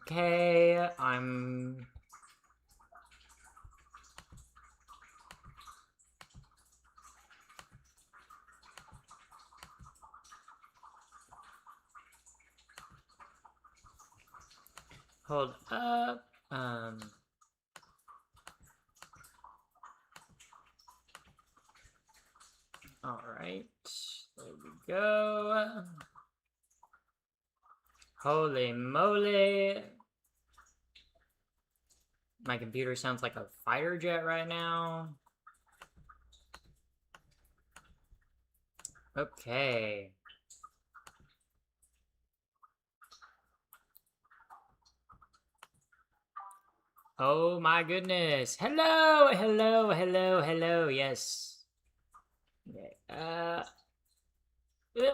Okay, I'm... Hold up, Alright, there we go. Holy moly. My computer sounds like a fighter jet right now. Okay. Oh my goodness. Hello, hello, hello, hello, yes. Okay,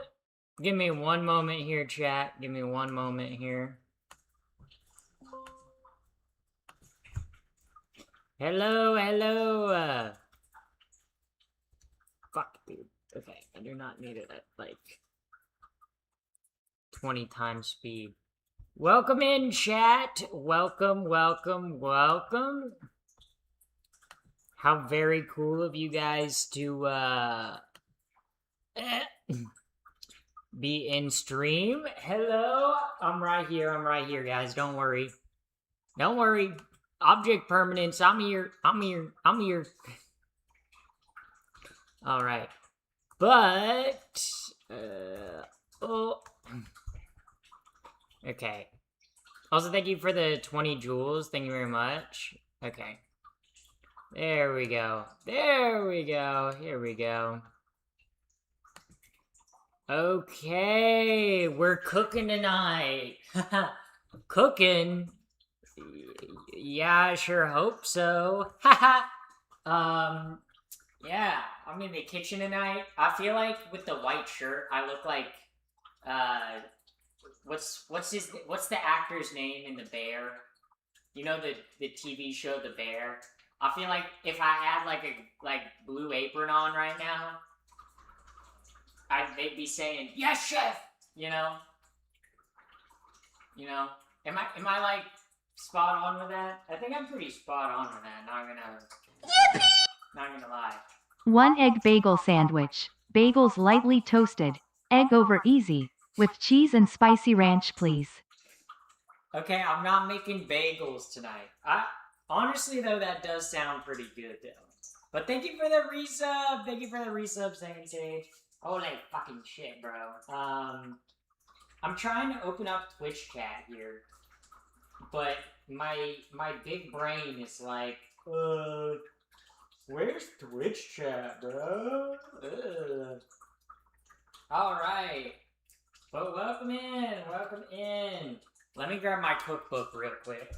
give me one moment here, chat. Give me one moment here. Hello, hello. Fuck, dude. Okay, I do not need it at, like, 20 times speed. Welcome in, chat. Welcome, welcome, welcome. How very cool of you guys to, be in stream. Hello. I'm right here, guys. Don't worry. Don't worry. Object permanence. I'm here. Alright. But... oh... Okay. Also, thank you for the 20 jewels. Thank you very much. Okay. There we go. There we go. Here we go. Okay. We're cooking tonight. Cooking? Yeah, I sure hope so. Yeah, I'm in the kitchen tonight. I feel like with the white shirt, I look like, what's the actor's name in The Bear? You know the TV show The Bear? I feel like if I had like a blue apron on right now, they'd be saying, "Yes, chef!" You know? You know? Am I like spot on with that? I think I'm pretty spot on with that, not gonna lie. 1 egg bagel sandwich. Bagels lightly toasted. Egg over easy. With cheese and spicy ranch, please. Okay, I'm not making bagels tonight. Honestly though, that does sound pretty good though. But thank you for the resub. Thank you for the resub, Second Sage. Holy fucking shit, bro. I'm trying to open up Twitch chat here, but my big brain is like, where's Twitch chat, bro? Alright. But welcome in. Let me grab my cookbook real quick.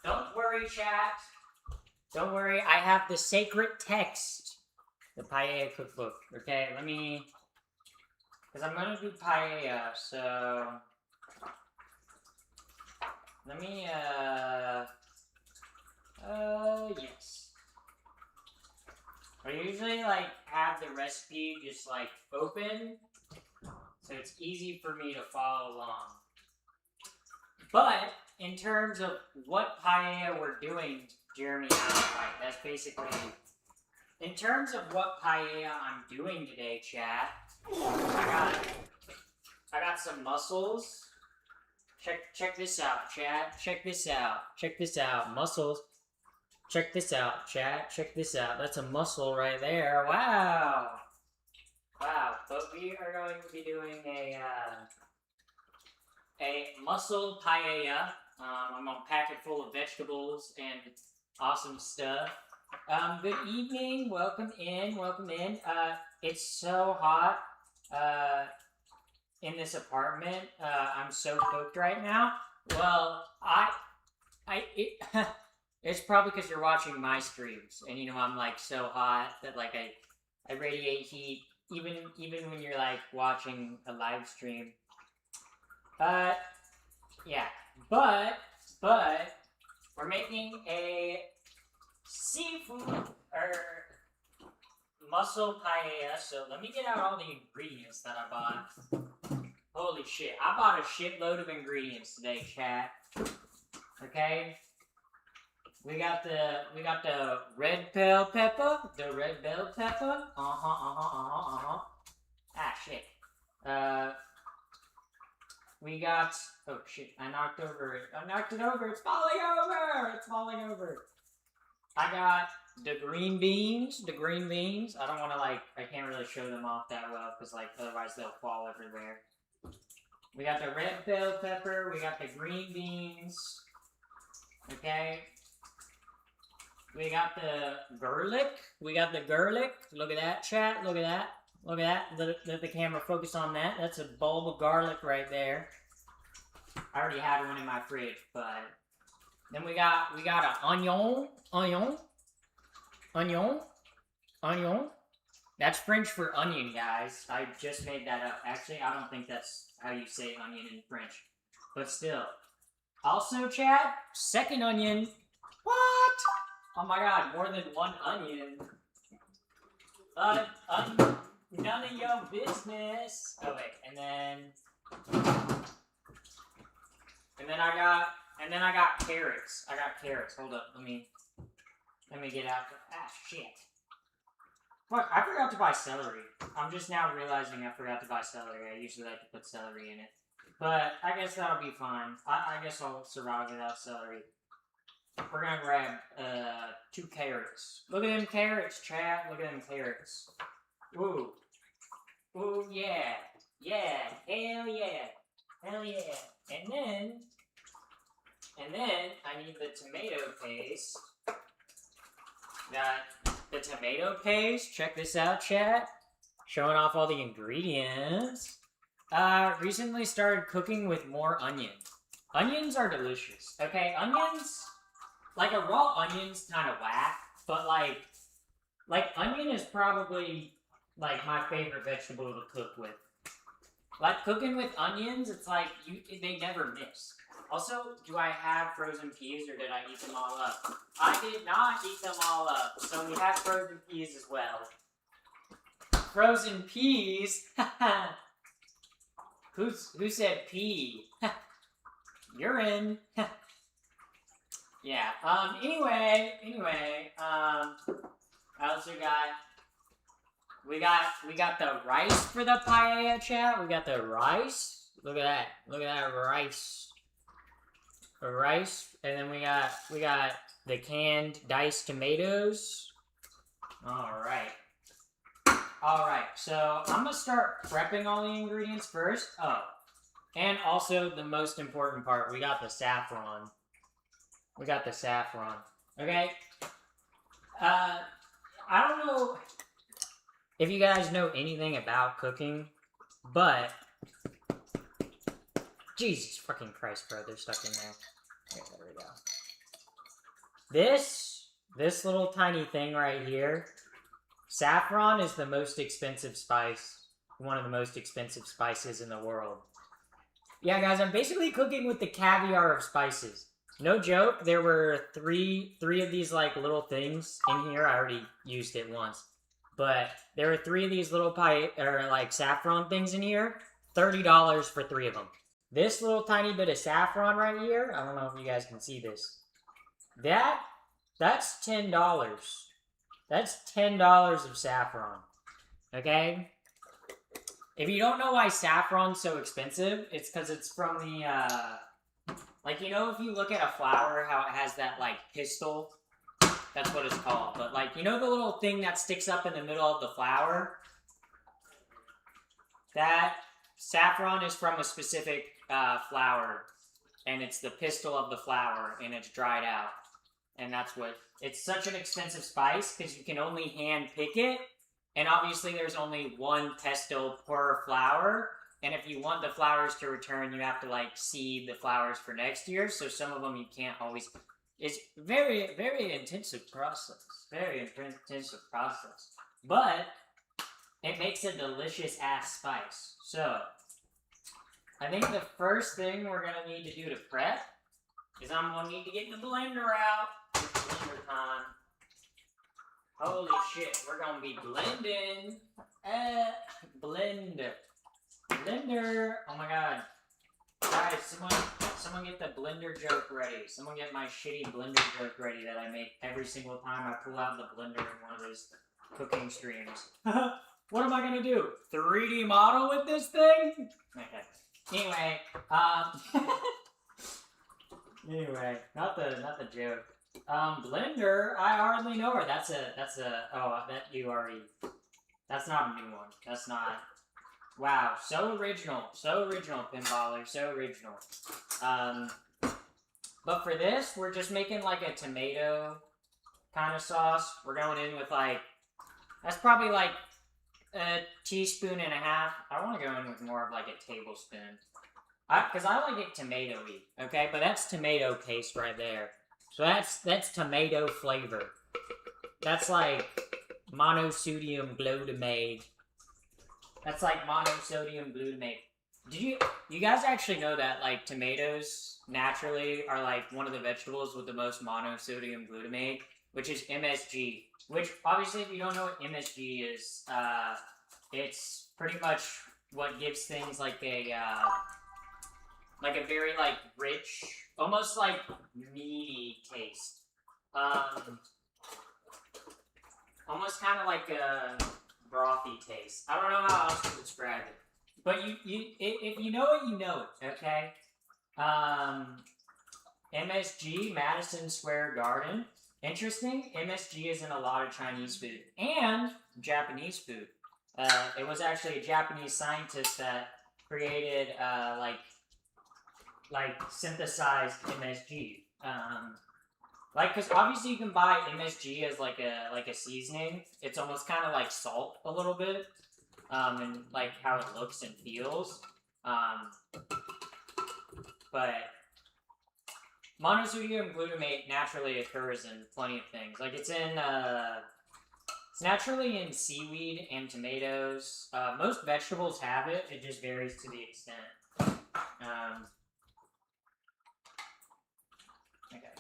Don't worry, chat. Don't worry, I have the sacred text. The paella cookbook. Okay, let me... Because I'm gonna do paella, so... Let me, yes. I usually, like, have the recipe just, like, open, so it's easy for me to follow along. But, in terms of what paella we're doing, Jeremy, that's basically... In terms of what paella I'm doing today, chat, I got some mussels. Check this out, chat. Check this out. Mussels. Check this out, chat. Check this out. That's a mussel right there. Wow. But we are going to be doing a mussel paella. I'm gonna pack it full of vegetables and awesome stuff. Good evening. Welcome in. It's so hot. In this apartment, I'm so cooked right now. Well, it's probably because you're watching my streams, and you know I'm like so hot that like I radiate heat even when you're like watching a live stream. Yeah. but we're making a seafood or mussel paella. So let me get out all the ingredients that I bought. Holy shit! I bought a shitload of ingredients today, chat. Okay. We got the red bell pepper. The red bell pepper. Ah shit. We got, oh shit, I knocked it over, it's falling over! I got the green beans, I don't want to I can't really show them off that well, because otherwise they'll fall everywhere. We got the red bell pepper, we got the green beans, okay? We got the garlic, look at that, chat, look at that. Let the camera focus on that. That's a bulb of garlic right there. I already had one in my fridge, but then we got an onion. That's French for onion, guys. I just made that up. Actually, I don't think that's how you say onion in French, but still. Also, chat, second onion. What? Oh my god, more than one onion. None of your business. Oh wait, and then I got carrots. Hold up, let me get out. Ah shit. Fuck, I forgot to buy celery. I'm just now realizing I forgot to buy celery. I usually like to put celery in it, but I guess that'll be fine. I guess I'll survive without celery. We're gonna grab 2 carrots. Look at them carrots, Chad. Look at them carrots. Ooh. Ooh, yeah. Yeah. Hell yeah. Hell yeah. And then I need the tomato paste. Got the tomato paste. Check this out, chat. Showing off all the ingredients. Recently started cooking with more onion. Onions are delicious. Okay, onions, like a raw onion's kind of whack, but like onion is probably like my favorite vegetable to cook with. Like cooking with onions, it's like they never miss. Also, do I have frozen peas or did I eat them all up? I did not eat them all up, so we have frozen peas as well. Frozen peas? Who said pea? You're in. Yeah. Anyway. I also got. We got the rice for the paella, chat. We got the rice. Look at that. Look at that rice. The rice, and then we got the canned diced tomatoes. All right. So I'm gonna start prepping all the ingredients first. Oh, and also the most important part. We got the saffron. Okay. I don't know if you guys know anything about cooking, but Jesus fucking Christ, bro, they're stuck in there. Okay, there we go. This little tiny thing right here, saffron is the most expensive spice. One of the most expensive spices in the world. Yeah, guys, I'm basically cooking with the caviar of spices. No joke, there were three of these like little things in here. I already used it once. But there were 3 of these little saffron things in here. $30 for 3 of them. This little tiny bit of saffron right here, I don't know if you guys can see this. That's $10. That's $10 of saffron. Okay? If you don't know why saffron's so expensive, it's because it's from the, if you look at a flower, how it has that, pistil? That's what it's called. But, the little thing that sticks up in the middle of the flower? That saffron is from a specific flower. And it's the pistil of the flower, and it's dried out. And that's what... It's such an expensive spice, because you can only hand pick it. And obviously there's only one pestle per flower. And if you want the flowers to return, you have to, seed the flowers for next year. So some of them you can't always... It's very, very intensive process. Very intensive process. But it makes a delicious ass spice. So I think the first thing we're gonna need to do to prep is I'm gonna need to get the blender out. It's blender time. Holy shit, we're gonna be blending. Blender. Oh my god. Guys, someone get the blender joke ready. Someone get my shitty blender joke ready that I make every single time I pull out the blender in one of those cooking streams. What am I gonna do? 3D model with this thing? Okay. Anyway, anyway, not the joke. Blender, I hardly know her. That's a, that's not a new one. That's not, wow, so original, pinballer, so original. But for this, we're just making like a tomato kind of sauce. We're going in with like, that's probably like a teaspoon and a half. I want to go in with more of like a tablespoon. Because I like it tomatoey, okay? But that's tomato paste right there. So that's tomato flavor. That's like monosodium glutamate. That's like monosodium glutamate. Did you guys actually know that like tomatoes naturally are like one of the vegetables with the most monosodium glutamate, which is MSG. Which obviously, if you don't know what MSG is, it's pretty much what gives things like a very like rich, almost like meaty taste. Almost kind of like a brothy taste. I don't know how else to describe it. But if you know it, you know it, okay? MSG, Madison Square Garden. Interesting, MSG is in a lot of Chinese food and Japanese food. It was actually a Japanese scientist that created, like synthesized MSG. Because obviously you can buy MSG as like a seasoning. It's almost kind of like salt a little bit, and like how it looks and feels. But monosodium glutamate naturally occurs in plenty of things. Like it's naturally in seaweed and tomatoes. Most vegetables have it. It just varies to the extent. Okay.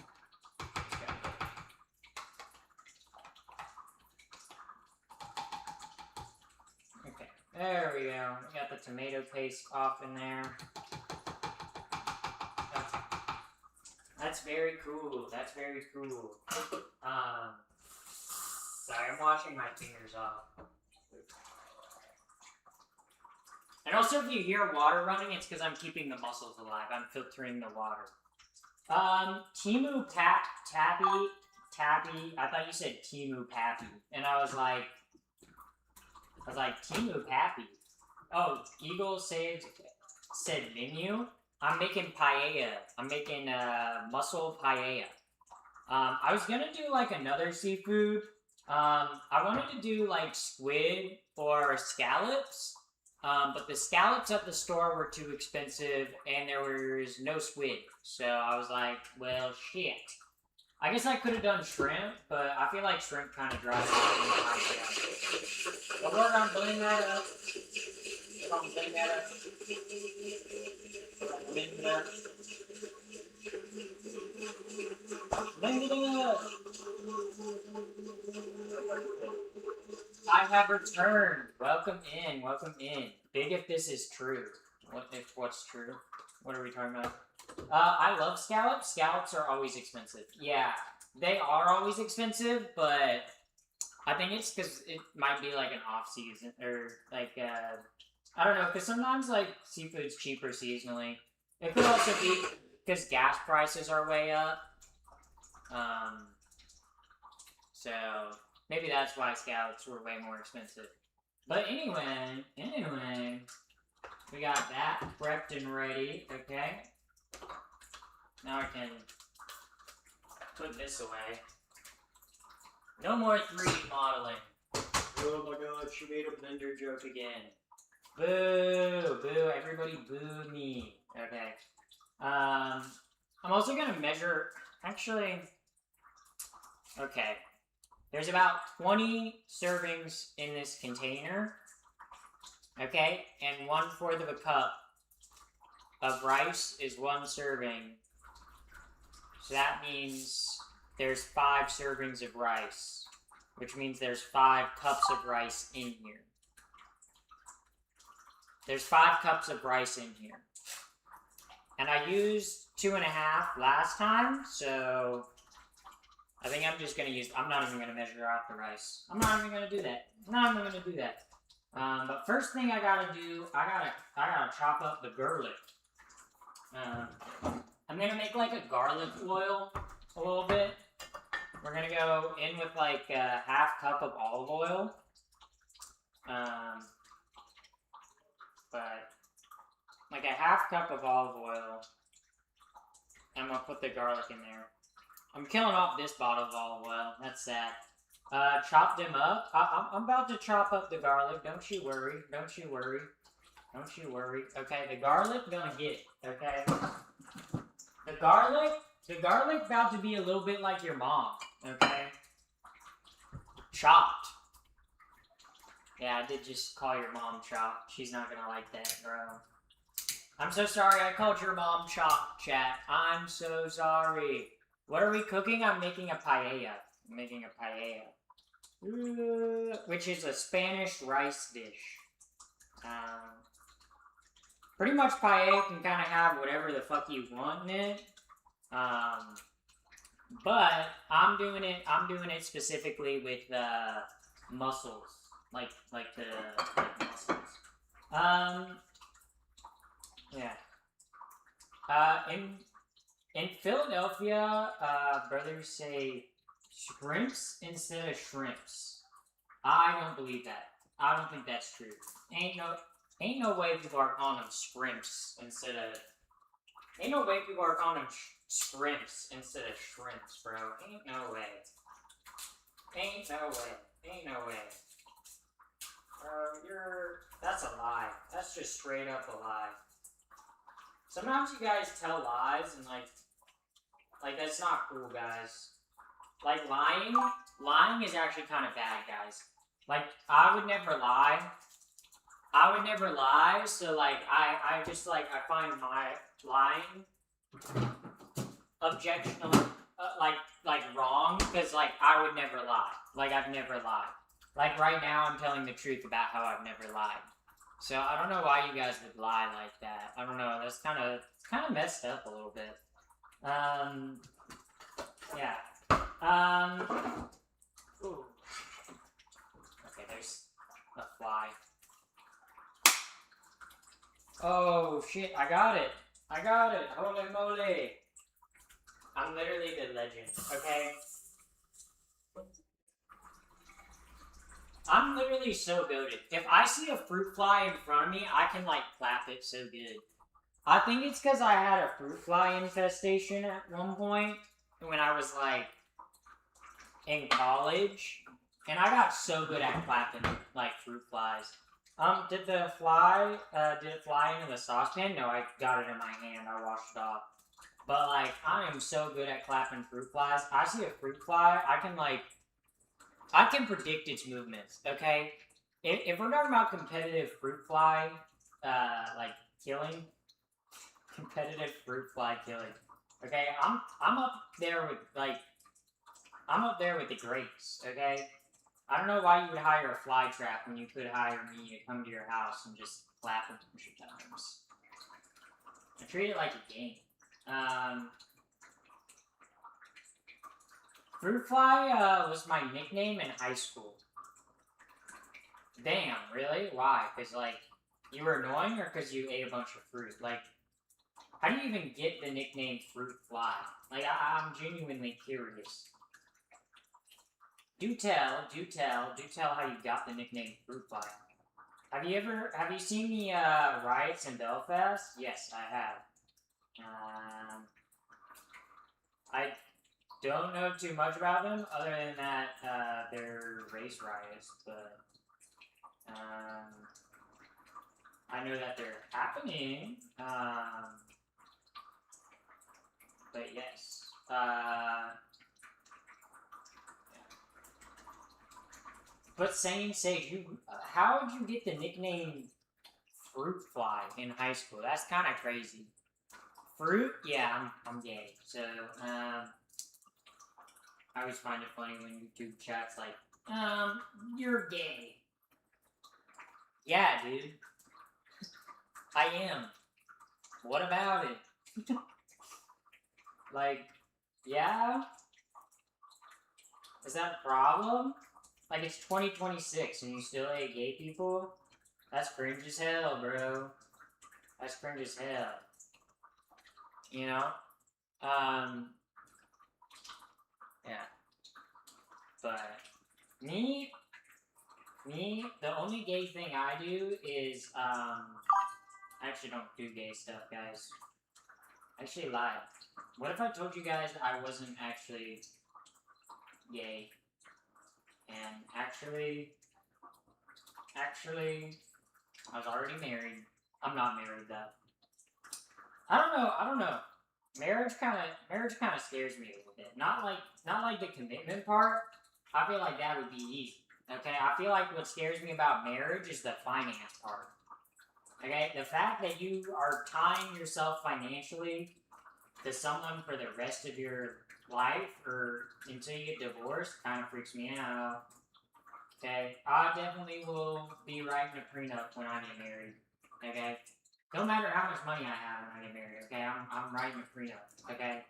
Okay, there we go. We got the tomato paste off in there. That's very cool. That's very cool. Sorry, I'm washing my fingers off. And also, if you hear water running, it's because I'm keeping the mussels alive. I'm filtering the water. Timu Tappy. I thought you said Timu Pappy, and I was like, Timu Pappy. Oh, Eagle said menu. I'm making paella. I'm making mussel paella. I was gonna do like another seafood. I wanted to do like squid or scallops. But the scallops at the store were too expensive, and there was no squid. So I was like, well, shit. I guess I could have done shrimp, but I feel like shrimp kind of dries out. But we're gonna blend that up. Blend it up. I have returned. Welcome in. Big if this is true. What's true? What are we talking about? I love scallops. Scallops are always expensive. Yeah, they are always expensive, but I think it's because it might be like an off season or like I don't know. Because sometimes like seafood's cheaper seasonally. It could also be because gas prices are way up. So maybe that's why scallops were way more expensive. But anyway, we got that prepped and ready, okay? Now I can put this away. No more 3D modeling. Oh my god, she made a blender joke again. Boo! Boo, everybody boo me. Okay. I'm also gonna measure, actually, okay. There's about 20 servings in this container, okay, and 1/4 of a cup of rice is 1 serving. So that means there's 5 servings of rice, which means there's 5 cups of rice in here. There's 5 cups of rice in here. And I used 2.5 last time, so I think I'm just gonna use, I'm not even gonna measure out the rice. I'm not even gonna do that. I'm not even gonna do that. But first thing I gotta do, I gotta chop up the garlic. I'm gonna make like a garlic oil a little bit. We're gonna go in with like a 1/2 cup of olive oil. But like a 1/2 cup of olive oil. I'm gonna put the garlic in there. I'm killing off this bottle of olive oil. That's sad. Chop them up. I'm about to chop up the garlic. Don't you worry. Don't you worry. Don't you worry. Okay, the garlic gonna get it. Okay. The garlic about to be a little bit like your mom. Okay. Chopped. Yeah, I did just call your mom chopped. She's not gonna like that, bro. I'm so sorry I called your mom chopped, chat. I'm so sorry. What are we cooking? I'm making a paella. I'm making a paella. Which is a Spanish rice dish. Pretty much paella can kind of have whatever the fuck you want in it. But I'm doing it specifically with mussels. Like the mussels. Yeah. In Philadelphia, brothers say shrimps instead of shrimps. I don't believe that. I don't think that's true. Ain't no way people are calling them shrimps instead of. Ain't no way people are calling them shrimps instead of shrimps, bro. Ain't no way. Ain't no way. Ain't no way. That's a lie. That's just straight up a lie. Sometimes you guys tell lies and like that's not cool, guys. Like lying is actually kind of bad, guys. Like I would never lie. So like I just like I find my lying objectionable, like wrong, because like I would never lie. Like I've never lied. Like right now I'm telling the truth about how I've never lied. So I don't know why you guys would lie like that. I don't know. That's kind of messed up a little bit. Yeah. Ooh. Okay, there's a fly. Oh shit! I got it. Holy moly! I'm literally the legend. Okay. I'm literally so goated. If I see a fruit fly in front of me, I can like clap it so good. I think it's because I had a fruit fly infestation at one point when I was like in college, and I got so good at clapping like fruit flies. Did it fly into the saucepan? No, I got it in my hand. I washed it off. But like, I am so good at clapping fruit flies. I see a fruit fly, I can predict its movements, okay? If we're talking about competitive fruit fly, like, killing, competitive fruit fly killing, okay? I'm up there with, like, the greats, okay? I don't know why you would hire a fly trap when you could hire me to come to your house and just clap a bunch of times. I treat it like a game. Fruit fly was my nickname in high school. Damn, really? Why? Because, like, you were annoying or because you ate a bunch of fruit? Like, how do you even get the nickname Fruit Fly? Like, I'm genuinely curious. Do tell how you got the nickname Fruit Fly. Have you seen the riots in Belfast? Yes, I have. I don't know too much about them, other than that they're race riots, but I know that they're happening, but yes. But Sage, how would you get the nickname fruit fly in high school. That's kind of crazy. Fruit? Yeah, I'm gay. So, I always find it funny when YouTube chat's like, you're gay. Yeah, dude. I am. What about it? Like, yeah? Is that a problem? Like, it's 2026 and you still hate gay people? That's cringe as hell, bro. That's cringe as hell. You know? Yeah. But, me, the only gay thing I do is, I actually don't do gay stuff, guys. I actually lied. What if I told you guys I wasn't actually gay? And actually, I was already married. I'm not married though. I don't know. Marriage kind of scares me a little bit. Not like the commitment part. I feel like that would be easy. Okay, I feel like what scares me about marriage is the finance part. Okay, the fact that you are tying yourself financially to someone for the rest of your life or until you get divorced kind of freaks me out. Okay, I definitely will be writing a prenup when I get married. Okay, no matter how much money I have when I get married. Okay, I'm writing a prenup. Okay,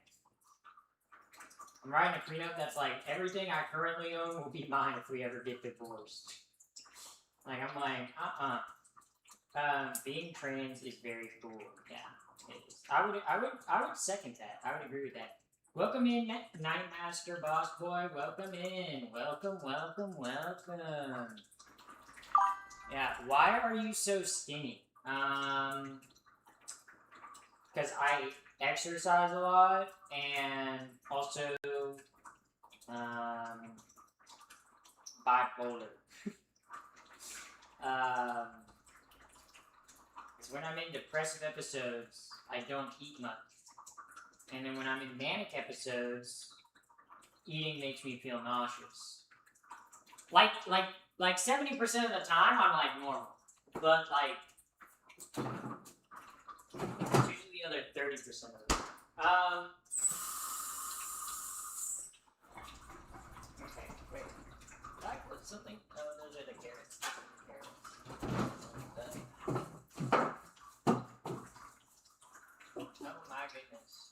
I'm writing a prenup that's like everything I currently own will be mine if we ever get divorced. Like I'm like, being trans is very cool. Yeah, it is. I would second that. I would agree with that. Welcome in, Nightmaster Boss Boy. Welcome in. Welcome. Yeah, why are you so skinny? Because I exercise a lot, and also, bipolar. Because when I'm in depressive episodes, I don't eat much. And then when I'm in manic episodes, eating makes me feel nauseous. Like 70% of the time, I'm like normal. But like, it's usually the other 30% of the time. Okay, wait. Did I put something? No, those are the carrots.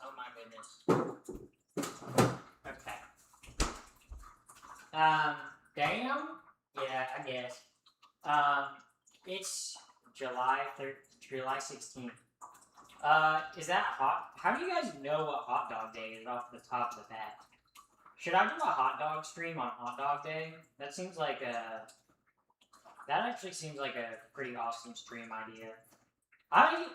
Oh my goodness. Okay. Damn? Yeah, I guess. It's July 16th. Is that hot? How do you guys know what hot dog day is off the top of the bat? Should I do a hot dog stream on hot dog day? That actually seems like a pretty awesome stream idea. I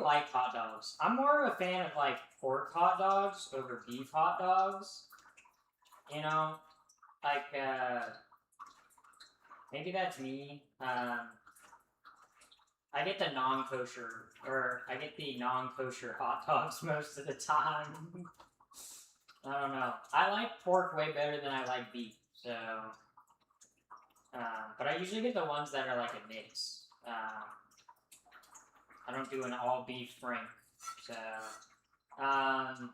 like hot dogs. I'm more of a fan of like pork hot dogs over beef hot dogs. You know, like maybe that's me. I get the non-kosher hot dogs most of the time. I don't know. I like pork way better than I like beef, so. But I usually get the ones that are like a mix. I don't do an all beef frank. So, I'm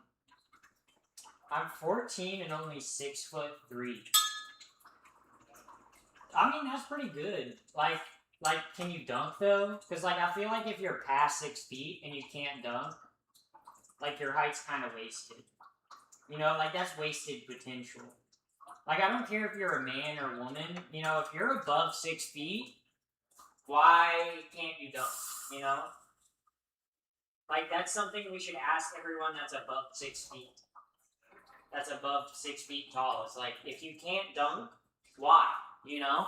14 and only 6'3". I mean, that's pretty good. Like, can you dunk though? Because like, I feel like if you're past 6 feet and you can't dunk, like your height's kind of wasted. You know, like that's wasted potential. Like, I don't care if you're a man or woman. You know, if you're above 6 feet, why can't you dunk? You know? Like, that's something we should ask everyone that's above 6 feet. That's above 6 feet tall. It's like, if you can't dunk, why? You know?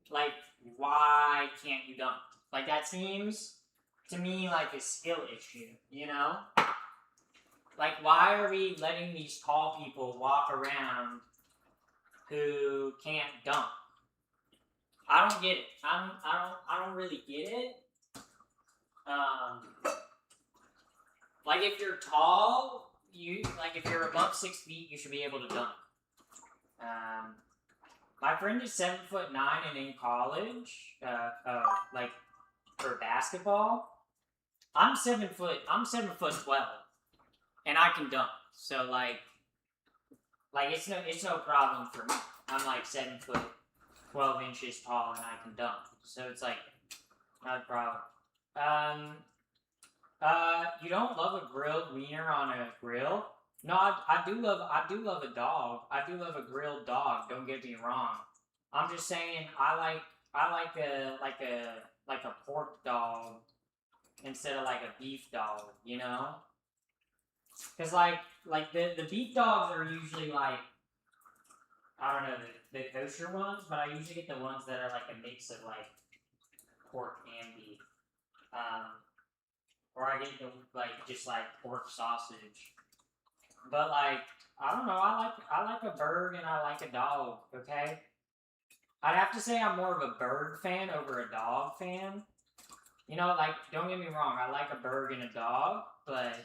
Like, why can't you dunk? Like, that seems, to me, like a skill issue, you know? Like, why are we letting these tall people walk around who can't dunk? I don't get it. I don't really get it. Like if you're tall, if you're above 6 feet, you should be able to dunk. My friend is 7'9" and in college. for basketball, I'm 7 foot. I'm 7'12", and I can dunk. So like it's no problem for me. I'm like 7 foot, 12 inches tall, and I can dunk. So it's like not a problem. Um, you don't love a grilled wiener on a grill? No, I do love a dog. I do love a grilled dog. Don't get me wrong. I'm just saying I like a pork dog instead of like a beef dog. You know, because like the beef dogs are usually like I don't know the kosher ones, but I usually get the ones that are like a mix of like pork and beef. Um, or I get the like just like pork sausage. But like I don't know, I like a bird and I like a dog. Okay, I'd have to say I'm more of a bird fan over a dog fan. You know, like don't get me wrong, I like a bird and a dog, but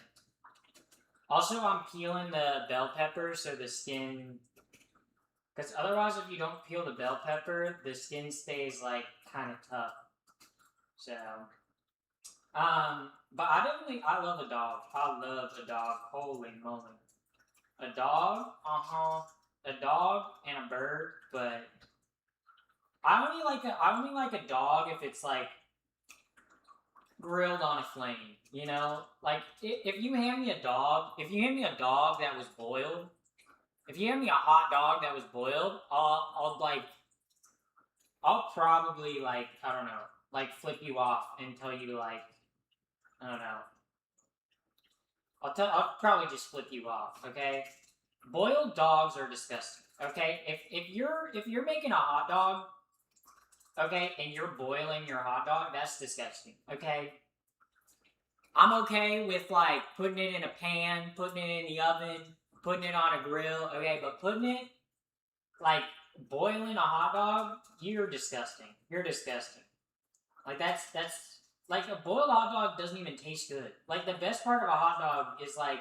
also I'm peeling the bell pepper so the skin. Because otherwise, if you don't peel the bell pepper, the skin stays like kind of tough. So, but I love a dog. I love a dog. Holy moly, a dog, a dog and a bird. But I only like a dog if it's like grilled on a flame. You know, like if you hand me a dog, if you hand me a dog that was boiled, if you hand me a hot dog that was boiled, I'll probably like I don't know, like flip you off and tell you like I don't know. I'll probably just flip you off. Okay, boiled dogs are disgusting. Okay, if you're making a hot dog, okay, and you're boiling your hot dog, that's disgusting. Okay, I'm okay with like putting it in a pan, putting it in the oven, putting it on a grill. Okay, but putting it like boiling a hot dog, you're disgusting. You're disgusting. Like that's like a boiled hot dog doesn't even taste good. Like the best part of a hot dog is like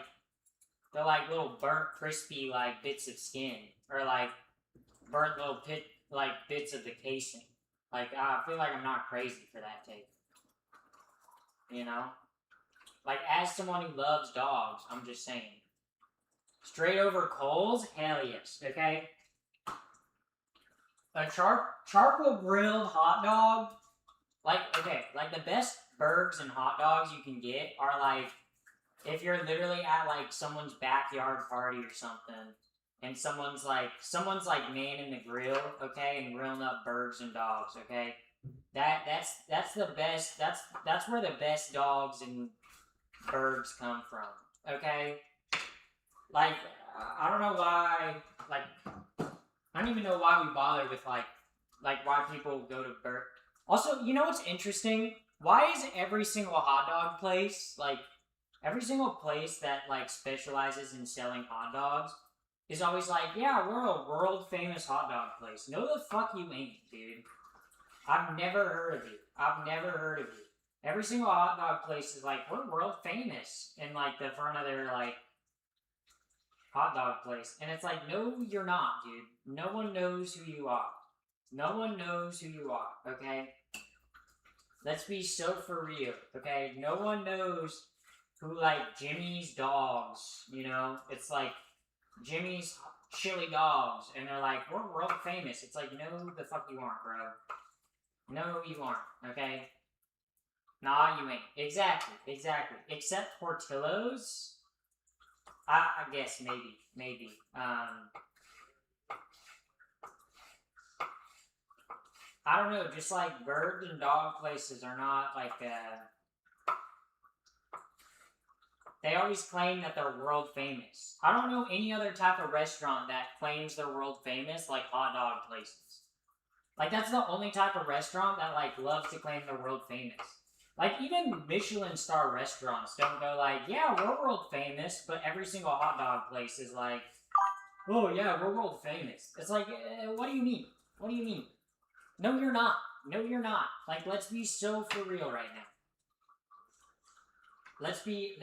the like little burnt crispy like bits of skin or like burnt little bits of the casing. Like I feel like I'm not crazy for that take. You know? Like as someone who loves dogs, I'm just saying. Straight over coals? Hell yes. Okay? A charcoal grilled hot dog, like okay, like the best burgers and hot dogs you can get are like if you're literally at like someone's backyard party or something, and someone's like manning the grill, okay, and grilling up burgers and dogs, okay. That's the best. That's where the best dogs and birds come from, okay. Like I don't know why, like I don't even know why we bother with like why people go to bird. Also, you know what's interesting? Why is every single hot dog place, like every single place that like specializes in selling hot dogs, is always like, yeah, we're a world famous hot dog place. No, the fuck you ain't, dude. I've never heard of you. I've never heard of you. Every single hot dog place is like, we're world famous in like the front of their like hot dog place. And it's like, no, you're not, dude. No one knows who you are. No one knows who you are, okay? Let's be so for real, okay? No one knows who, like, Jimmy's Dogs, you know? It's like Jimmy's Chili Dogs, and they're like, we're world famous. It's like, no, the fuck you aren't, bro. No, you aren't, okay? Nah, you ain't. Exactly. Except Portillo's. I guess maybe. I don't know. Just like bird and dog places are not like. They always claim that they're world famous. I don't know any other type of restaurant that claims they're world famous like hot dog places. Like that's the only type of restaurant that like loves to claim they're world famous. Like even Michelin star restaurants don't go like, yeah, we're world famous, but every single hot dog place is like, oh yeah, we're world famous. It's like, what do you mean? What do you mean? No, you're not. No, you're not. Like, let's be so for real right now. Let's be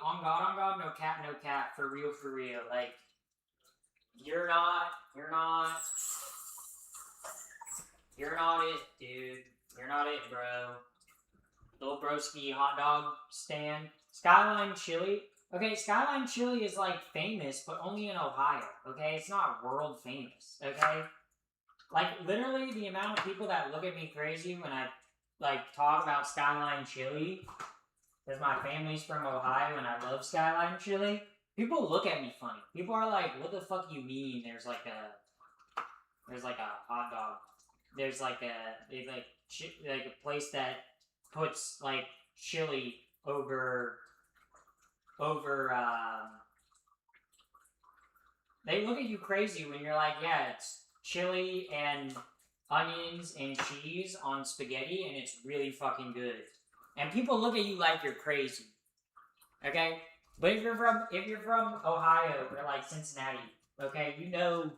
on God, no cap, for real. Like, you're not it, dude. You're not it, bro. Little Broski hot dog stand. Skyline Chili. Okay, Skyline Chili is like famous, but only in Ohio. Okay, it's not world famous. Okay, like literally the amount of people that look at me crazy when I like talk about Skyline Chili, because my family's from Ohio and I love Skyline Chili. People look at me funny. People are like, "What the fuck you mean?" There's like a hot dog. There's like a place that puts like chili over. They look at you crazy when you're like, yeah, it's chili and onions and cheese on spaghetti, and it's really fucking good. And people look at you like you're crazy. Okay, but if you're from Ohio or like Cincinnati, okay, you know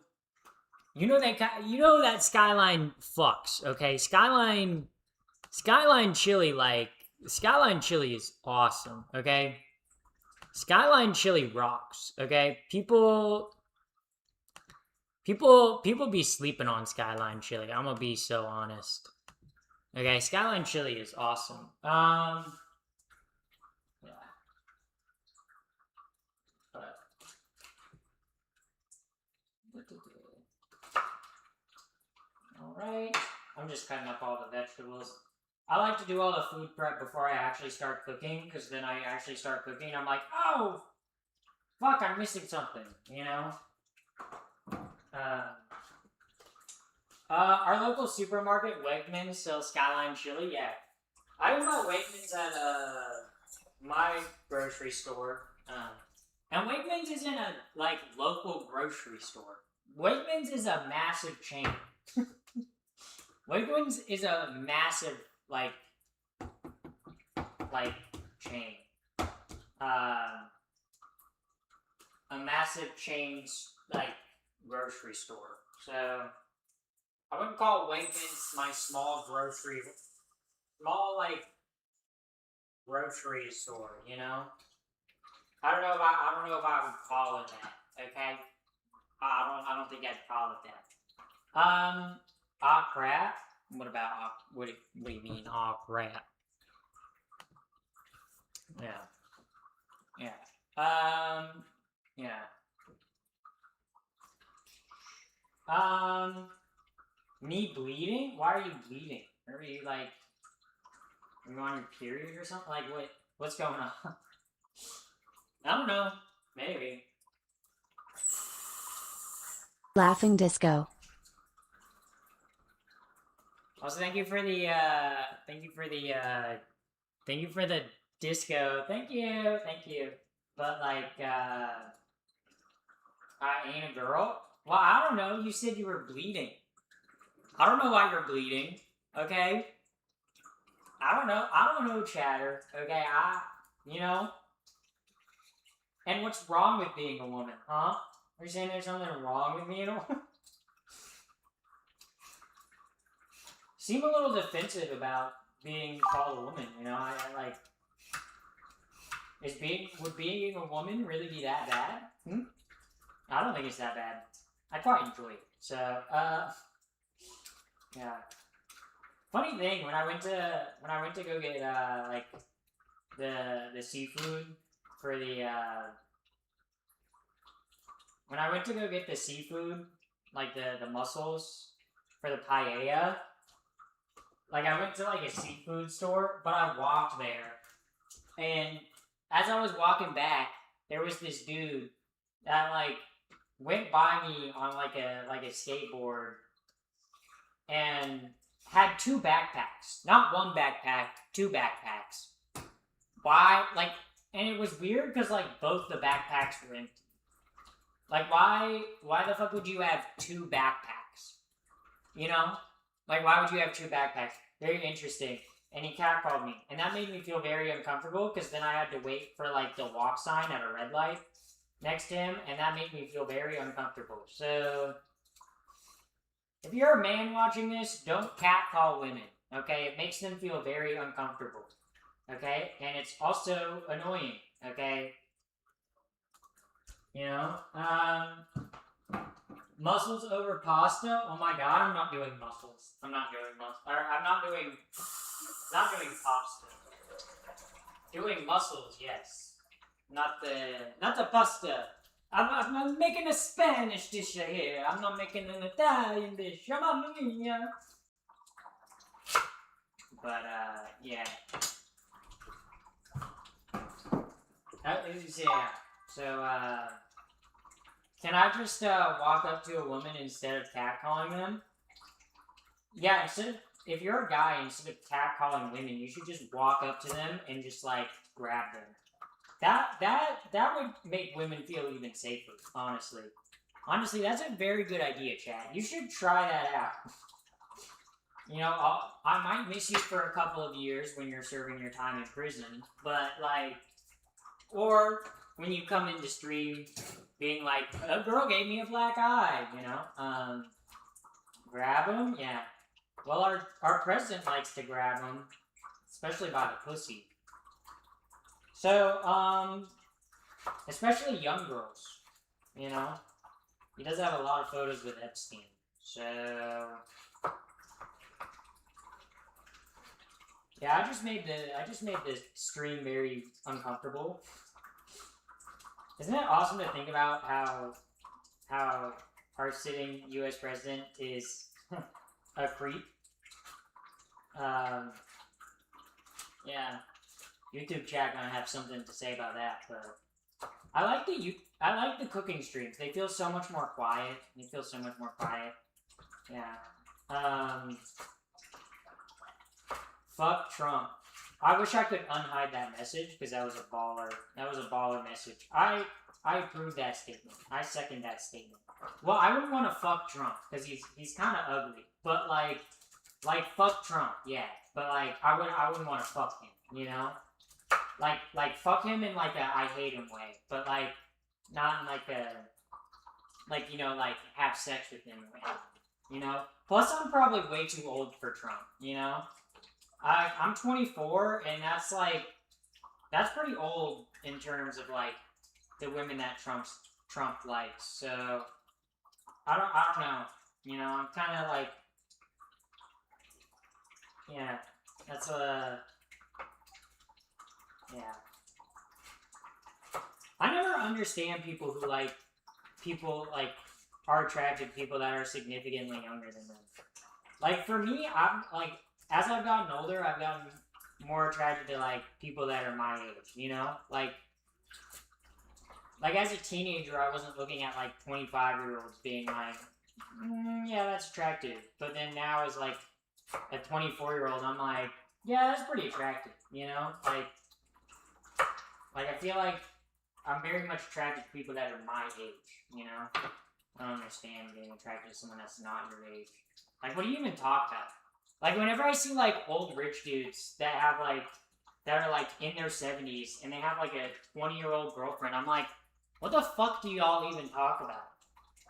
that Skyline fucks. Okay, Skyline chili, like Skyline chili is awesome. Okay, Skyline chili rocks. Okay, people be sleeping on Skyline chili. I'm gonna be so honest. Okay, Skyline chili is awesome. Yeah. Alright. I'm just cutting up all the vegetables. I like to do all the food prep before I actually start cooking, because then I actually start cooking, I'm like, oh, fuck, I'm missing something, you know? Our local supermarket, Wegmans, sells Skyline chili, yeah. I bought Wegmans at, my grocery store, and Wegmans isn't a, like, local grocery store. Wegmans is a massive chain. Wegmans is a massive, like chain. A massive chain's, like, grocery store. So, I wouldn't call Wegmans my small, like, grocery store, you know? I don't know if I would call it that, okay? I don't think I'd call it that. Crap? What about, what do you mean, crap? Yeah. Yeah. Me bleeding? Why are you bleeding? Are you, like, are you on your period or something? Like, what's going on? I don't know. Maybe. Laughing Disco. Also, thank you for the disco. Thank you. But, like, I ain't a girl? Well, I don't know. You said you were bleeding. I don't know why you're bleeding. Okay? I don't know, chatter. Okay? You know? And what's wrong with being a woman, huh? Are you saying there's something wrong with being a woman? Seem a little defensive about being called a woman, you know? I like... Would being a woman really be that bad? I don't think it's that bad. I quite enjoy it. So, yeah. Funny thing, when I went to go get like the seafood for the when I went to go get the seafood, like the mussels for the paella, like I went to like a seafood store, but I walked there, and as I was walking back, there was this dude that like went by me on like a skateboard and had two backpacks. Not one backpack, two backpacks. Why? Like, and it was weird because like both the backpacks were empty. Like, why the fuck would you have two backpacks? You know? Like, why would you have two backpacks? Very interesting. And he catcalled me. And that made me feel very uncomfortable because then I had to wait for like the walk sign at a red light next to him, and that made me feel very uncomfortable. So, if you're a man watching this, don't catcall women, okay? It makes them feel very uncomfortable, okay? And it's also annoying, okay? You know? Mussels over pasta? Oh my god, I'm not doing mussels. I'm not doing pasta. Doing muscles, yes. Not the pasta. I'm making a Spanish dish here. I'm not making an Italian dish. Mamma mia. But yeah. Yeah. So can I just walk up to a woman instead of catcalling them? Yeah, if you're a guy, instead of catcalling women, you should just walk up to them and just like grab them. That would make women feel even safer, honestly. Honestly, that's a very good idea, Chad. You should try that out. You know, I might miss you for a couple of years when you're serving your time in prison, but like, or when you come into stream, being like, a girl gave me a black eye, you know, grab them, yeah. Well, our president likes to grab them, especially by the pussy. So, especially young girls, you know. He does have a lot of photos with Epstein, so yeah. I just made the stream very uncomfortable. Isn't it awesome to think about how our sitting U.S. president is a creep? Yeah. YouTube chat gonna have something to say about that, but I like the cooking streams. They feel so much more quiet. Yeah. Fuck Trump. I wish I could unhide that message because that was a baller message. I approve that statement. I second that statement. Well, I wouldn't want to fuck Trump because he's kind of ugly. But like fuck Trump, yeah. But like I wouldn't want to fuck him, you know. Like fuck him in like a I hate him way, but like not in like a you know, like have sex with him way, you know. Plus I'm probably way too old for Trump, you know. I'm 24 and that's pretty old in terms of like the women that Trump likes. So I don't know, you know. I'm kind of like, yeah. That's yeah. I never understand people who are attracted to people that are significantly younger than them. Like for me, I'm like, as I've gotten older, I've gotten more attracted to like people that are my age, you know? Like as a teenager, I wasn't looking at like 25-year-olds being like, yeah, that's attractive. But then now as like a 24-year-old, I'm like, yeah, that's pretty attractive, you know? Like I feel like I'm very much attracted to people that are my age, you know? I don't understand being attracted to someone that's not your age. Like, what do you even talk about? Like, whenever I see, like, old rich dudes that have, like, that are, like, in their 70s, and they have, like, a 20-year-old girlfriend, I'm like, what the fuck do y'all even talk about?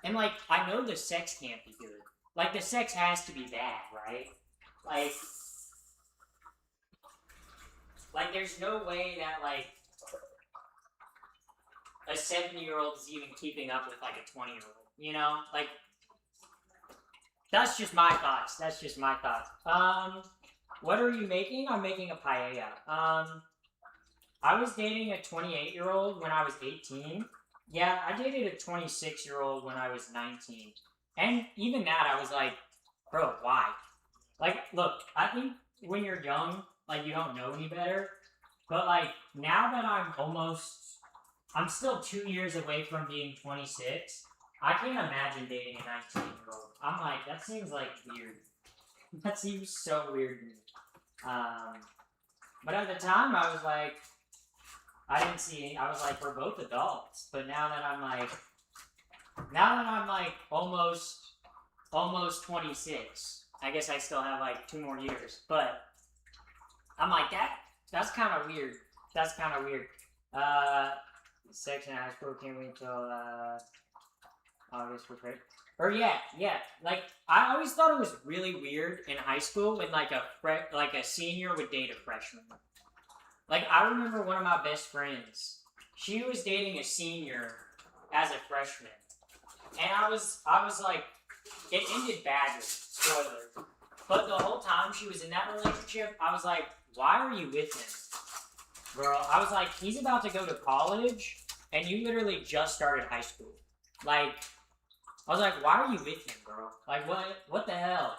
And, like, I know the sex can't be good. Like, the sex has to be bad, right? Like, there's no way that, like, a 70-year-old is even keeping up with, like, a 20-year-old, you know? Like, that's just my thoughts. What are you making? I'm making a paella. I was dating a 28-year-old when I was 18. Yeah, I dated a 26-year-old when I was 19. And even that, I was like, bro, why? Like, look, I think when you're young, like, you don't know any better. But, like, now that I'm still 2 years away from being 26, I can't imagine dating a 19-year-old. I'm like, that seems like weird. That seems so weird to me. But at the time, I was like, I was like, we're both adults. But now that I'm like almost 26, I guess I still have like 2 more years. But I'm like, that's kind of weird. Sex in high school, can't wait till August for break. Or yeah. Like I always thought it was really weird in high school when like a senior would date a freshman. Like I remember one of my best friends. She was dating a senior as a freshman, and I was like, it ended badly. Spoiler. But the whole time she was in that relationship, I was like, why are you with him? Girl, I was like, he's about to go to college, and you literally just started high school. Like, I was like, why are you with him, girl? Like, what the hell?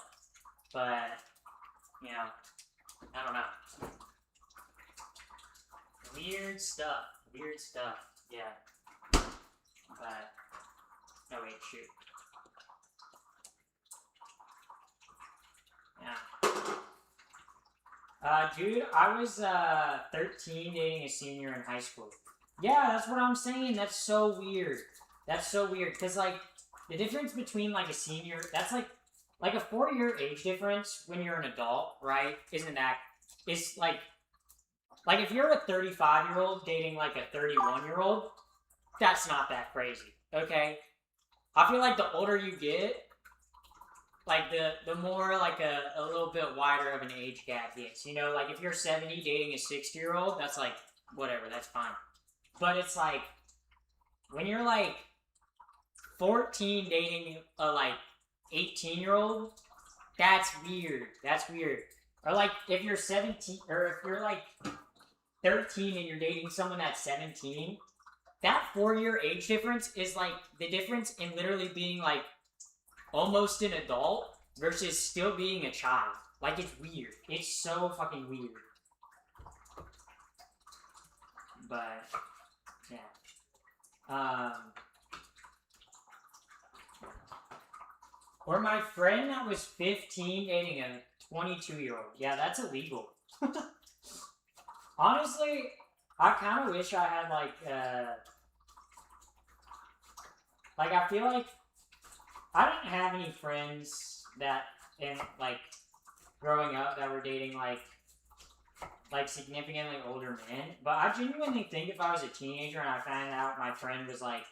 But, you know, I don't know. Weird stuff. Weird stuff. Yeah. But, oh wait, shoot. Yeah. Dude, I was 13 dating a senior in high school. Yeah, that's what I'm saying. That's so weird. That's so weird. Because, like, the difference between, like, a senior, that's like a 4-year age difference when you're an adult, right? Isn't that, it's like if you're a 35-year-old dating, like, a 31-year-old, that's not that crazy, okay? I feel like the older you get, like the more like a little bit wider of an age gap gets. You know, like if you're 70 dating a 60-year-old, that's like whatever, that's fine. But it's like when you're like 14 dating a like 18-year-old, that's weird. That's weird. Or like if you're 17 or if you're like 13 and you're dating someone that's 17, that 4-year age difference is like the difference in literally being like almost an adult versus still being a child. Like, it's weird. It's so fucking weird. But, yeah. Or my friend that was 15 dating a 22-year-old. Yeah, that's illegal. Honestly, I kind of wish I had, like, I feel like I didn't have any friends that, like, growing up that were dating, like significantly older men. But I genuinely think if I was a teenager and I found out my friend was, like,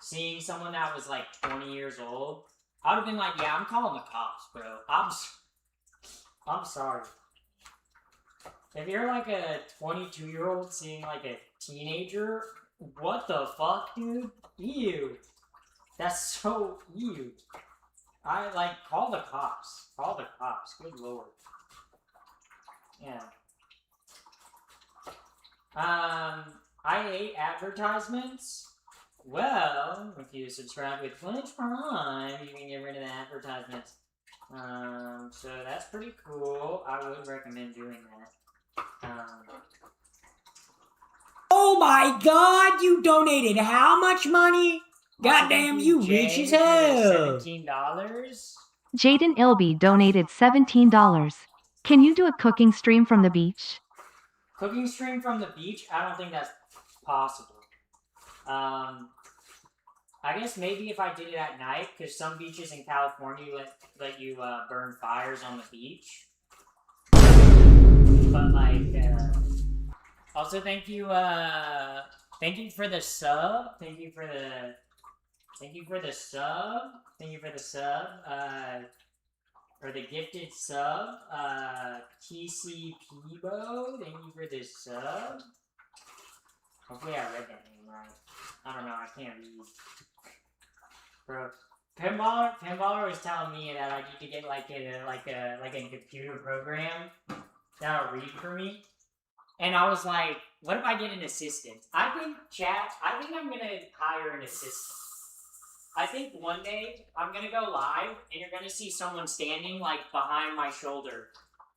seeing someone that was, like, 20 years old, I would have been like, yeah, I'm calling the cops, bro. I'm sorry. If you're, like, a 22-year-old seeing, like, a teenager, what the fuck, dude? Ew. That's so ew. I, like, call the cops. Call the cops. Good lord. Yeah. I hate advertisements. Well, if you subscribe with Twitch Prime, you can get rid of the advertisements. So that's pretty cool. I would recommend doing that. Oh my god, you donated how much money? Goddamn, you rich as hell. $17. Jaden Ilby donated $17. Can you do a cooking stream from the beach? Cooking stream from the beach? I don't think that's possible. I guess maybe if I did it at night, because some beaches in California let you burn fires on the beach. But like, also thank you for the sub. Thank you for the sub. Or the gifted sub. TC Peebo. Thank you for this sub. Hopefully I read that name right. I don't know, I can't read. Bro, Pinballer was telling me that I need to get like a computer program that'll read for me. And I was like, what if I get an assistant? I think I'm gonna hire an assistant. I think one day I'm gonna go live and you're gonna see someone standing like behind my shoulder.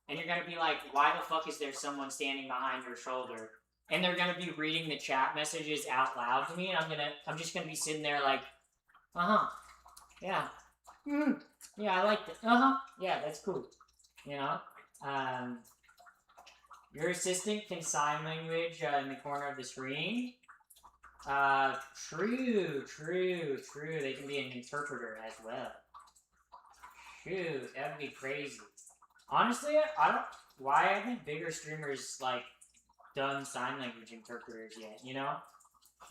And you're gonna be like, why the fuck is there someone standing behind your shoulder? And they're gonna be reading the chat messages out loud to me, and I'm just gonna be sitting there like, yeah, yeah, I like it, yeah, that's cool, you know. Your assistant can sign language in the corner of the screen. True. They can be an interpreter as well. Shoot, that would be crazy. Honestly, why haven't bigger streamers like done sign language interpreters yet, you know?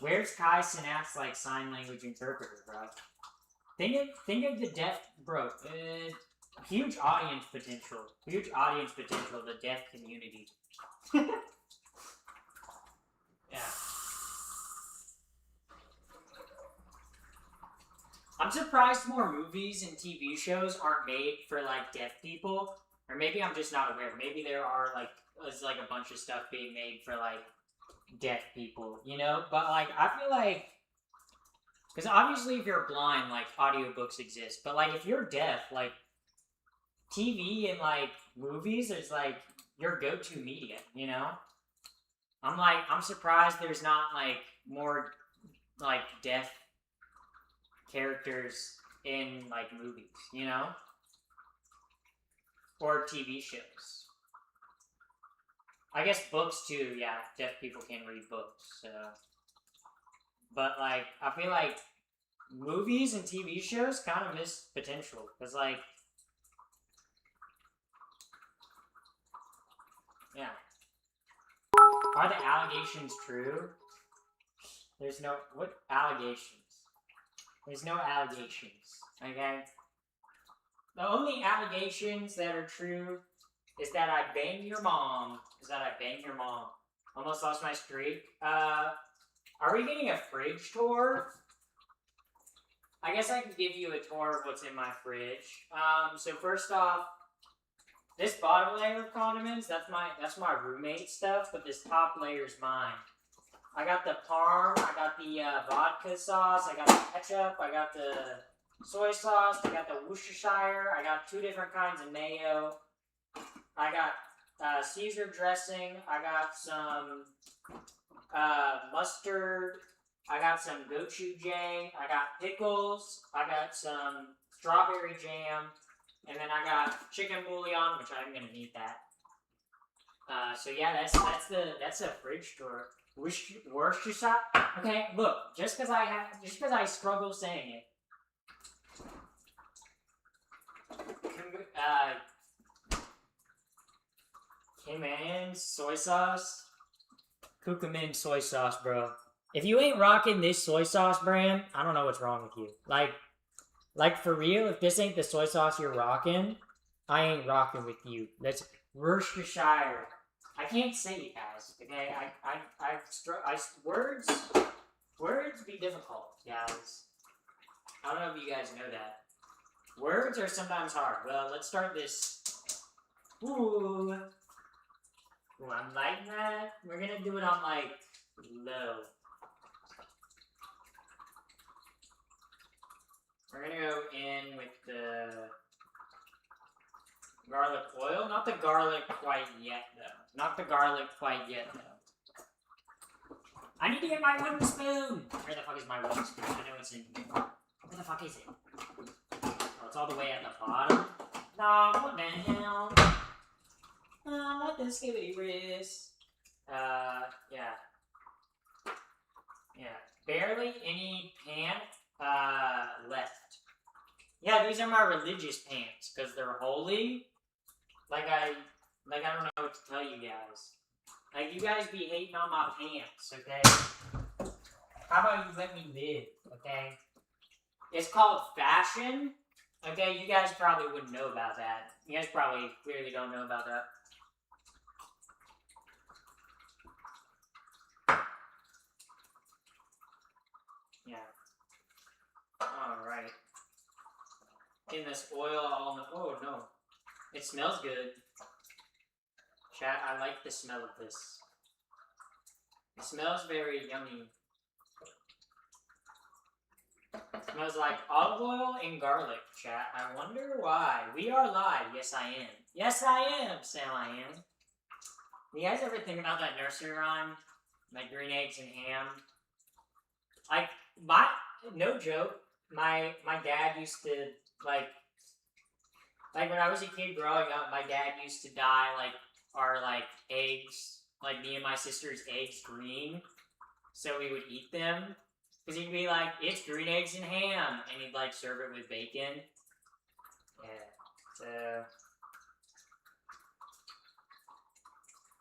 Where's Kai Synapse like sign language interpreter, bro? Think of the deaf, bro. Huge audience potential. The deaf community. Yeah. I'm surprised more movies and TV shows aren't made for like deaf people. Or maybe I'm just not aware. Maybe there are like there's like a bunch of stuff being made for like deaf people, you know? But like, I feel like, because obviously if you're blind, like audiobooks exist, but like if you're deaf, like TV and like movies is like your go-to media, you know? I'm surprised there's not like more like deaf characters in like movies, you know? Or TV shows. I guess books too, yeah, deaf people can't read books, so. But like, I feel like movies and TV shows kind of miss potential. Because like, yeah. Are the allegations true? There's no, what allegations? There's no allegations, okay? The only allegations that are true is that I banged your mom. Almost lost my streak. Are we getting a fridge tour? I guess I can give you a tour of what's in my fridge. So first off, this bottom layer of condiments, that's my roommate stuff, but this top layer is mine. I got the parm, I got the vodka sauce, I got the ketchup, I got the soy sauce, I got the Worcestershire, I got 2 different kinds of mayo, I got Caesar dressing, I got some mustard, I got some gochujang, I got pickles, I got some strawberry jam, and then I got chicken bouillon, which I'm gonna need that. So yeah, that's a fridge tour. Worcestershire. Okay, look, just because I struggle saying it. Cayman soy sauce. Cucumin soy sauce, bro. If you ain't rocking this soy sauce brand, I don't know what's wrong with you. Like for real, if this ain't the soy sauce you're rocking, I ain't rocking with you. That's Worcestershire. I can't say it, guys. Okay, words be difficult, guys. I don't know if you guys know that. Words are sometimes hard. Well, let's start this. Ooh, I'm liking that. We're gonna do it on like low. We're gonna go in with the garlic oil. Not the garlic quite yet, though. I need to get my wooden spoon! Where the fuck is my wooden spoon? I know it's in here. Where the fuck is it? Oh, it's all the way at the bottom? No, what the hell? What the skibidi wrist? Yeah. Yeah. Barely any pant, left. Yeah, these are my religious pants, because they're holy. I don't know what to tell you guys. Like, you guys be hating on my pants, okay? How about you let me live, okay? It's called fashion, okay? You guys probably wouldn't know about that. You guys probably clearly don't know about that. Yeah. Alright. In this oil all in the... Oh, no. It smells good. Chat, I like the smell of this. It smells very yummy. It smells like olive oil and garlic, chat. I wonder why. We are live. Yes, I am. Yes, I am, Sam, I am. You guys ever think about that nursery rhyme? Like green eggs and ham? Like, no joke, my dad used to, like when I was a kid growing up, my dad used to dye, like, our, like, eggs, like, me and my sister's eggs green, so we would eat them, because he'd be like, it's green eggs and ham, and he'd, like, serve it with bacon. Yeah, so...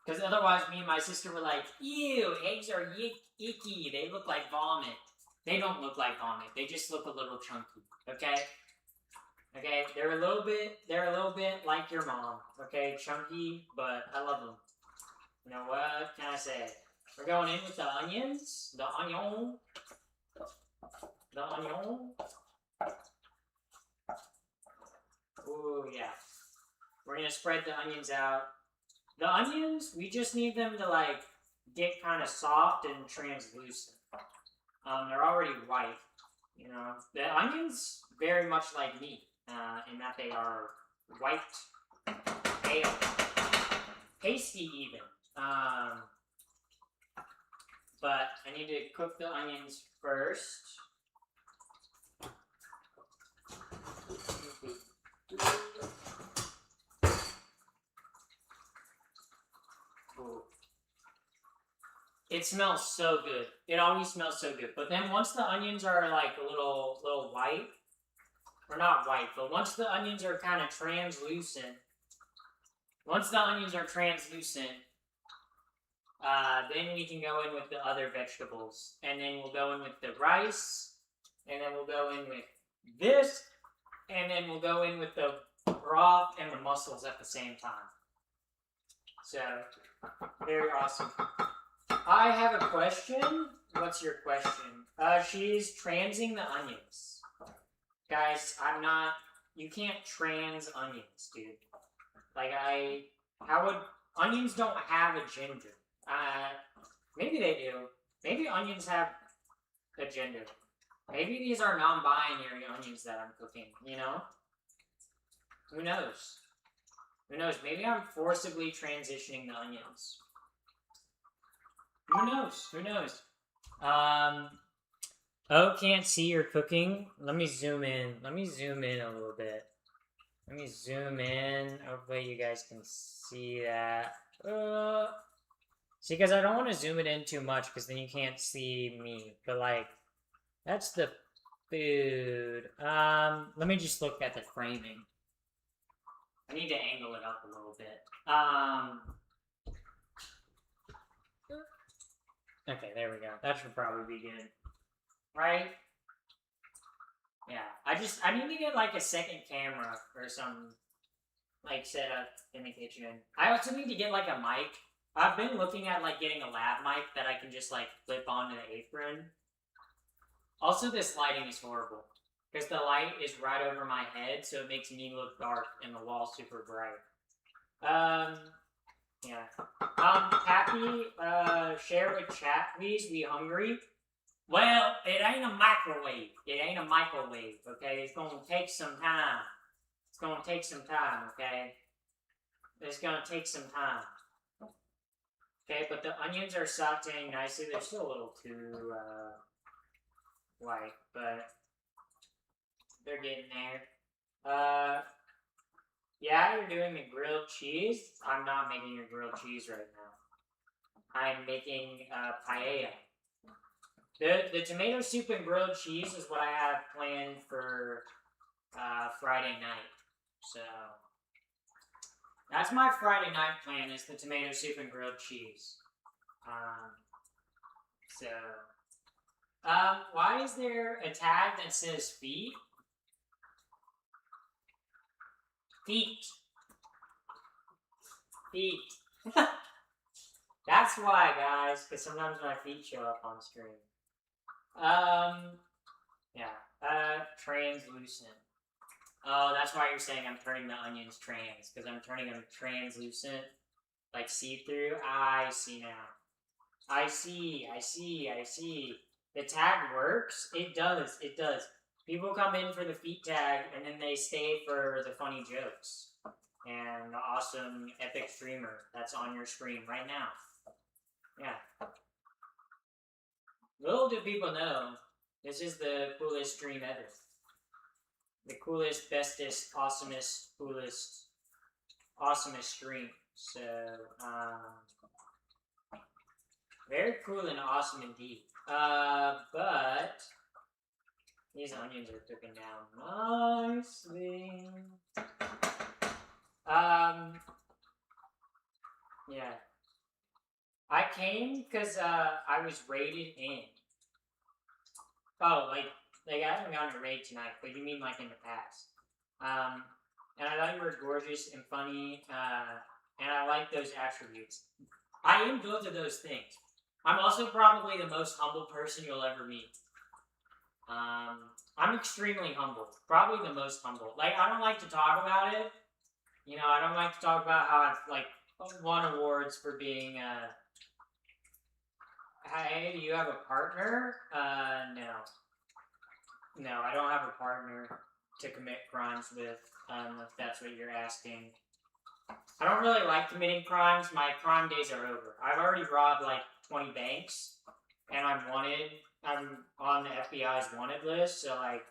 Because otherwise, me and my sister were like, ew, eggs are icky, they look like vomit. They don't look like vomit, they just look a little chunky, okay? Okay, they're a little bit like your mom, okay? Chunky, but I love them. You know what can I say? We're going in with the onions. The onion. Ooh, yeah. We're gonna spread the onions out. The onions, we just need them to, like, get kind of soft and translucent. They're already white. You know, the onions very much like meat in that they are white, pale, pasty even. But I need to cook the onions first. Ooh. It smells so good. It always smells so good. But then once the onions are like a little white, or not white, but once the onions are kind of translucent, then we can go in with the other vegetables. And then we'll go in with the rice, and then we'll go in with this, and then we'll go in with the broth and the mussels at the same time. So, very awesome. I have a question. What's your question? She's transing the onions. Guys, I'm not... You can't trans onions, dude. Like, how would... Onions don't have a gender. Maybe they do. Maybe onions have a gender. Maybe these are non-binary onions that I'm cooking, you know? Who knows? Who knows? Maybe I'm forcibly transitioning the onions. Who knows? Who knows? Oh, can't see your cooking? Let me zoom in. Let me zoom in a little bit. Let me zoom in. Hopefully you guys can see that. See, because I don't want to zoom it in too much, because then you can't see me. But, like, that's the food. Let me just look at the framing. I need to angle it up a little bit. Okay, there we go. That should probably be good. Right? Yeah. I need to get, like, a second camera or some, like, set up in the kitchen. I also need to get, like, a mic. I've been looking at, like, getting a lav mic that I can just, like, flip onto the apron. Also, this lighting is horrible. Because the light is right over my head, so it makes me look dark and the wall super bright. Yeah. Happy, share with chat, please. We hungry? Well, it ain't a microwave. It ain't a microwave, okay? It's gonna take some time. It's gonna take some time, okay? It's gonna take some time. Okay, but the onions are sauteing nicely. They're still a little too, white, but they're getting there. Yeah, you're doing the grilled cheese. I'm not making a grilled cheese right now. I'm making paella. The tomato soup and grilled cheese is what I have planned for Friday night. So that's my Friday night plan, is the tomato soup and grilled cheese. Why is there a tag that says feet? Feet. Feet. That's why, guys, because sometimes my feet show up on screen. Yeah. Translucent. Oh, that's why you're saying I'm turning the onions trans, because I'm turning them translucent, like see-through. I see now. I see. The tag works? It does. People come in for the feet tag, and then they stay for the funny jokes. And the awesome epic streamer that's on your screen right now. Yeah. Little do people know, this is the coolest stream ever. The coolest, bestest, awesomest, coolest, awesomest stream. So, very cool and awesome indeed. But these onions are cooking down nicely. Yeah. I came because I was raided in. Oh, like I haven't gone to raid tonight, but you mean like in the past. And I thought you were gorgeous and funny, and I like those attributes. I am both of those things. I'm also probably the most humble person you'll ever meet. I'm extremely humble. Probably the most humble. Like, I don't like to talk about it. You know, I don't like to talk about how I've, like, won awards for being, Hey, do you have a partner? No. No, I don't have a partner to commit crimes with, if that's what you're asking. I don't really like committing crimes. My crime days are over. I've already robbed like 20 banks, and I'm wanted. I'm on the FBI's wanted list, so like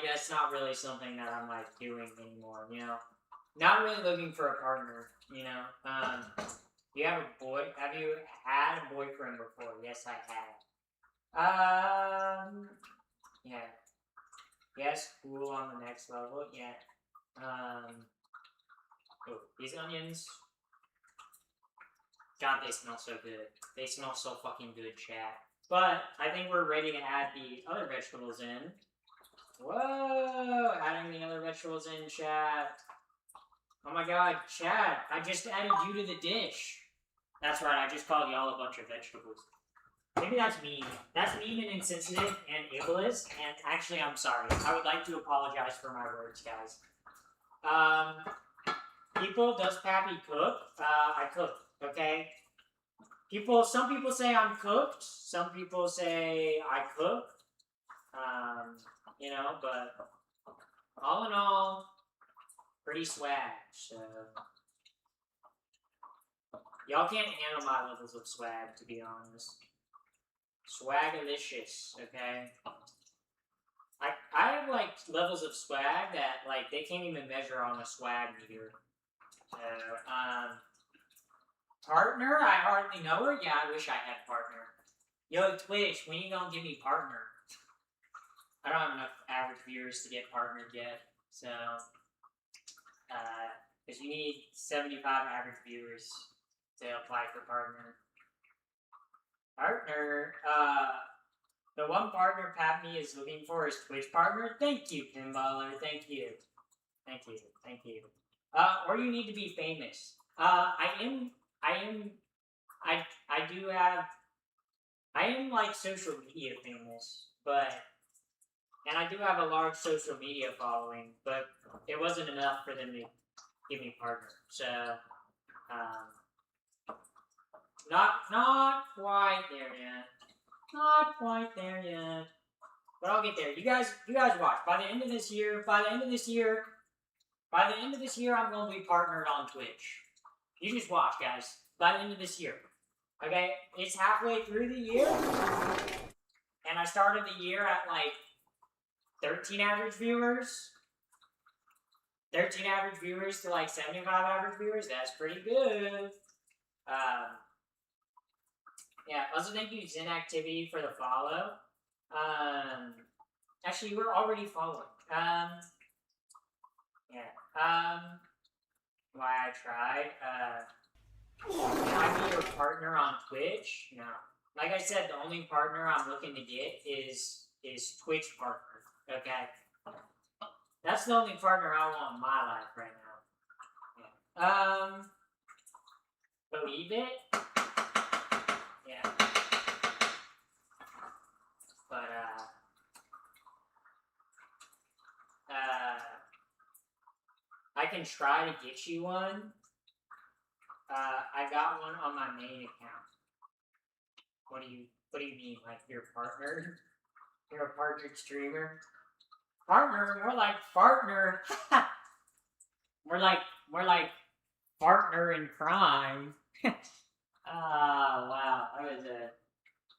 that's not really something that I'm like doing anymore. You know, not really looking for a partner. You know, you have a boy? Have you had a boyfriend before? Yes, I have. Yeah. Yes, cool on the next level. Yeah. Oh, these onions. God, they smell so good. They smell so fucking good, chat. But I think we're ready to add the other vegetables in. Whoa! Adding the other vegetables in, chat. Oh my god, chat. I just added you to the dish. That's right, I just called y'all a bunch of vegetables. Maybe that's mean. That's mean and insensitive and ableist, and actually, I'm sorry. I would like to apologize for my words, guys. Does Pappy cook? I cook, okay? Some people say I'm cooked. Some people say I cook. But all in all, pretty swag. So y'all can't handle my levels of swag, to be honest. Swagalicious, okay? I have like levels of swag that like they can't even measure on a swag meter. So partner, I hardly know her. Yeah, I wish I had partner. Yo, Twitch, when you gonna give me partner? I don't have enough average viewers to get partnered yet, so because you need 75 average viewers to apply for partner. Partner, the one partner Patney is looking for is Twitch partner. Thank you, Pinballer. Thank you. Or you need to be famous. I am like social media famous, and I do have a large social media following, but it wasn't enough for them to give me partner. So, not quite there yet. Not quite there yet. But I'll get there. You guys watch. By the end of this year, I'm going to be partnered on Twitch. You just watch, guys. By the end of this year. Okay? It's halfway through the year. And I started the year at like 13 average viewers. 13 average viewers to like 75 average viewers. That's pretty good. Yeah, also thank you, Zen Activity, for the follow. Actually, we're already following. Why I tried. Can I be your partner on Twitch? No. Like I said, the only partner I'm looking to get is Twitch partner. Okay? That's the only partner I want in my life right now. Yeah. Believe it? Yeah. But, I can try to get you one. I got one on my main account. What do you mean? Like your partner? You're a partnered streamer? Partner? More like partner. more like partner in crime. Wow.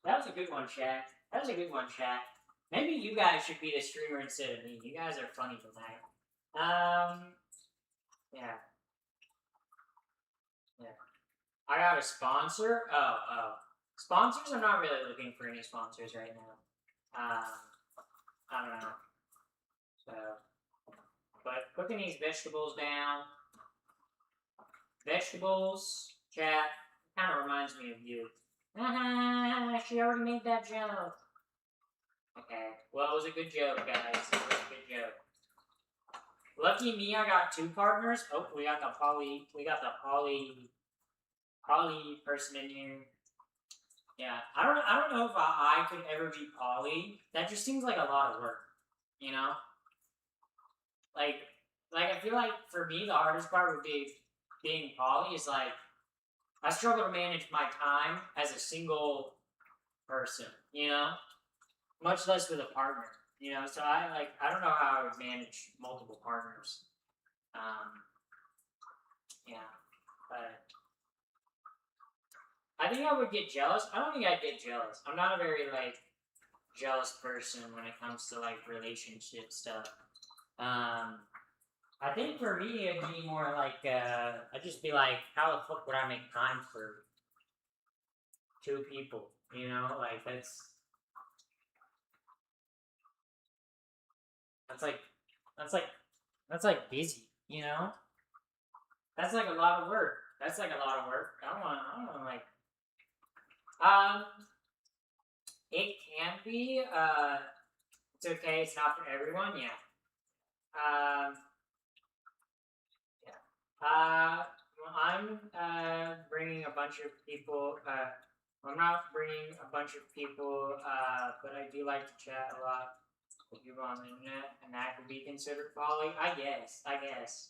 That was a good one, Shaq. Maybe you guys should be the streamer instead of me. You guys are funny tonight. Yeah. I got a sponsor? Oh. Sponsors? I'm not really looking for any sponsors right now. I don't know. So, but cooking these vegetables down. Vegetables, chat, kind of reminds me of you. She already made that joke. Okay, well, it was a good joke, guys. It was a good joke. Lucky me, I got two partners. Oh, we got the poly person in here. Yeah, I don't know if I could ever be poly. That just seems like a lot of work, you know? Like I feel like for me, the hardest part would be being poly is like, I struggle to manage my time as a single person, you know, much less with a partner, you know. So I don't know how I would manage multiple partners. Yeah, but I think I would get jealous. I don't think I'd get jealous. I'm not a very like jealous person when it comes to like relationship stuff. I think for me it'd be more like I'd just be like, how the fuck would I make time for two people? You know, like that's like that's like that's like busy. You know, that's like a lot of work. That's like a lot of work. I don't want like um. It can be. It's okay. It's not for everyone. Yeah. Um. Yeah. Well, I'm bringing a bunch of people. I'm not bringing a bunch of people. But I do like to chat a lot with people on the internet, and that could be considered folly. I guess. I guess.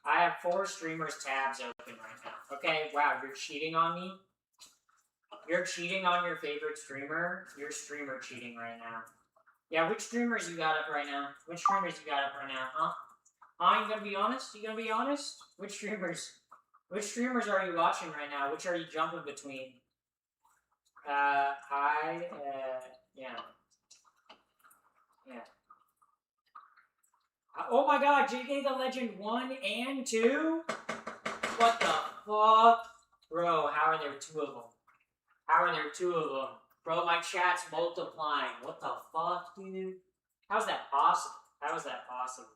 I have 4 streamers tabs open right now. Okay. Wow. You're cheating on me. You're cheating on your favorite streamer. You're streamer cheating right now. Yeah, which streamers you got up right now? Which streamers you got up right now, huh? Huh? You gonna be honest? You gonna be honest? Which streamers? Which streamers are you watching right now? Which are you jumping between? Yeah. Yeah. Oh my god, JK the Legend 1 and 2? What the fuck? Bro, how are there 2 of them? How are there 2 of them? Bro, my chat's multiplying. What the fuck, dude? How's that possible? How is that possible?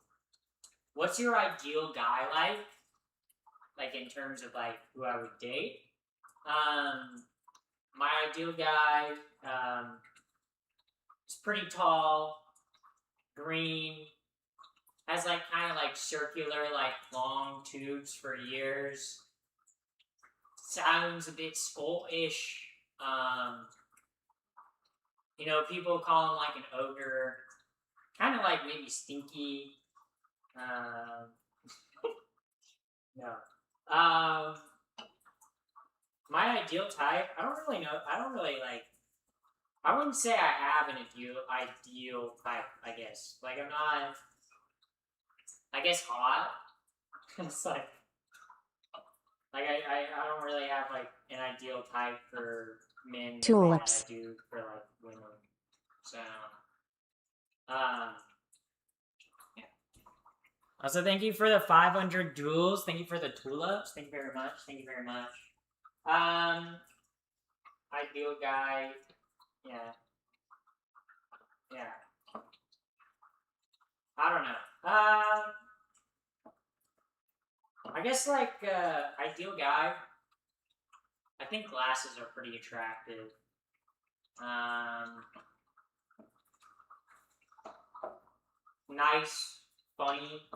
What's your ideal guy like? Like in terms of like who I would date? My ideal guy is pretty tall, green, has like kind of like circular, like long tubes for ears. Sounds a bit Scottish. You know, people call him like an ogre, kind of like maybe stinky. No. My ideal type, I don't really know. I don't really like. I wouldn't say I have an ideal type. I guess like I'm not. I guess hot. It's like I don't really have like an ideal type for men the way that I do for like women. So yeah. Also, thank you for the 500 duels. Thank you for the tulips. Thank you very much. Thank you very much. Ideal guy. Yeah. Yeah. I don't know. I guess like ideal guy. I think glasses are pretty attractive. Nice, funny,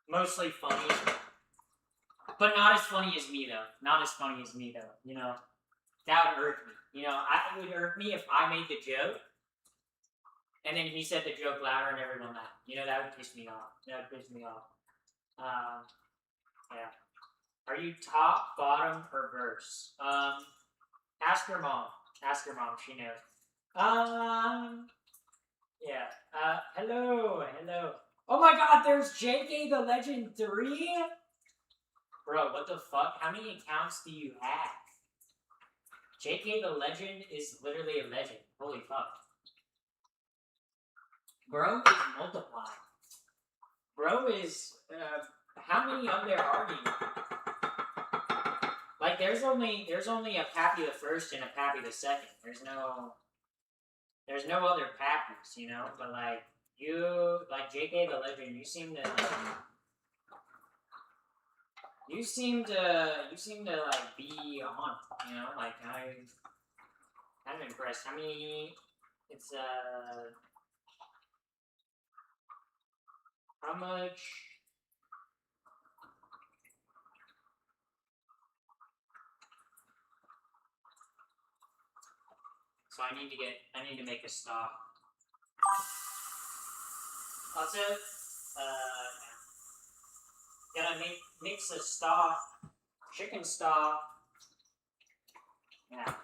mostly funny, but not as funny as me though. Not as funny as me though. You know, that would irk me. You know, it would irk me if I made the joke, and then he said the joke louder and everyone laughed. You know, that would piss me off. That would piss me off. Yeah. Are you top, bottom, or verse? Ask your mom. Ask your mom. She knows. Yeah. Hello. Oh my god, there's JK the Legend 3? Bro, what the fuck? How many accounts do you have? JK the Legend is literally a legend. Holy fuck. Bro is multiplying. Bro is, how many of there are you? Like, there's only a Pappy the First and a Pappy the Second. There's no other Pappies, you know? But, like, you, like, JK the Legend, you seem to, like, be on, you know? Like, I'm impressed. How many, it's, how much... So I need to make a stock. Also, gotta mix a stock Chicken stock. Yeah.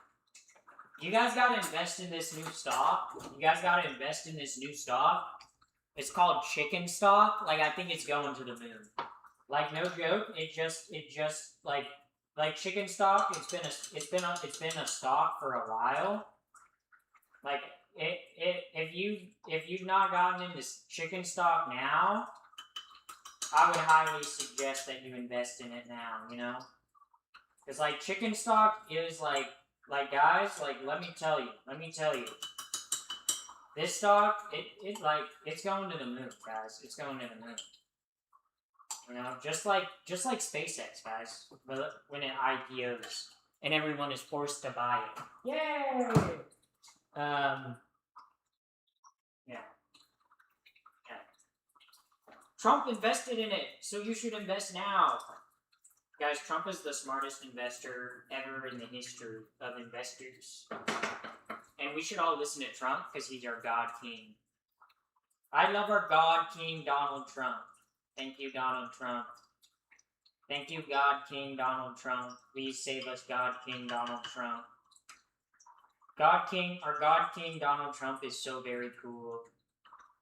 You guys gotta invest in this new stock. You guys gotta invest in this new stock. It's called chicken stock. Like, I think it's going to the moon. Like, no joke. It just like chicken stock. It's been a stock for a while. Like, if you've not gotten into chicken stock now, I would highly suggest that you invest in it now. You know, because like chicken stock is like guys, like let me tell you, this stock it's going to the moon, guys. It's going to the moon. You know, just like SpaceX, guys. When it IPOs and everyone is forced to buy it. Yay! Yeah. Trump invested in it, so you should invest now. Guys, Trump is the smartest investor ever in the history of investors. And we should all listen to Trump because he's our God King. I love our God King, Donald Trump. Thank you, Donald Trump. Thank you, God King, Donald Trump. Please save us, God King, Donald Trump. Our God King, Donald Trump is so very cool.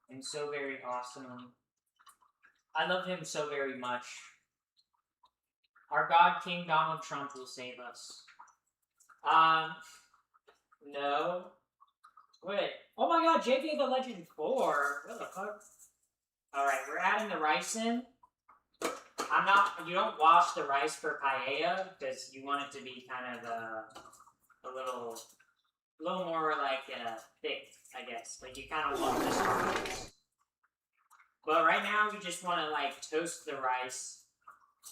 And so very awesome. I love him so very much. Our God King Donald Trump will save us. No. Wait. Oh my god, JK the Legend 4. What the fuck? Alright, we're adding the rice in. You don't wash the rice for paella, because you want it to be kind of a little more like thick, I guess. Like, you kind of want this. But right now, we just want to like toast the rice,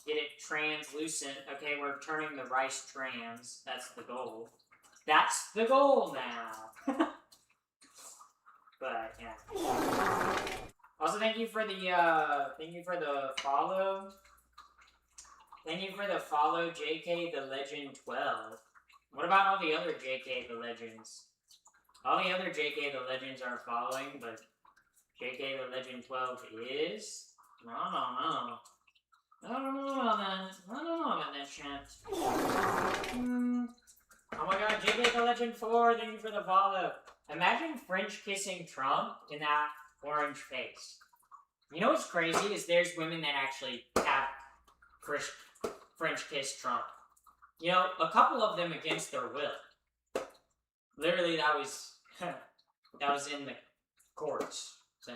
get it translucent. Okay, we're turning the rice trans. That's the goal. That's the goal now. But yeah. Also, thank you for the follow. Thank you for the follow, JK the Legend 12. What about all the other JK the Legends? All the other JK the Legends are following, but JK the Legend 12 is? I don't know about that shit. Oh my god, JK the Legend 4, thank you for the follow. Imagine French kissing Trump in that orange face. You know what's crazy is there's women that actually have French kiss Trump. You know, a couple of them against their will. Literally, that was in the courts. So,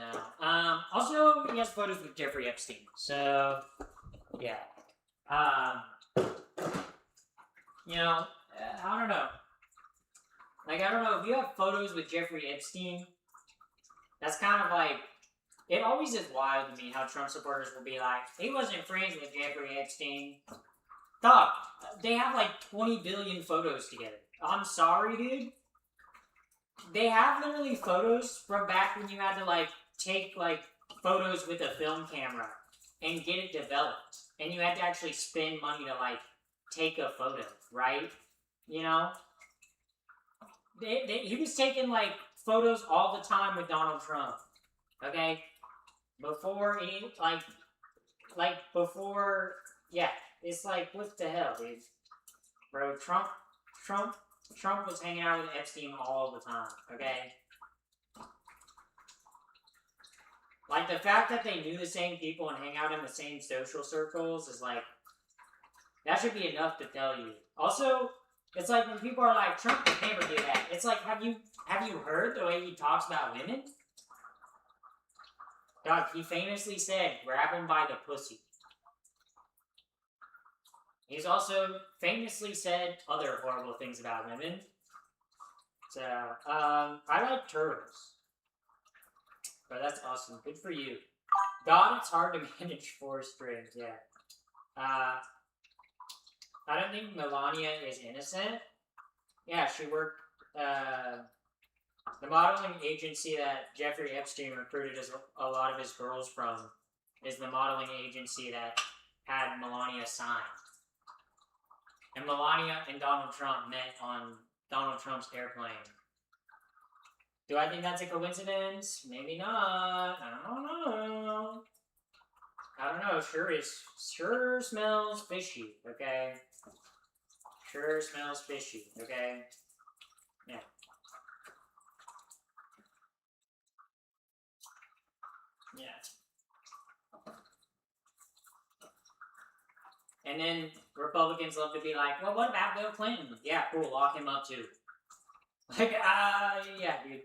also, he has photos with Jeffrey Epstein. So, yeah. You know, I don't know. Like, I don't know, if you have photos with Jeffrey Epstein, that's kind of like, it always is wild to me how Trump supporters will be like, he wasn't friends with Jeffrey Epstein. Dog, they have like 20 billion photos together. I'm sorry, dude. They have literally photos from back when you had to like take like photos with a film camera and get it developed. And you had to actually spend money to like take a photo, right? You know? He was taking like photos all the time with Donald Trump. Okay? Before he before, yeah. It's like, what the hell, dude? Bro, Trump was hanging out with Epstein all the time, okay? Like, the fact that they knew the same people and hang out in the same social circles is like, that should be enough to tell you. Also, it's like when people are like, Trump would never do that. It's like, have you heard the way he talks about women? Dog, he famously said, grab him by the pussy. He's also famously said other horrible things about women. So, I like turtles. But that's awesome. Good for you. God, it's hard to manage 4 strings, yeah. I don't think Melania is innocent. Yeah, she worked, the modeling agency that Jeffrey Epstein recruited a lot of his girls from is the modeling agency that had Melania signed. And Melania and Donald Trump met on Donald Trump's airplane. Do I think that's a coincidence? Maybe not. I don't know. I don't know. Sure smells fishy. Okay. Sure smells fishy. Okay. Yeah. Yeah. And then Republicans love to be like, well, what about Bill Clinton? Yeah, cool. Lock him up too. Like, yeah, dude.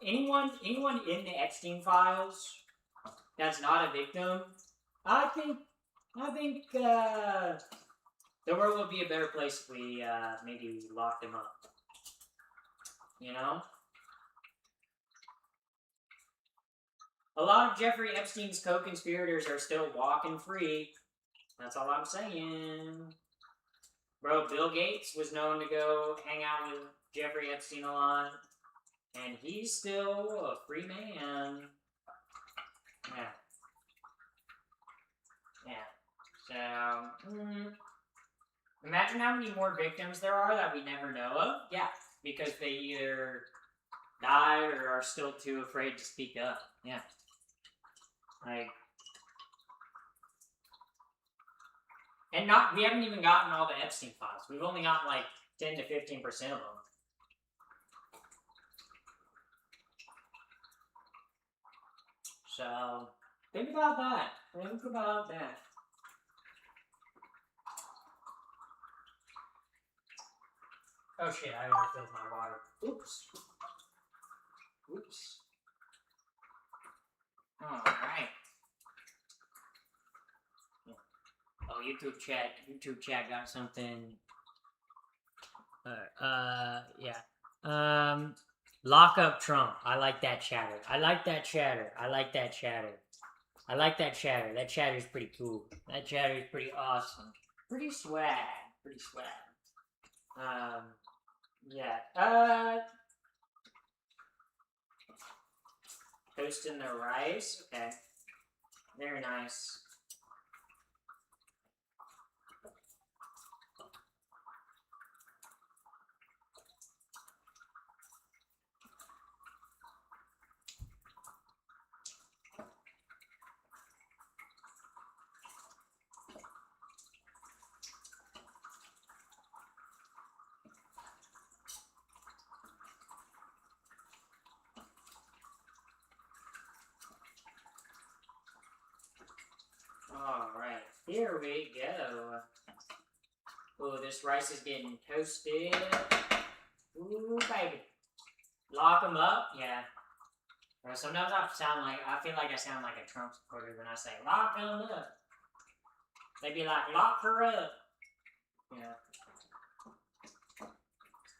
Anyone in the Epstein files that's not a victim, I think the world would be a better place if we maybe locked him up. You know, a lot of Jeffrey Epstein's co-conspirators are still walking free. That's all I'm saying. Bro, Bill Gates was known to go hang out with Jeffrey Epstein a lot, and he's still a free man. Yeah. Yeah. So, imagine how many more victims there are that we never know of. Yeah, because they either died or are still too afraid to speak up. Yeah. Like, and we haven't even gotten all the Epstein files. We've only gotten like 10 to 15% of them. So, think about that. Think about that. Oh shit, I overfilled my water. Oops. Oops. Alright. Oh, YouTube chat got something. Yeah. Lock up Trump. I like that chatter. I like that chatter. I like that chatter. I like that chatter. That chatter is pretty cool. That chatter is pretty awesome. Pretty swag. Pretty swag. Yeah. Toasting the rice. Okay. Very nice. Alright, here we go. Ooh, this rice is getting toasted. Ooh, baby. Lock them up? Yeah. Sometimes I feel like I sound like a Trump supporter when I say, lock them up. They be like, lock her up. Yeah.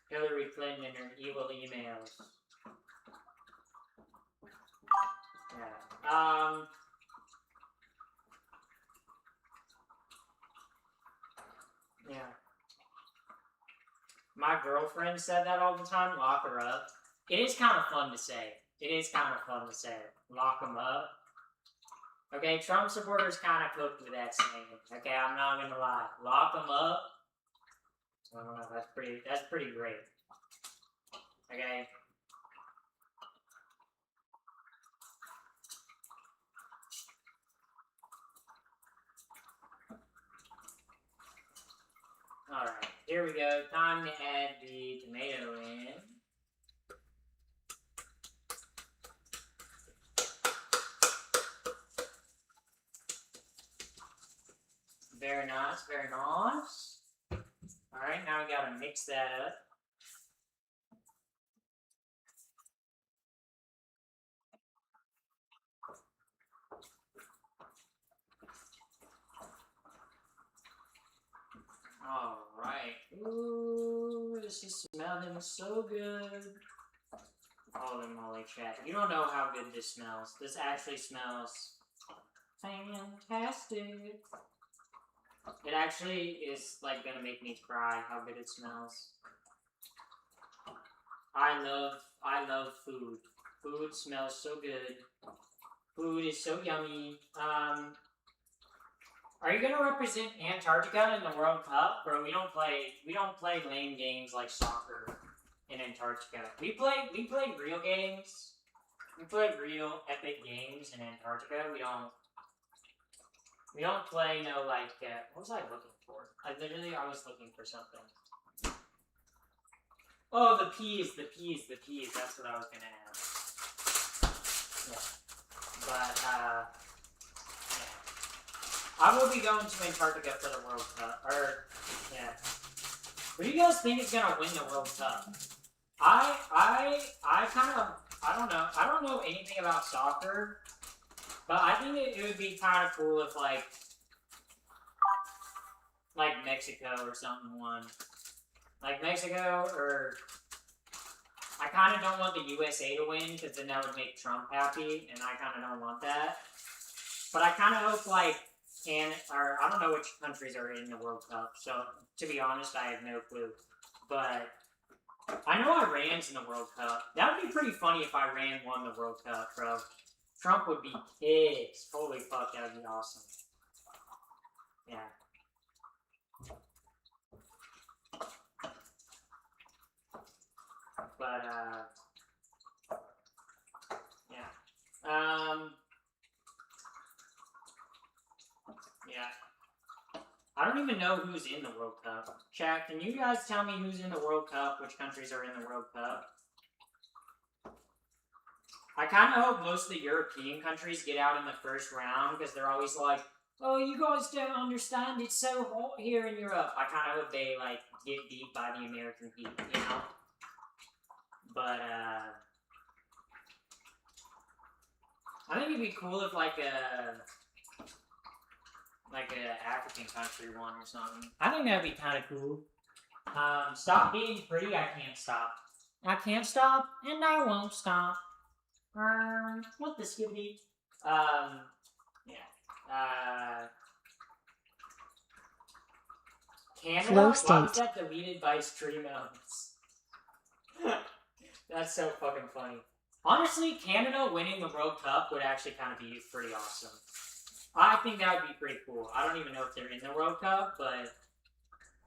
Hillary Clinton and her evil emails. Yeah. Yeah. My girlfriend said that all the time, lock her up. It is kind of fun to say. It is kind of fun to say. Lock them up. Okay, Trump supporters kind of cooked with that saying. Okay, I'm not gonna lie. Lock them up. I don't know, that's pretty great. Okay. Alright, here we go. Time to add the tomato in. Very nice, very nice. Alright, now we gotta mix that up. Alright. Ooh, this is smelling so good. Holy moly, chat. You don't know how good this smells. This actually smells fantastic. It actually is like gonna make me cry how good it smells. I love food. Food smells so good. Food is so yummy. Are you gonna represent Antarctica in the World Cup? Bro, we don't play lame games like soccer in Antarctica. We play real games. We play real epic games in Antarctica. We don't We don't play no like. What was I looking for? I was looking for something. Oh, the peas. That's what I was gonna ask. Yeah. But yeah. I will be going to Antarctica for the World Cup. Or yeah. What do you guys think is gonna win the World Cup? I kind of I don't know. I don't know anything about soccer, but I think it would be kind of cool if like Mexico or something won. Like Mexico or I kind of don't want the USA to win because then that would make Trump happy, and I kind of don't want that. But I kind of hope like or I don't know which countries are in the World Cup. So to be honest, I have no clue. But I know Iran's in the World Cup. That would be pretty funny if Iran won the World Cup, bro. Trump would be pissed. Holy fuck, that would be awesome. Yeah. But, yeah. Yeah. I don't even know who's in the World Cup. Chat, can you guys tell me who's in the World Cup? Which countries are in the World Cup? I kind of hope most of the European countries get out in the first round because they're always like, oh, you guys don't understand, it's so hot here in Europe. I kind of hope they, like, get beat by the American heat, you know? But, I think it'd be cool if, like a African country won or something. I think that'd be kind of cool. Stop being pretty, I can't stop. I can't stop, and I won't stop. What the skibbity? Yeah. Canada? Flow Why was state. that deleted by Stream Elements? That's so fucking funny. Honestly, Canada winning the World Cup would actually kind of be pretty awesome. I think that would be pretty cool. I don't even know if they're in the World Cup, but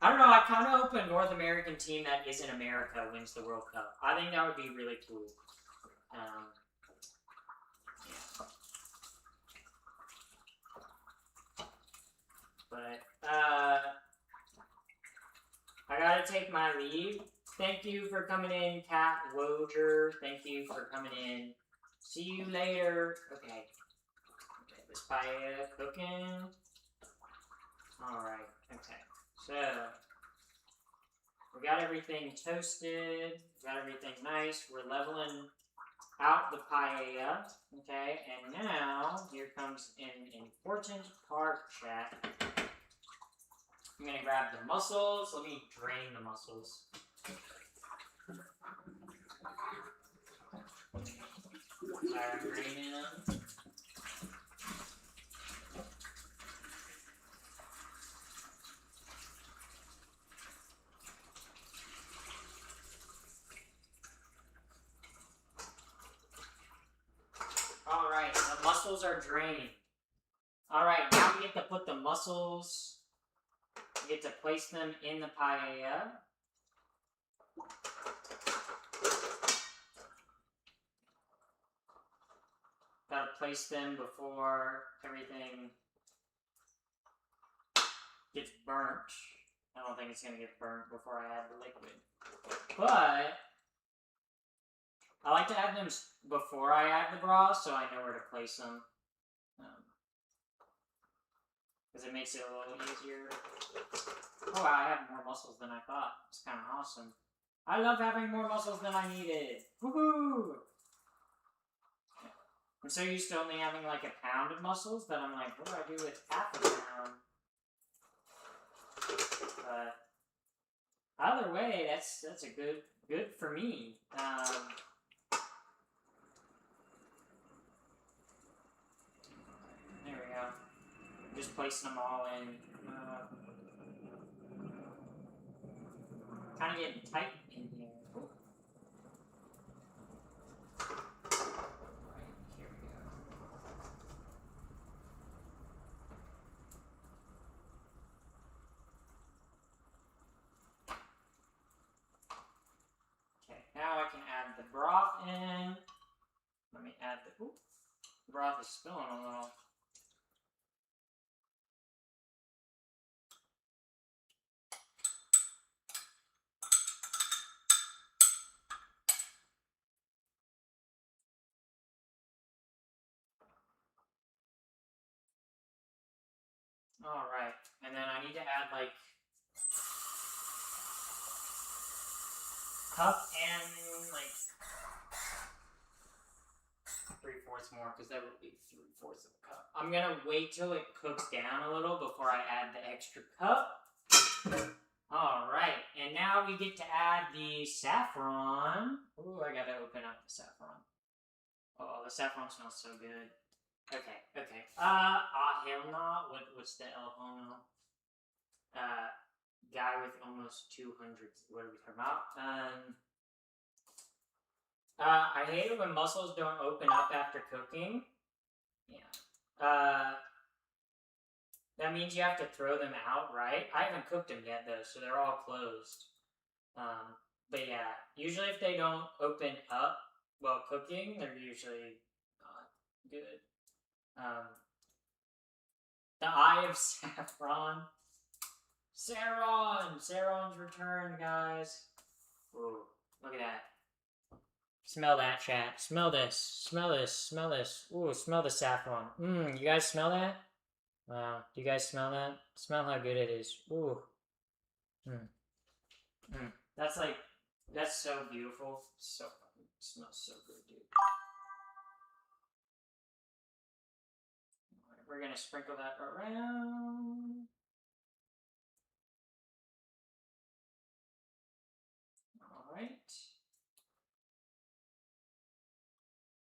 I don't know. I kind of hope a North American team that isn't America wins the World Cup. I think that would be really cool. Yeah. But, I gotta take my leave. Thank you for coming in, Cat Woger. Thank you for coming in. See you later. Okay. This paella cooking. Alright, okay. So, we got everything toasted. We got everything nice. We're leveling out the paella. Okay, and now, here comes an important part, chat. I'm gonna grab the mussels. Let me drain the mussels. Start draining them. Alright, the mussels are drained. Alright, now we get to put the mussels. We get to place them in the paella. Gotta place them before everything gets burnt. I don't think it's gonna get burnt before I add the liquid. But I like to add them before I add the broth so I know where to place them. Because it makes it a little easier. Oh wow, I have more mussels than I thought. It's kind of awesome. I love having more mussels than I needed. Woohoo! I'm so used to only having like a pound of mussels that I'm like, what do I do with half a pound? But either way, that's a good for me. There we go. Just placing them all in. Kind of getting tight in here. Ooh. Right, here we go. Okay, now I can add the broth in. Let me add the broth is spilling a little. Alright, and then I need to add like cup and like 3/4 more, because that would be 3/4 of a cup. I'm gonna wait till it cooks down a little before I add the extra cup. Alright, and now we get to add the saffron. Ooh, I gotta open up the saffron. Oh, the saffron smells so good. Okay, okay. Hell no. What's the El Hono? Guy with almost 200. What are we talking about? I hate it when mussels don't open up after cooking. Yeah. That means you have to throw them out, right? I haven't cooked them yet, though, so they're all closed. But yeah, usually if they don't open up while cooking, they're usually not good. The Eye of Saffron. Saron's returned, guys. Ooh, look at that. Smell that, chat. Smell this. Smell this. Smell this. Ooh, smell the saffron. You guys smell that? Wow. Do you guys smell that? Smell how good it is. Ooh. That's so beautiful. So fucking smells so good, dude. Alright, we're gonna sprinkle that around. Alright.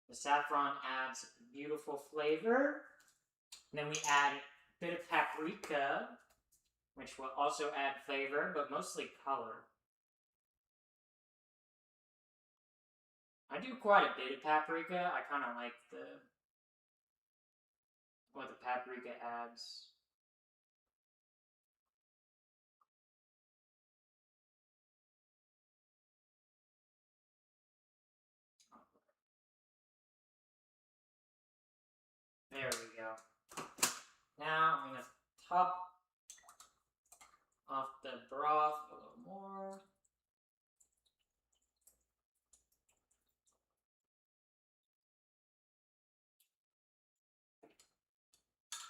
The saffron adds beautiful flavor. And then we add a bit of paprika, which will also add flavor, but mostly color. I do quite a bit of paprika. I kind of like what the paprika adds. There we go. Now I'm going to top off the broth a little more.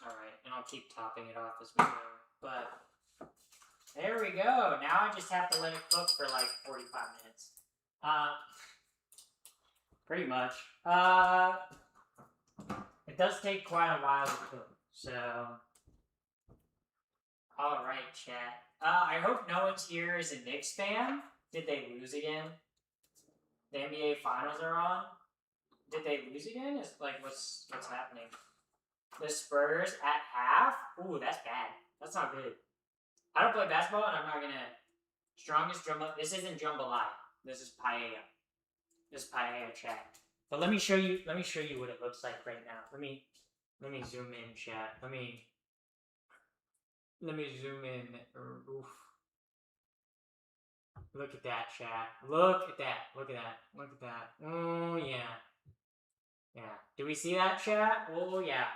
Alright, and I'll keep topping it off as we go. But there we go. Now I just have to let it cook for like 45 minutes. Pretty much. It does take quite a while to cook, so. Alright, chat. I hope no one's here is a Knicks fan. Did they lose again? The NBA Finals are on. Did they lose again? Is like what's happening? The Spurs at half? Ooh, that's bad. That's not good. I don't play basketball, and I'm not gonna. Strongest drum. This isn't jambalaya. This is paella. This is paella, chat. But let me show you. Let me show you what it looks like right now. Let me zoom in, chat. Let me zoom in. Oof. Look at that, chat. Look at that. Look at that. Look at that. Oh yeah. Yeah. Do we see that, chat? Oh yeah.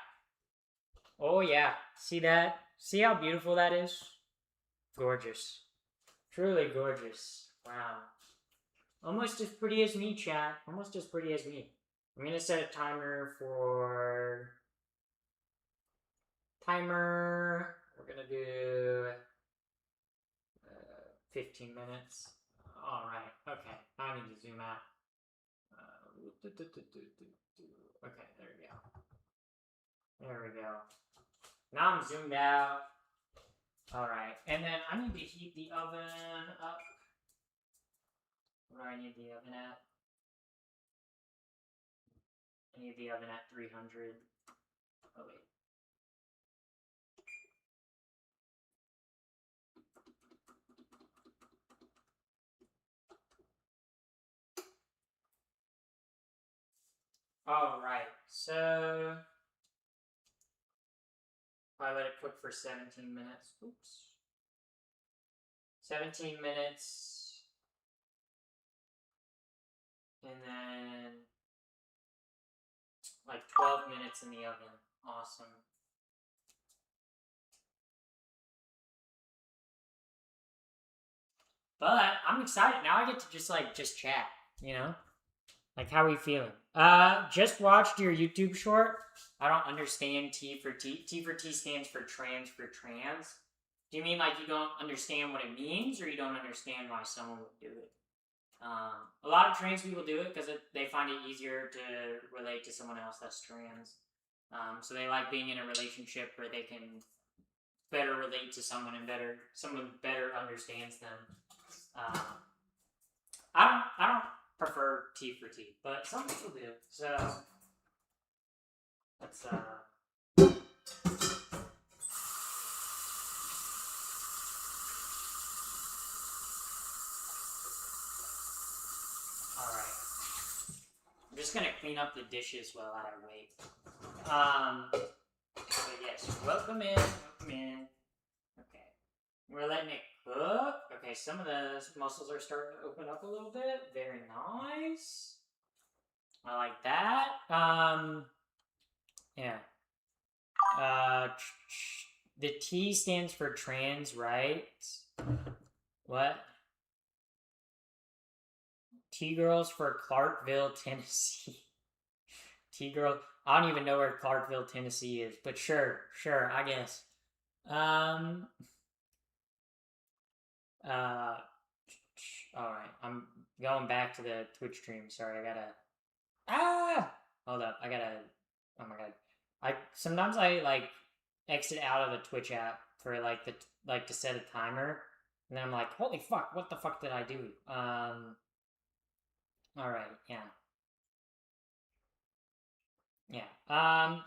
Oh yeah. See that? See how beautiful that is? Gorgeous. Truly gorgeous. Wow. Almost as pretty as me, chat. Almost as pretty as me. I'm gonna set a timer for... We're gonna do... 15 minutes. Alright, okay. I need to zoom out. Okay, there we go. There we go. Now I'm zoomed out. Alright, and then I need to heat the oven up. Where do I need the oven at? I need the oven at 300. Oh, wait. Alright, so I let it cook for 17 minutes. Oops. 17 minutes. And then like 12 minutes in the oven. Awesome. But I'm excited. Now I get to just chat, you know? Like, how are you feeling? Just watched your YouTube short. I don't understand T for T. T for T stands for trans for trans. Do you mean like you don't understand what it means, or you don't understand why someone would do it? A lot of trans people do it because they find it easier to relate to someone else that's trans. So they like being in a relationship where they can better relate to someone and someone better understands them. I don't prefer T for T, but some people do. So let's all right. I'm just gonna clean up the dishes while I wait. But yes, welcome in. Okay, we're letting it cook. Okay, some of the muscles are starting to open up a little bit. Very nice. I like that. Yeah. The T stands for trans, right? What? T girls for Clarkville, Tennessee. T girl. I don't even know where Clarkville, Tennessee is, but sure, I guess. All right. I'm going back to the Twitch stream. Sorry, I gotta. Hold up. Oh my god. Sometimes I like exit out of the Twitch app for like to set a timer, and then I'm like, holy fuck, what the fuck did I do? All right. Yeah.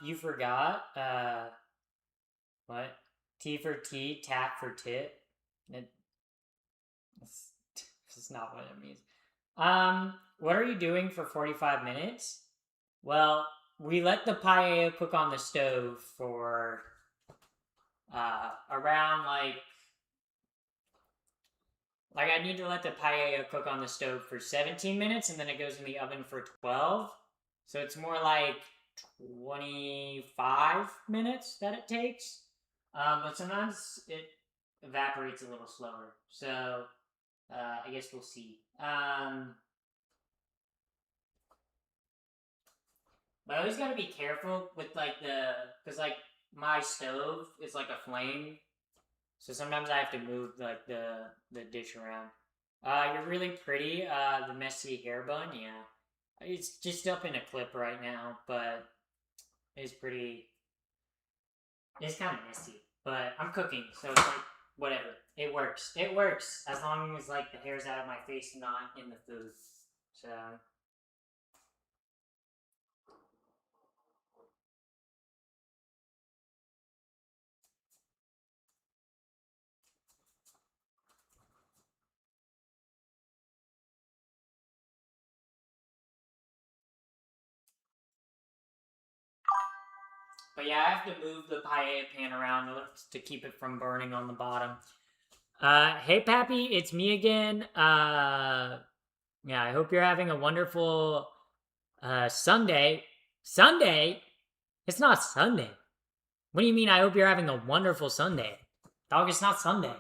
You forgot. What? T for T, tat for tit. This is not what it means. What are you doing for 45 minutes? Well, we let the paella cook on the stove for around like I need to let the paella cook on the stove for 17 minutes, and then it goes in the oven for 12. So it's more like 25 minutes that it takes. But sometimes it evaporates a little slower. So I guess we'll see. But I always gotta be careful with like because like my stove is like a flame, so sometimes I have to move like the dish around. You're really pretty. The messy hair bun, yeah. It's just up in a clip right now, but it's pretty. It's kind of messy, but I'm cooking, so it's like whatever. It works. It works as long as like the hair's out of my face, and not in the food. So. But yeah, I have to move the paella pan around to keep it from burning on the bottom. Hey Pappy, it's me again. Yeah, I hope you're having a wonderful Sunday. Sunday? It's not Sunday. What do you mean? I hope you're having a wonderful Sunday, dog. It's not Sunday.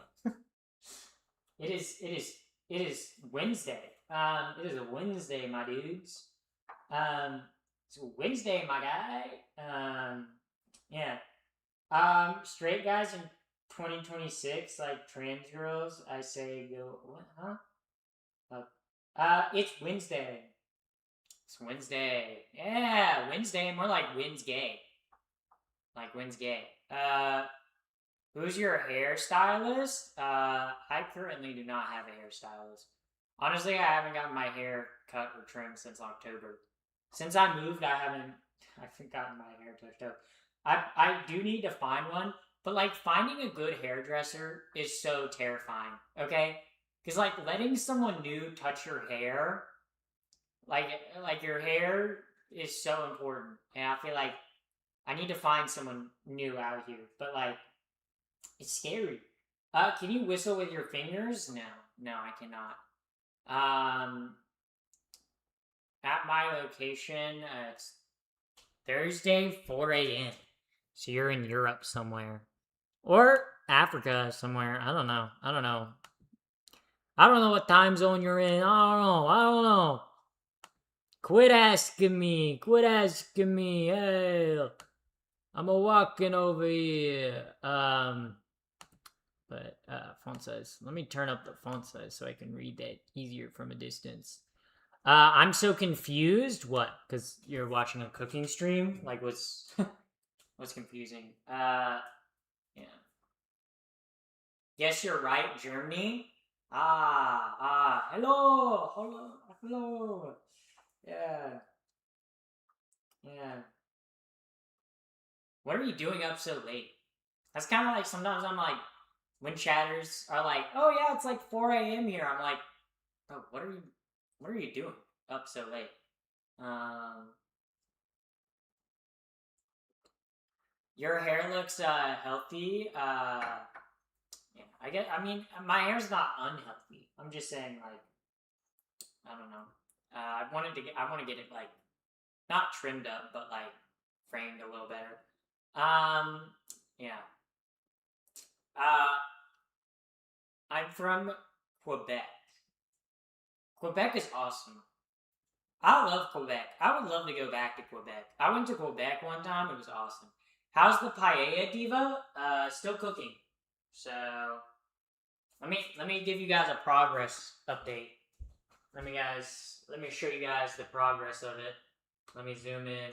It is. It is Wednesday. It is a Wednesday, my dudes. It's a Wednesday, my guy. Yeah. Straight guys in 2026, like trans girls, I say go. What? Huh? It's Wednesday. It's Wednesday. Yeah, Wednesday. More like Wednesday. Gay. Like Wednesday. Gay. Who's your hairstylist? I currently do not have a hairstylist. Honestly, I haven't gotten my hair cut or trimmed since October. Since I moved, I haven't gotten my hair touched up. I do need to find one, but like finding a good hairdresser is so terrifying. Okay, because like letting someone new touch your hair, like your hair is so important, and I feel like I need to find someone new out here. But like, it's scary. Can you whistle with your fingers? No, I cannot. At my location, it's Thursday, 4 a.m. So you're in Europe somewhere. Or Africa somewhere. I don't know. I don't know what time zone you're in. I don't know. Quit asking me. Quit asking me. Hey, I'm a walking over here. But font size. Let me turn up the font size so I can read that easier from a distance. I'm so confused. What? Because you're watching a cooking stream? Like, what's confusing? Yeah. Yes, you're right, Germany. Hello. Yeah, yeah. What are you doing up so late? That's kind of like sometimes I'm like, when chatters are like, oh yeah, it's like 4 a.m. here. I'm like, oh, what are you doing up so late? Um, your hair looks healthy. Yeah, I mean, my hair's not unhealthy. I'm just saying, like, I don't know. I want to get it like not trimmed up, but like framed a little better. Yeah. Uh, I'm from Quebec. Quebec is awesome. I love Quebec. I would love to go back to Quebec. I went to Quebec one time. It was awesome. How's the paella, Diva? Still cooking. So let me give you guys a progress update. Let me show you guys the progress of it. Let me zoom in.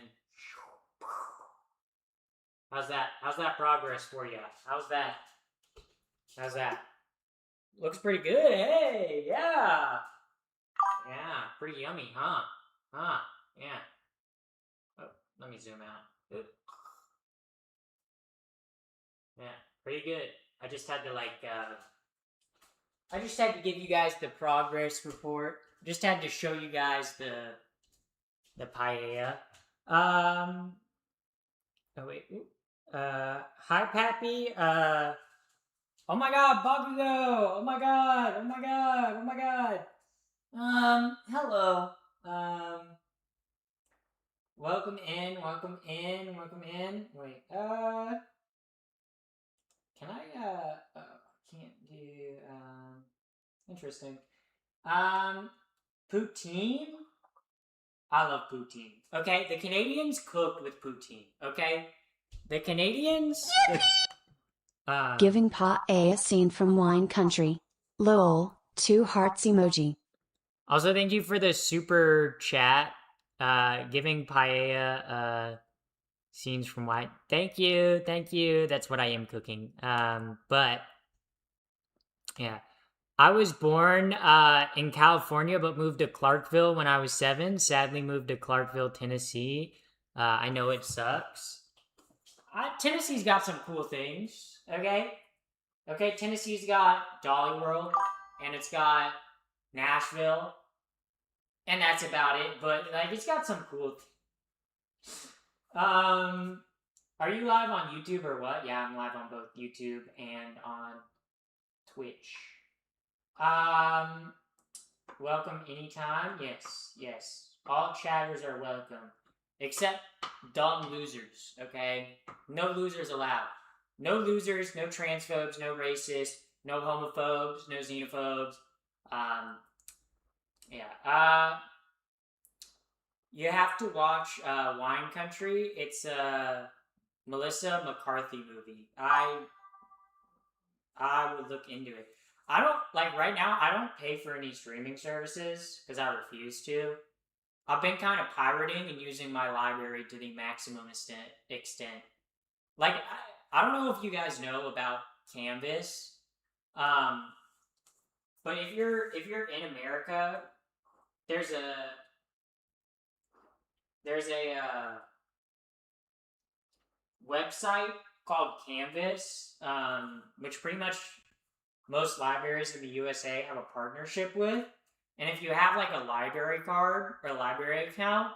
How's that? How's that progress for you? How's that? How's that? Looks pretty good. Hey, yeah. Yeah, pretty yummy, huh? Huh? Yeah. Oh, let me zoom out. Oop. Yeah, pretty good. I just had to I just had to give you guys the progress report. Just had to show you guys the paella. Oh wait. Hi Pappy. Oh my god, Bakugo! Oh my god! Oh my god! Oh my god! Hello. Um, welcome in, welcome in, welcome in. Wait, can I, can't do, interesting. Poutine? I love poutine. Okay, the Canadians cooked with poutine, okay? The Canadians... Giving paella scene from wine country. Lol, 2 hearts emoji. Also, thank you for the super chat. Giving paella scenes from wine. Thank you, thank you. That's what I am cooking. But yeah, I was born in California, but moved to Clarkville when I was 7. Sadly, moved to Clarkville, Tennessee. I know it sucks. Tennessee's got some cool things. Okay. Tennessee's got Dolly World, and it's got Nashville, and that's about it. But like, it's got some cool. Are you live on YouTube or what? Yeah, I'm live on both YouTube and on Twitch. Welcome anytime. Yes. All chatters are welcome, except dumb losers. Okay, no losers allowed. No losers. No transphobes. No racists. No homophobes. No xenophobes. Yeah. You have to watch Wine Country. It's a Melissa McCarthy movie. I would look into it. I don't like right now. I don't pay for any streaming services because I refuse to. I've been kind of pirating and using my library to the maximum extent. Like I don't know if you guys know about Canvas, but if you're in America, there's a website called Canvas, which pretty much most libraries in the USA have a partnership with. And if you have like a library card or a library account,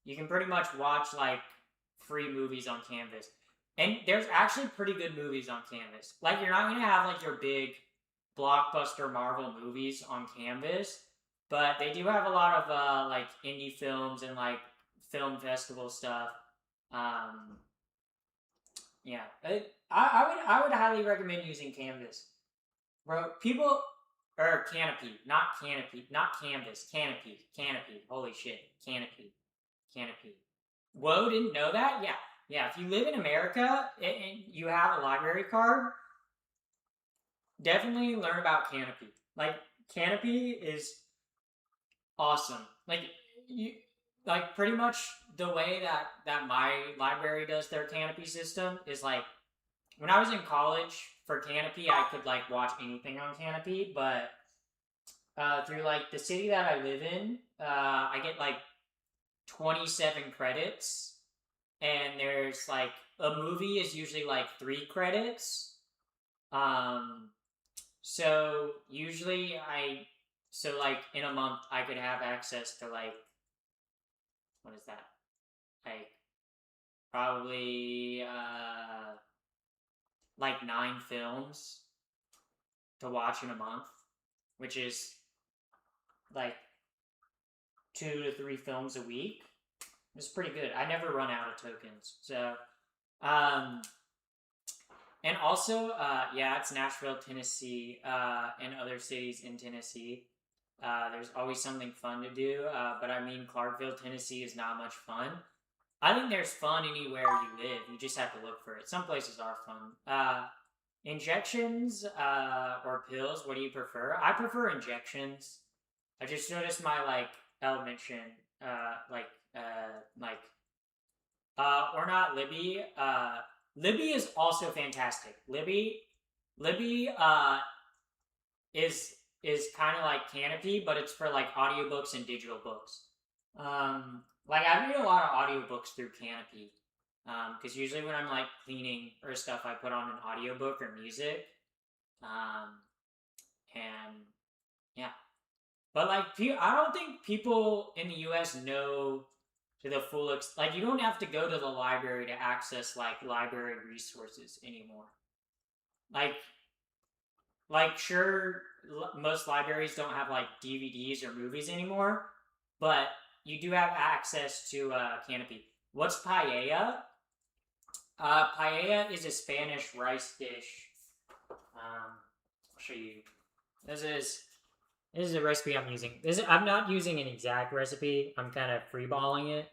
you can pretty much watch like free movies on Canvas. And there's actually pretty good movies on Canvas. Like you're not gonna have like your big blockbuster Marvel movies on Canvas, but they do have a lot of like indie films and like film festival stuff. Yeah, I would highly recommend using Canvas, bro. or canopy, not canopy, not canvas, canopy. Holy shit, canopy. Whoa, didn't know that? Yeah. If you live in America and you have a library card, definitely learn about canopy. Like, canopy is awesome. Like pretty much the way that my library does their canopy system is like, when I was in college for canopy, I could like watch anything on canopy, but through like the city that I live in, I get like 27 credits, and there's like a movie is usually like 3 credits. Um, so usually like in a month I could have access to like, what is that? Like probably like 9 films to watch in a month, which is like 2 to 3 films a week. It's pretty good. I never run out of tokens. So, and also, it's Nashville, Tennessee, and other cities in Tennessee. There's always something fun to do, but I mean, Clarkville, Tennessee is not much fun. I think there's fun anywhere you live. You just have to look for it. Some places are fun. Injections or pills, what do you prefer? I prefer injections. I just noticed my, like, elementation, or not Libby. Libby is also fantastic. Libby, is kind of like Canopy, but it's for like audiobooks and digital books. Like I read a lot of audiobooks through Canopy, because usually when I'm like cleaning or stuff, I put on an audiobook or music, and yeah. But like, I don't think people in the U.S. know to the full like, you don't have to go to the library to access like library resources anymore. Like sure, most libraries don't have like DVDs or movies anymore, but you do have access to Canopy. What's paella? Paella is a Spanish rice dish. I'll show you. This is a recipe I'm using. I'm not using an exact recipe. I'm kind of freeballing it.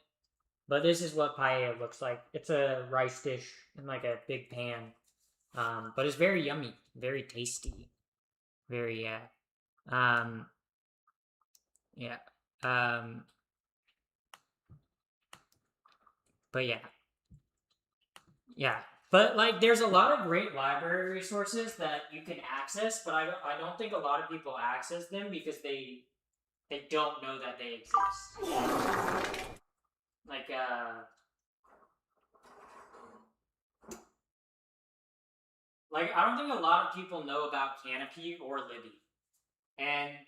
But this is what paella looks like. It's a rice dish in like a big pan. But it's very yummy, very tasty. Very, yeah. Yeah. But yeah. Yeah. But like, there's a lot of great library resources that you can access, but I don't think a lot of people access them because they don't know that they exist. Like, I don't think a lot of people know about Canopy or Libby. And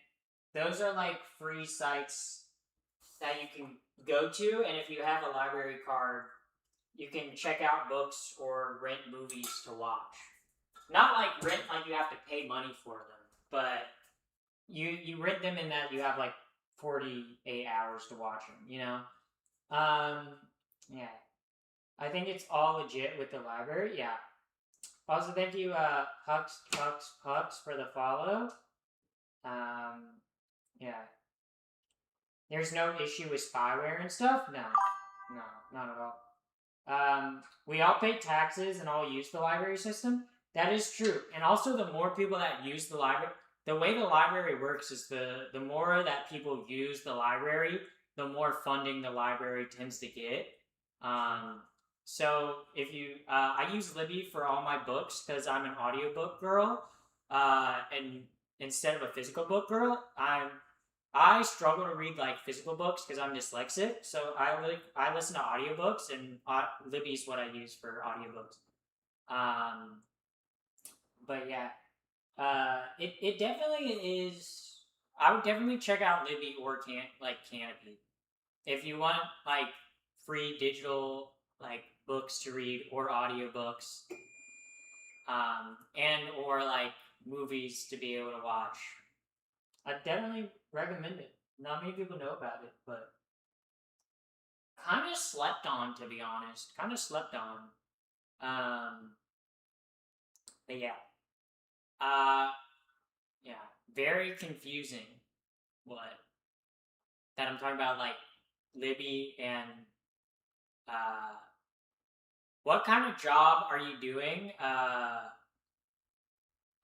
those are like free sites that you can go to, and if you have a library card, you can check out books or rent movies to watch. Not like rent like you have to pay money for them, but you rent them in that you have like 48 hours to watch them, you know? Yeah. I think it's all legit with the library, yeah. Also, thank you, Hux, for the follow. Yeah. There's no issue with spyware and stuff? No, not at all. We all pay taxes and all use the library system. That is true. And also, the more people that use the library, the way the library works is the more that people use the library, the more funding the library tends to get. So if you, I use Libby for all my books because I'm an audiobook girl, and instead of a physical book girl, I struggle to read like physical books because I'm dyslexic. So I listen to audiobooks, and Libby's what I use for audiobooks. But yeah, it definitely is. I would definitely check out Libby or Canopy if you want like free digital like books to read or audiobooks, and or like movies to be able to watch. I definitely recommend it. Not many people know about it, but kind of slept on, to be honest. Kind of slept on. But yeah. Yeah. very confusing. What? That I'm talking about, like, Libby and, what kind of job are you doing?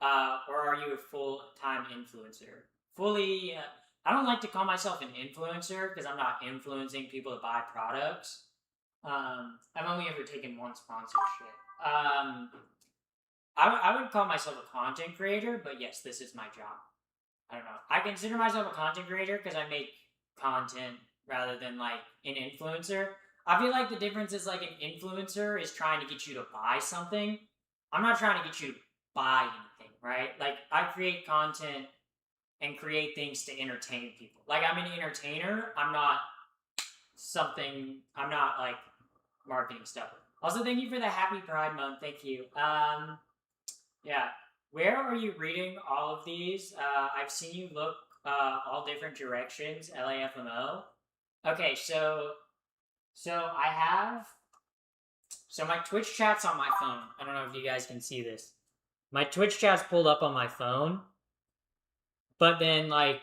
Or are you a full-time influencer? Fully, I don't like to call myself an influencer because I'm not influencing people to buy products. I've only ever taken one sponsorship. I would call myself a content creator, but yes, this is my job. I don't know. I consider myself a content creator because I make content rather than like an influencer. I feel like the difference is like an influencer is trying to get you to buy something. I'm not trying to get you to buy anything, right? Like I create content and create things to entertain people. Like I'm an entertainer. I'm not like marketing stuff. Also, thank you for the happy Pride Month. Thank you. Yeah. Where are you reading all of these? I've seen you look all different directions. LAFMO. Okay, so I have. So my Twitch chat's on my phone. I don't know if you guys can see this. My Twitch chat's pulled up on my phone. But then, like,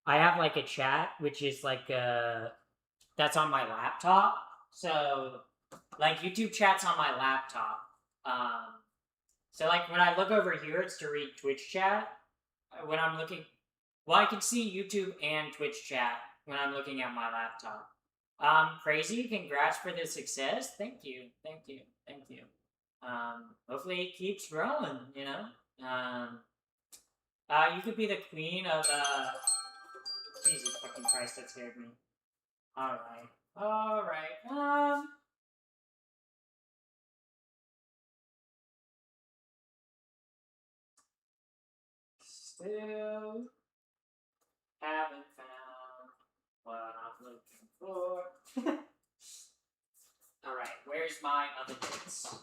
I have, like, a chat, which is, like, that's on my laptop. So, like, YouTube chat's on my laptop. So, like, when I look over here, it's to read Twitch chat. When I'm looking... Well, I can see YouTube and Twitch chat when I'm looking at my laptop. Crazy, congrats for the success. Thank you. Hopefully it keeps growing, you know? You could be the queen of, Jesus fucking Christ, that scared me. Alright. Still haven't found what I'm looking for. Alright, where's my oven mitts?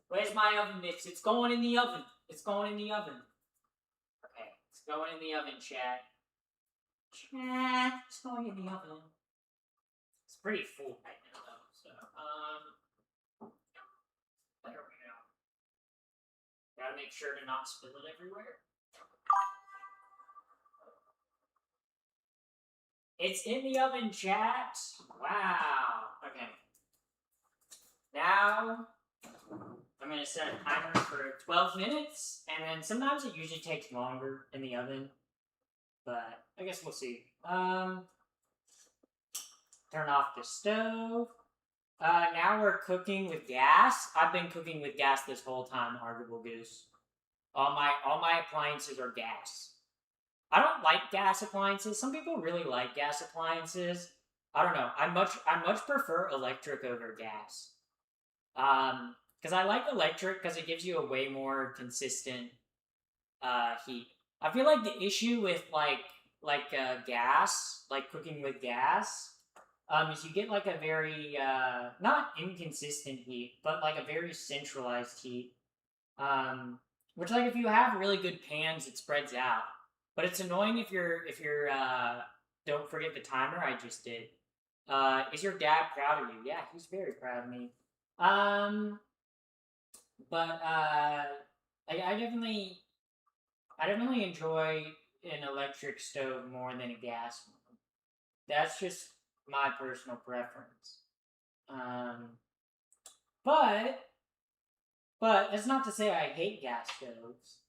Where's my oven mitts? It's going in the oven. It's going in the oven. Okay, it's going in the oven, chat. It's going in the oven. It's pretty full right now, though, so, there we go. Gotta make sure to not spill it everywhere. It's in the oven, chat. Wow. Okay. Now, I'm going to set a timer for 12 minutes, and then sometimes it usually takes longer in the oven, but I guess we'll see. Turn off the stove. Now we're cooking with gas. I've been cooking with gas this whole time, Arguable Goose. All my appliances are gas. I don't like gas appliances. Some people really like gas appliances. I don't know. I much prefer electric over gas. Because I like electric because it gives you a way more consistent heat. I feel like the issue with gas, like cooking with gas, is you get like a very not inconsistent heat, but like a very centralized heat. Which like if you have really good pans, it spreads out. But it's annoying if you're don't forget the timer I just did. Is your dad proud of you? Yeah, he's very proud of me. But I definitely enjoy an electric stove more than a gas one. That's just my personal preference. But that's not to say I hate gas stoves.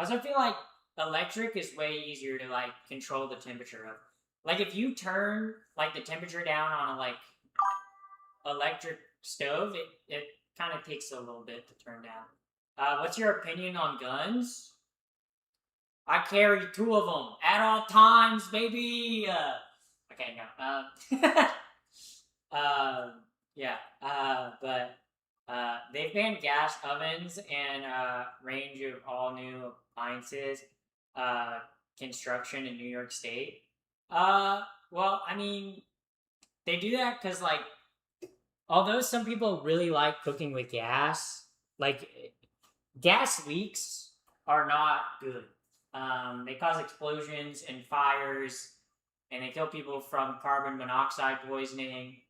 Also, I feel like electric is way easier to like control the temperature of. Like if you turn like the temperature down on a like electric stove, it kind of takes a little bit to turn down. What's your opinion on guns? I carry 2 of them at all times, baby. Okay, no. Yeah. But they've banned gas ovens and range of all new appliances construction in New York State. Well, I mean, they do that because, like, although some people really like cooking with gas, like, gas leaks are not good. They cause explosions and fires, and they kill people from carbon monoxide poisoning.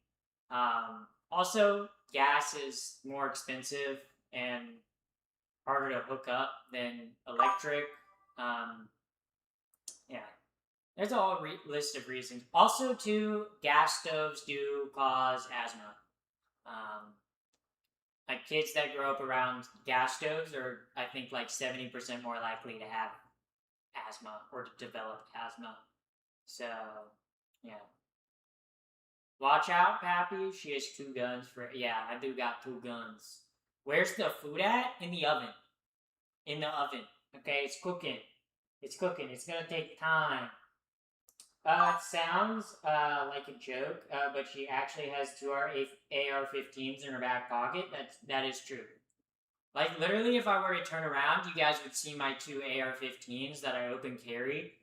Also, gas is more expensive and harder to hook up than electric. Yeah. There's a whole list of reasons. Also, too, gas stoves do cause asthma. Um, like kids that grow up around gas stoves are, I think, like 70% more likely to have asthma or to develop asthma. So, yeah. Watch out, Pappy. She has 2 guns for. Yeah, I do got 2 guns. Where's the food at? In the oven. In the oven. Okay, it's cooking. It's cooking. It's gonna take time. It sounds like a joke, but she actually has 2 AR-15s in her back pocket. That is true. Like literally, if I were to turn around, you guys would see my 2 AR-15s that I open carry.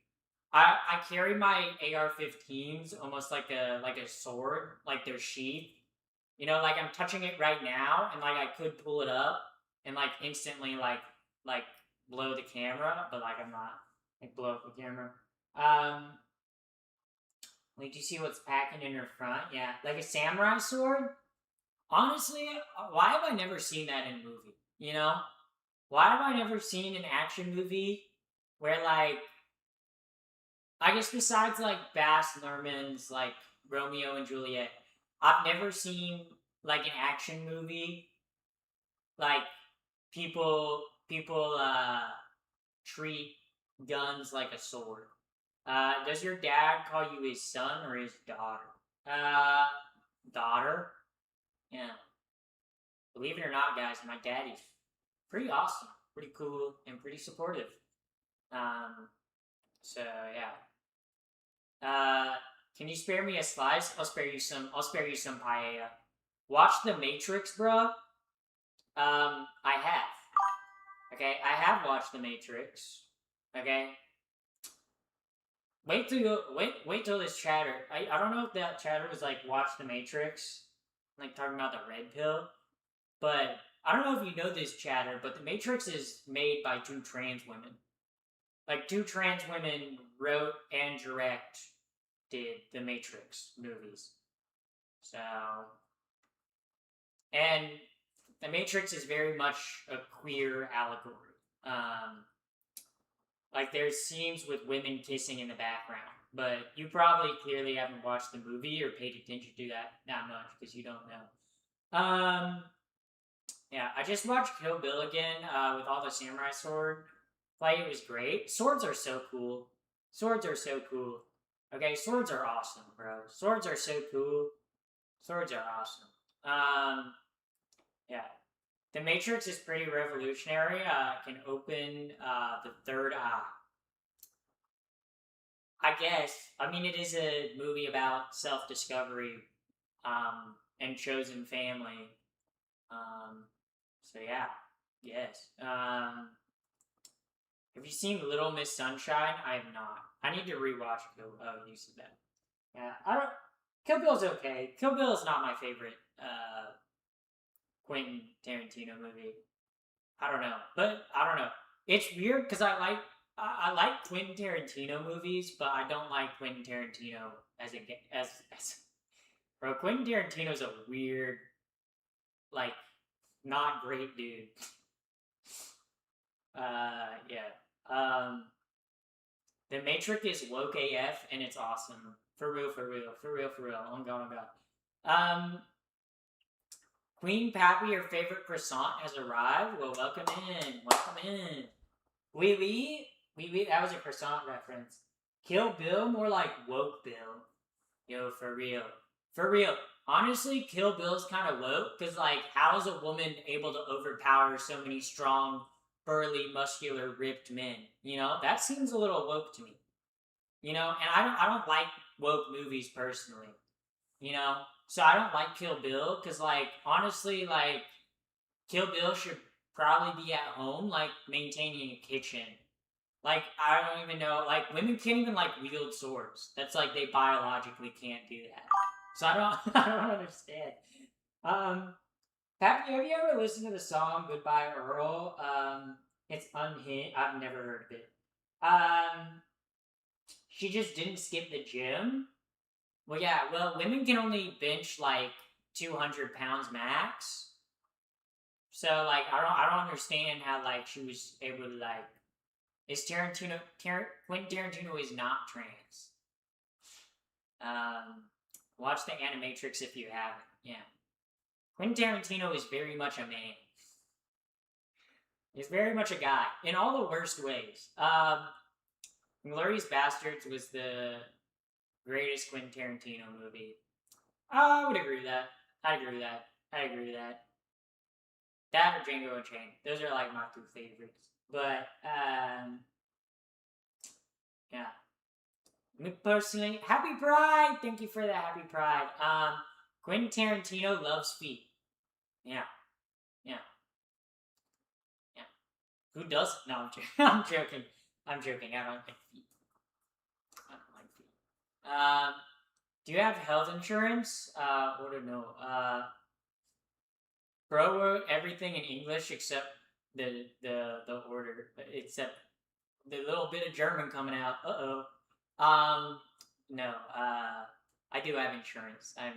I carry my AR-15s almost like a sword, like their sheath. You know, like I'm touching it right now, and like I could pull it up and like instantly like blow the camera, but like I'm not like blow up the camera. Um, like, do you see what's packing in her front? Yeah, like a samurai sword. Honestly, why have I never seen that in a movie? You know, why have I never seen an action movie where like I guess besides like Baz Luhrmann's like Romeo and Juliet, I've never seen like an action movie like people treat guns like a sword. Does your dad call you his son or his daughter? Uh, daughter. Yeah. Believe it or not, guys, my daddy's pretty awesome, pretty cool, and pretty supportive. Um. So yeah. Can you spare me a slice? I'll spare you some. I'll spare you some paella. Watch The Matrix, bro. I have. Okay, I have watched The Matrix. Okay. Wait till this chatter. I don't know if that chatter was like watch The Matrix, like talking about the red pill, but I don't know if you know this chatter, but The Matrix is made by 2 trans women. Like 2 trans women wrote and directed the Matrix movies. So, and the Matrix is very much a queer allegory. Like there's scenes with women kissing in the background, but you probably clearly haven't watched the movie or paid attention to that much because you don't know. Yeah, I just watched Kill Bill again with all the samurai sword fight. It was great. Swords are so cool. Swords are so cool. Okay, swords are awesome, bro. Swords are so cool. Swords are awesome. Yeah. The Matrix is pretty revolutionary. Can open the third eye. I guess. I mean, it is a movie about self-discovery and chosen family. So yeah. Yes. Have you seen Little Miss Sunshine? I have not. I need to rewatch Kill. Oh, you said that. Yeah, I don't. Kill Bill's okay. Kill Bill is not my favorite Quentin Tarantino movie. I don't know, but I don't know. It's weird because I like Quentin Tarantino movies, but I don't like Quentin Tarantino as bro. Quentin Tarantino's a weird, like, not great dude. Yeah. The Matrix is woke AF and it's awesome. For real, for real, for real, for real. Oh god, oh god. Queen Pappy, your favorite croissant has arrived. Well, welcome in. Welcome in. Oui, that was a croissant reference. Kill Bill, more like woke Bill. Yo, for real. For real. Honestly, Kill Bill's kind of woke, because, like, how is a woman able to overpower so many strong, burly, muscular, ripped men? You know? That seems a little woke to me. You know? And I don't like woke movies personally. You know? So I don't like Kill Bill, because, like, honestly, like, Kill Bill should probably be at home, like, maintaining a kitchen. Like, I don't even know, like, women can't even, like, wield swords. That's, like, they biologically can't do that. So I don't, I don't understand. Pappy, have you ever listened to the song Goodbye Earl? It's unhinged. I've never heard of it. She just didn't skip the gym? Well, yeah, well, women can only bench, like, 200 pounds max. So, like, I don't understand how, like, she was able to, like, Quentin Tarantino is not trans. Watch the Animatrix if you haven't. Yeah. Quentin Tarantino is very much a man. He's very much a guy in all the worst ways. Inglourious Bastards was the greatest Quentin Tarantino movie. I would agree with that. I agree with that. That or Django Unchained. Those are like my two favorites. But yeah. Me personally, Happy Pride. Thank you for the Happy Pride. Quentin Tarantino loves feet. Yeah. Who doesn't? No, I'm joking. I'm joking. I don't like feet. Do you have health insurance? Or no? Bro wrote everything in English except the order, except the little bit of German coming out. No. I do have insurance. I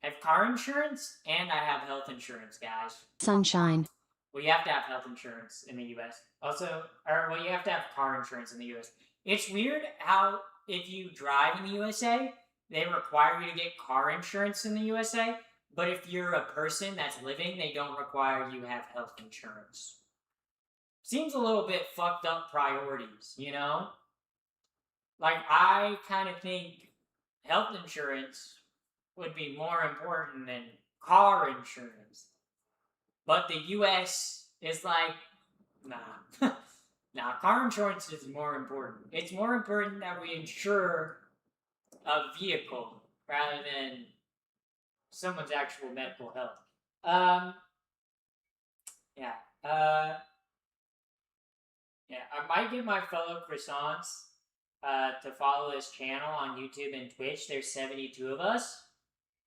have car insurance and I have health insurance, guys. Sunshine. Well, you have to have health insurance in the U.S. Also, you have to have car insurance in the U.S. It's weird how if you drive in the USA, they require you to get car insurance in the USA, but if you're a person that's living, they don't require you to have health insurance. Seems a little bit fucked up priorities, you know? Like, I kind of think health insurance would be more important than car insurance. But the U.S. is like, nah. Nah, car insurance is more important. It's more important that we insure a vehicle rather than someone's actual medical health. Yeah. I might get my fellow croissants to follow this channel on YouTube and Twitch. There's 72 of us.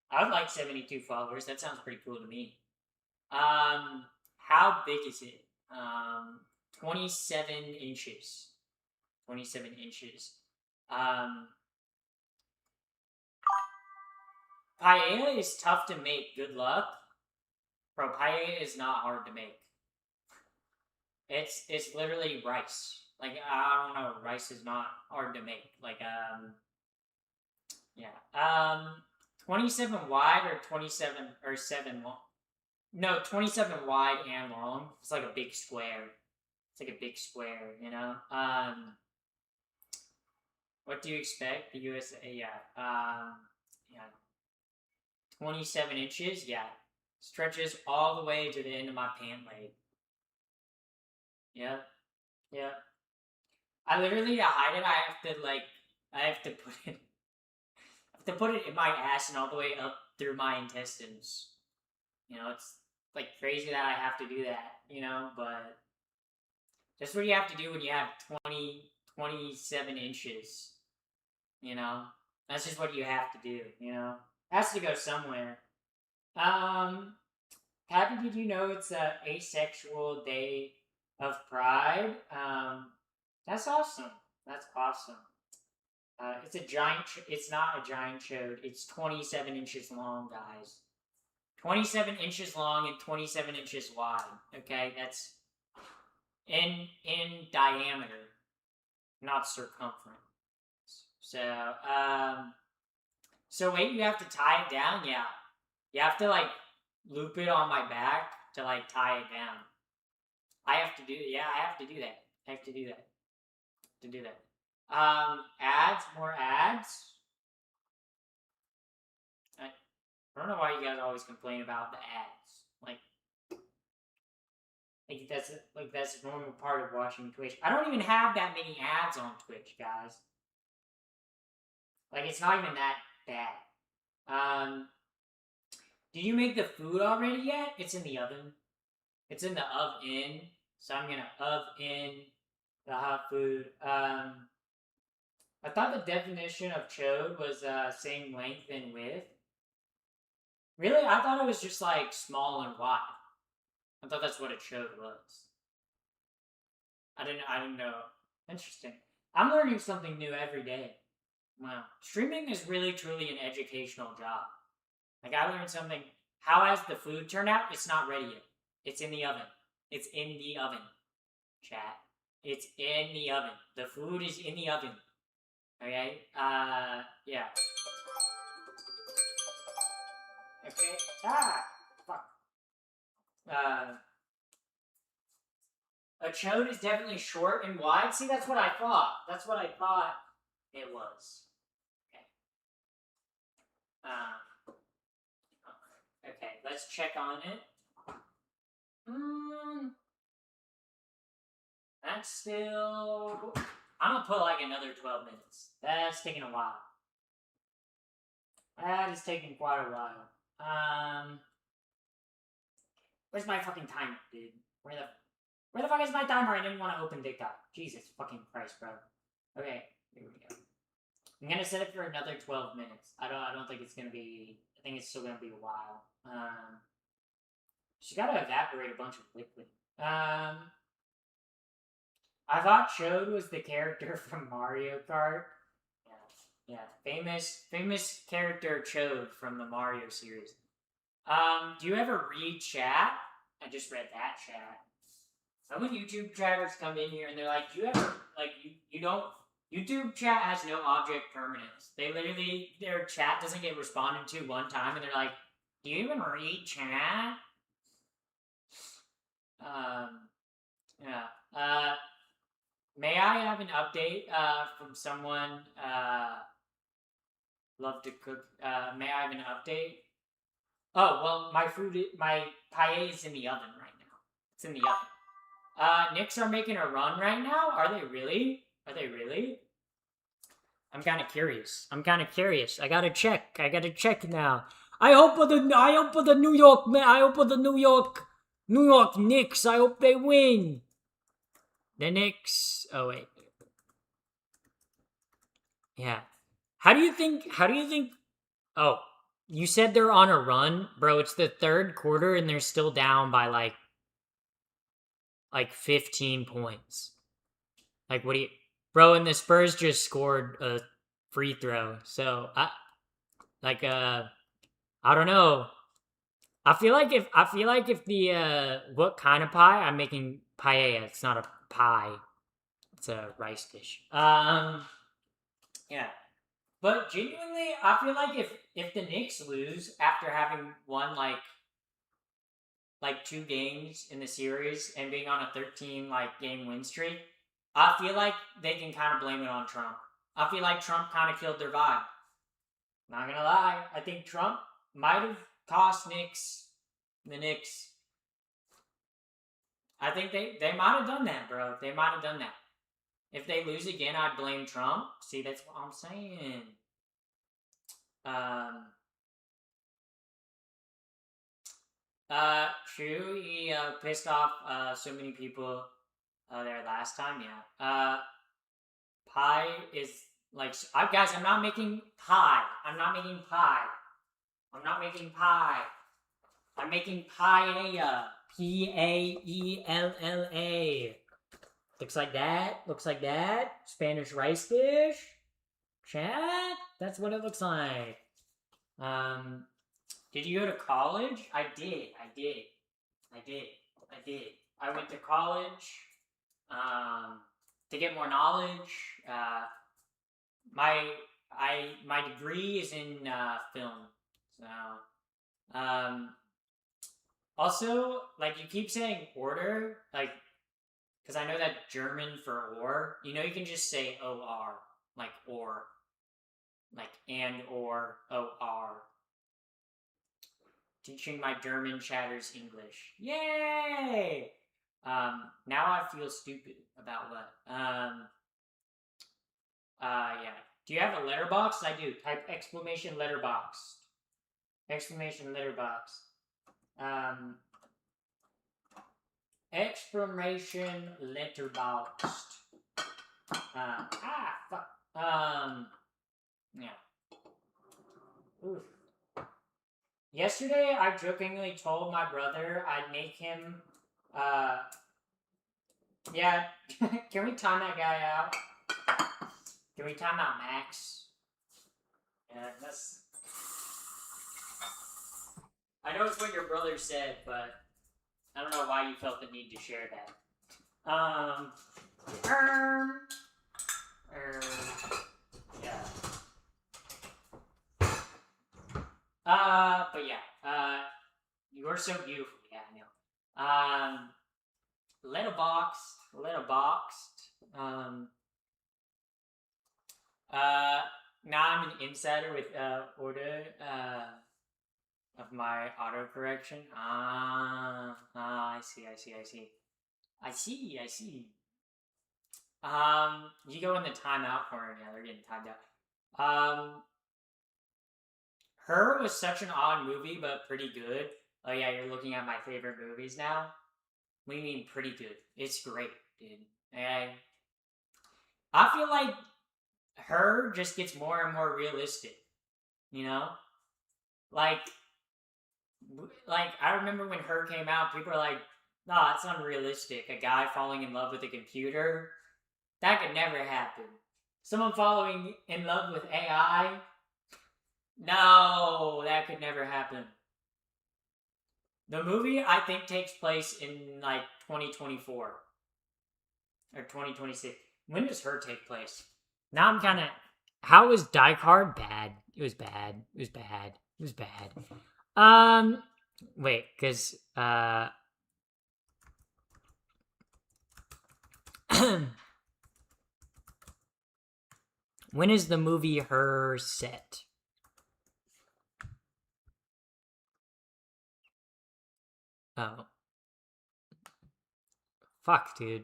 I would like 72 followers. That sounds pretty cool to me. How big is it? 27 inches. 27 inches. Paella is tough to make. Good luck. Bro, paella is not hard to make. It's literally rice. Like, I don't know, rice is not hard to make. Like, yeah. 27 wide or 27 or 7 long? No, 27 wide and long. It's like a big square. You know? What do you expect? The USA, yeah. 27 inches, yeah. Stretches all the way to the end of my pant leg. Yeah. I literally, to hide it, I have to put it in my ass and all the way up through my intestines. You know, it's like crazy that I have to do that, you know, but that's what you have to do when you have 27 inches, you know? That's just what you have to do, you know? It has to go somewhere. Happy, did you know it's a asexual day of Pride? That's awesome. It's not a giant chode. It's 27 inches long, guys. 27 inches long and 27 inches wide. Okay, that's in diameter, not circumference. So wait, you have to tie it down? Yeah. You have to like loop it on my back to like tie it down. I have to do that. More ads. I don't know why you guys always complain about the ads. That's a normal part of watching Twitch. I don't even have that many ads on Twitch, guys. Like, it's not even that bad. Did you make the food already yet? It's in the oven. It's in the oven. So I'm gonna oven the hot food. I thought the definition of chode was same length and width. Really? I thought it was just like small and wide. I thought that's what a chode was. I didn't know. Interesting. I'm learning something new every day. Wow. Streaming is really, truly an educational job. Like, I learned something. How has the food turned out? It's not ready yet. It's in the oven. Chat. It's in the oven. The food is in the oven. Okay? Yeah. Okay. Fuck. A chode is definitely short and wide. See, that's what I thought. That's what I thought it was. Okay. Okay, let's check on it. That's still... I'm gonna put like another 12 minutes. That's taking a while. That is taking quite a while. Where's my fucking timer, dude? Where the fuck is my timer? I didn't want to open TikTok. Jesus fucking Christ, bro. Okay, here we go. I'm gonna set it for another 12 minutes. I don't think it's gonna be... I think it's still gonna be a while. She gotta evaporate a bunch of liquid. I thought Chode was the character from Mario Kart. Yeah, famous character Chode from the Mario series. Do you ever read chat? I just read that chat. Some of YouTube chatters come in here and they're like, do you ever, like, you don't, YouTube chat has no object permanence. They literally, their chat doesn't get responded to one time and they're like, do you even read chat? Yeah. May I have an update from someone love to cook? May I have an update? Oh, well, my paella is in the oven right now. It's in the oven. Knicks are making a run right now? Are they really? Are they really? I'm kind of curious. I gotta check now. I hope for the New York New York Knicks. I hope they win. The Knicks. Oh wait. Yeah. How do you think? Oh, you said they're on a run, bro. It's the third quarter and they're still down by like 15 points. Like, what do you, bro? And the Spurs just scored a free throw. So I don't know. I feel like if the what kind of pie? I'm making paella. It's not a pie. It's a rice dish. Yeah. But genuinely, I feel like if the Knicks lose after having won like 2 games in the series and being on a 13 game win streak, I feel like they can kind of blame it on Trump. I feel like Trump kind of killed their vibe. Not gonna lie, I think Trump might have cost the Knicks. I think they might have done that, bro. They might have done that. If they lose again, I'd blame Trump. See, that's what I'm saying. True, he pissed off so many people there last time, yeah. Pie is like, guys, I'm not making pie. I'm making paella. Paella. Looks like that. Spanish rice dish. Chat? That's what it looks like. Did you go to college? I did. I went to college to get more knowledge. My degree is in film. So, also, like, you keep saying order, like, because I know that German for or, you can just say or, like or, like and or, or. Teaching my German chatters English. Yay! Now I feel stupid about what? Yeah. Do you have a letterbox? I do. Type exclamation letterbox. Exclamation letterbox. Exclamation letterboxed. Fuck. Yeah. Oof. Yesterday, I jokingly told my brother I'd make him, yeah, can we time that guy out? Can we time out Max? Yeah, that's... I know it's what your brother said, but I don't know why you felt the need to share that. Um, yeah. But yeah. You're so beautiful. Yeah, I know. Letterboxed. Uh, Now I'm an insider with order of my autocorrection. I see. You go in the timeout corner. Yeah, they're getting timed out. Her was such an odd movie, but pretty good. Oh yeah, you're looking at my favorite movies now. What do you mean pretty good? It's great, dude. And I feel like her just gets more and more realistic. You know, like I remember when her came out, people were like, "No, it's unrealistic. A guy falling in love with a computer, that could never happen. Someone falling in love with AI, no, that could never happen." The movie, I think, takes place in like 2024 or 2026. When does her take place? Now I'm kind of. How was Die Hard bad? It was bad. It was bad. It was bad. Wait, because when is the movie Her set? Oh, fuck, dude.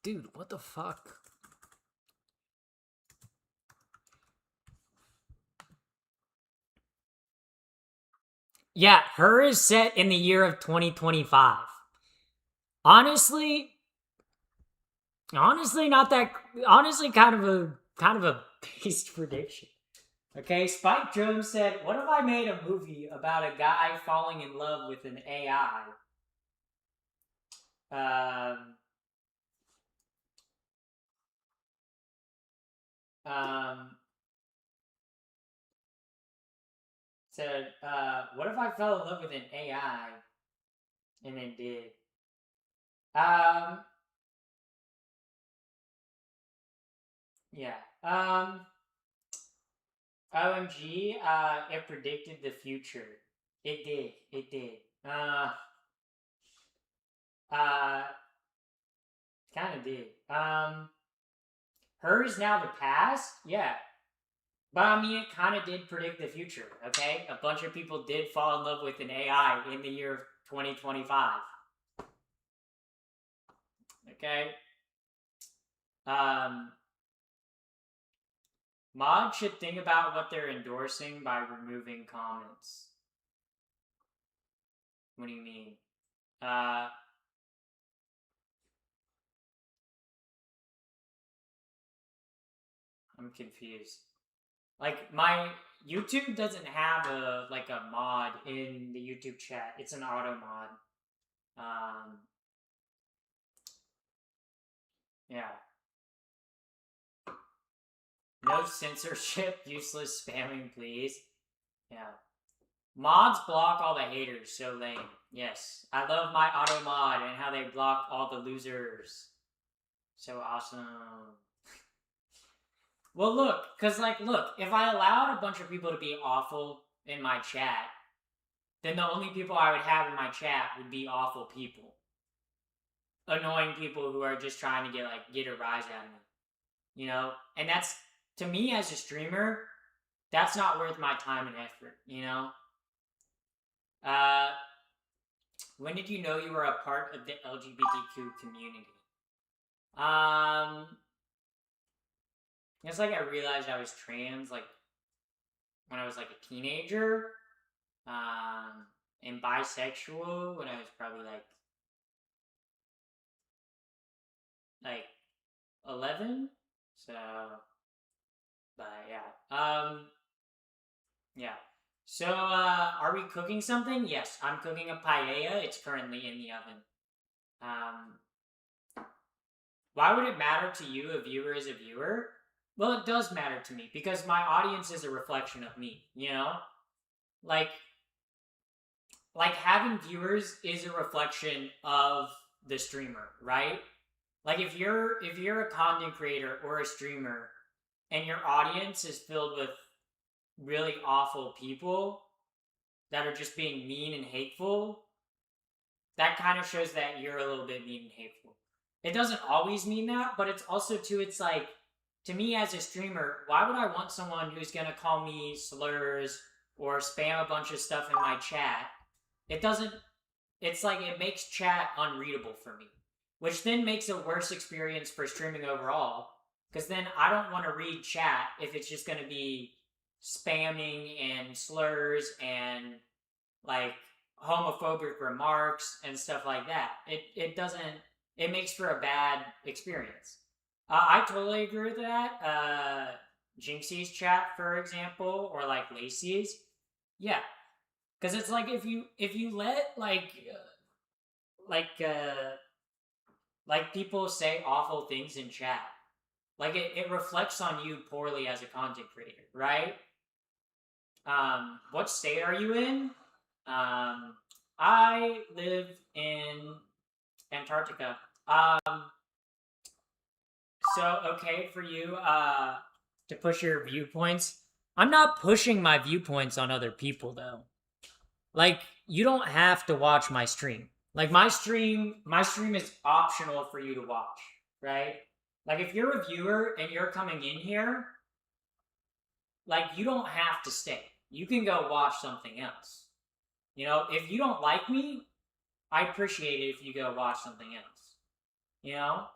Dude, what the fuck? Yeah, Her is set in the year of 2025. Honestly, not that. Honestly, kind of a based prediction. Okay, Spike Jones said, "What if I made a movie about a guy falling in love with an AI?" Um, um, Said, "What if I fell in love with an AI and then did?" Um, yeah. OMG, it predicted the future. It did. It did. Uh, Kind of did. Her is now the past. Yeah. But I mean, it kind of did predict the future, okay? A bunch of people did fall in love with an AI in the year 2025. Okay? Um, Mods should think about what they're endorsing by removing comments. What do you mean? I'm confused. Like, my YouTube doesn't have a mod in the YouTube chat. It's an auto mod. Yeah. No censorship, useless spamming, please. Yeah. Mods block all the haters, so lame. Yes. I love my auto mod and how they block all the losers. So awesome. Well, look, if I allowed a bunch of people to be awful in my chat, then the only people I would have in my chat would be awful people. Annoying people who are just trying to get a rise out of me. You know? And that's, to me as a streamer, that's not worth my time and effort, you know? When did you know you were a part of the LGBTQ community? It's like I realized I was trans, like, when I was, like, a teenager. And bisexual when I was probably, like 11. So, but, yeah. Yeah. So, are we cooking something? Yes, I'm cooking a paella. It's currently in the oven. Why would it matter to you? A viewer is a viewer? Well, it does matter to me because my audience is a reflection of me, you know? like like having viewers is a reflection of the streamer, right? Like if you're a content creator or a streamer and your audience is filled with really awful people that are just being mean and hateful, that kind of shows that you're a little bit mean and hateful. It doesn't always mean that, but it's also too, it's like, to me as a streamer, why would I want someone who's gonna call me slurs or spam a bunch of stuff in my chat? It doesn't, it's like it makes chat unreadable for me, which then makes a worse experience for streaming overall, because then I don't want to read chat if it's just going to be spamming and slurs and like homophobic remarks and stuff like that. It doesn't, it makes for a bad experience. I totally agree with that. Jinxie's chat, for example, or like Lacey's, yeah, because it's like if you let like uh like people say awful things in chat, like it reflects on you poorly as a content creator, right? What state are you in? I live in Antarctica. So okay for you to push your viewpoints. I'm not pushing my viewpoints on other people though. Like you don't have to watch my stream. Like my stream is optional for you to watch, right? Like if you're a viewer and you're coming in here, like you don't have to stay. You can go watch something else. You know, if you don't like me, I appreciate it if you go watch something else. You know?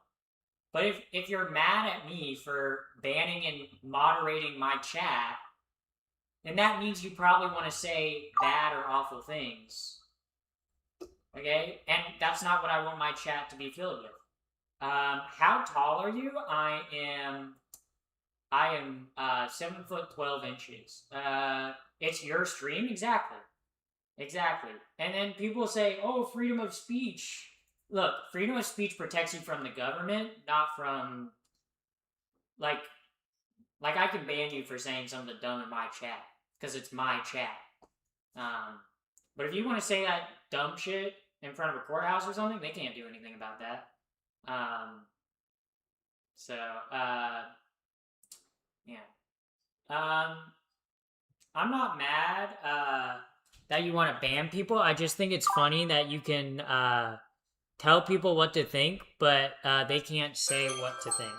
But if you're mad at me for banning and moderating my chat, then that means you probably want to say bad or awful things. Okay? And that's not what I want my chat to be filled with. How tall are you? I am 7 foot 12 inches. It's your stream? Exactly. Exactly. And then people say, oh, freedom of speech. Look, freedom of speech protects you from the government, not from, like I can ban you for saying something dumb in my chat, because it's my chat. But if you want to say that dumb shit in front of a courthouse or something, they can't do anything about that. Yeah. I'm not mad that you want to ban people. I just think it's funny that you can tell people what to think, but they can't say what to think.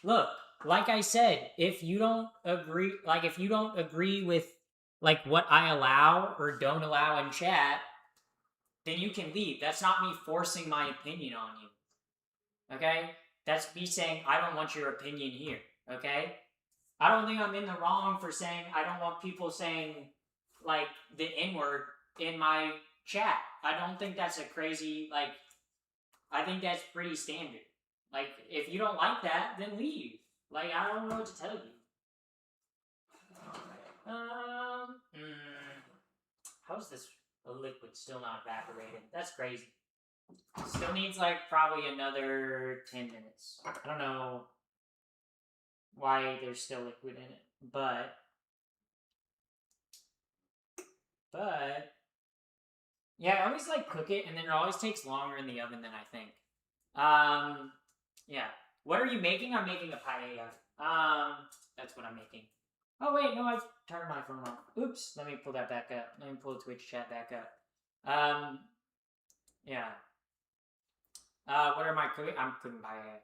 Look, like I said, if you don't agree with like what I allow or don't allow in chat, then you can leave. That's not me forcing my opinion on you. Okay? That's me saying I don't want your opinion here. Okay? I don't think I'm in the wrong for saying I don't want people saying like the N-word in my chat. I don't think that's a crazy, like, I think that's pretty standard. Like, if you don't like that, then leave. Like, I don't know what to tell you. How is this liquid still not evaporated? That's crazy. Still needs like probably another 10 minutes. I don't know why there's still liquid in it, but yeah, I always like cook it, and then it always takes longer in the oven than I think. Yeah. What are you making? I'm making a paella. That's what I'm making. Oh wait, no, I've turned my phone off. Oops. Let me pull that back up. Let me pull Twitch chat back up. Yeah. What am I cooking? I'm cooking paella.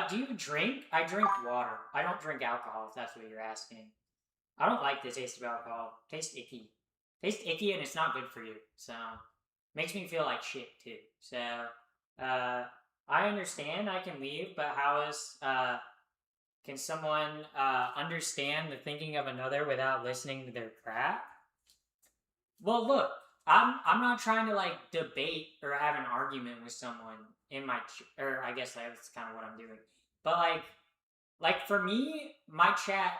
Do you drink? I drink water. I don't drink alcohol, if that's what you're asking. I don't like the taste of alcohol. Tastes icky. Tastes icky and it's not good for you. So, makes me feel like shit too. So, I understand I can leave, but how is, can someone, understand the thinking of another without listening to their crap? Well, look, I'm not trying to, like, debate or have an argument with someone in my, or I guess that's kind of what I'm doing. But, like, for me, my chat,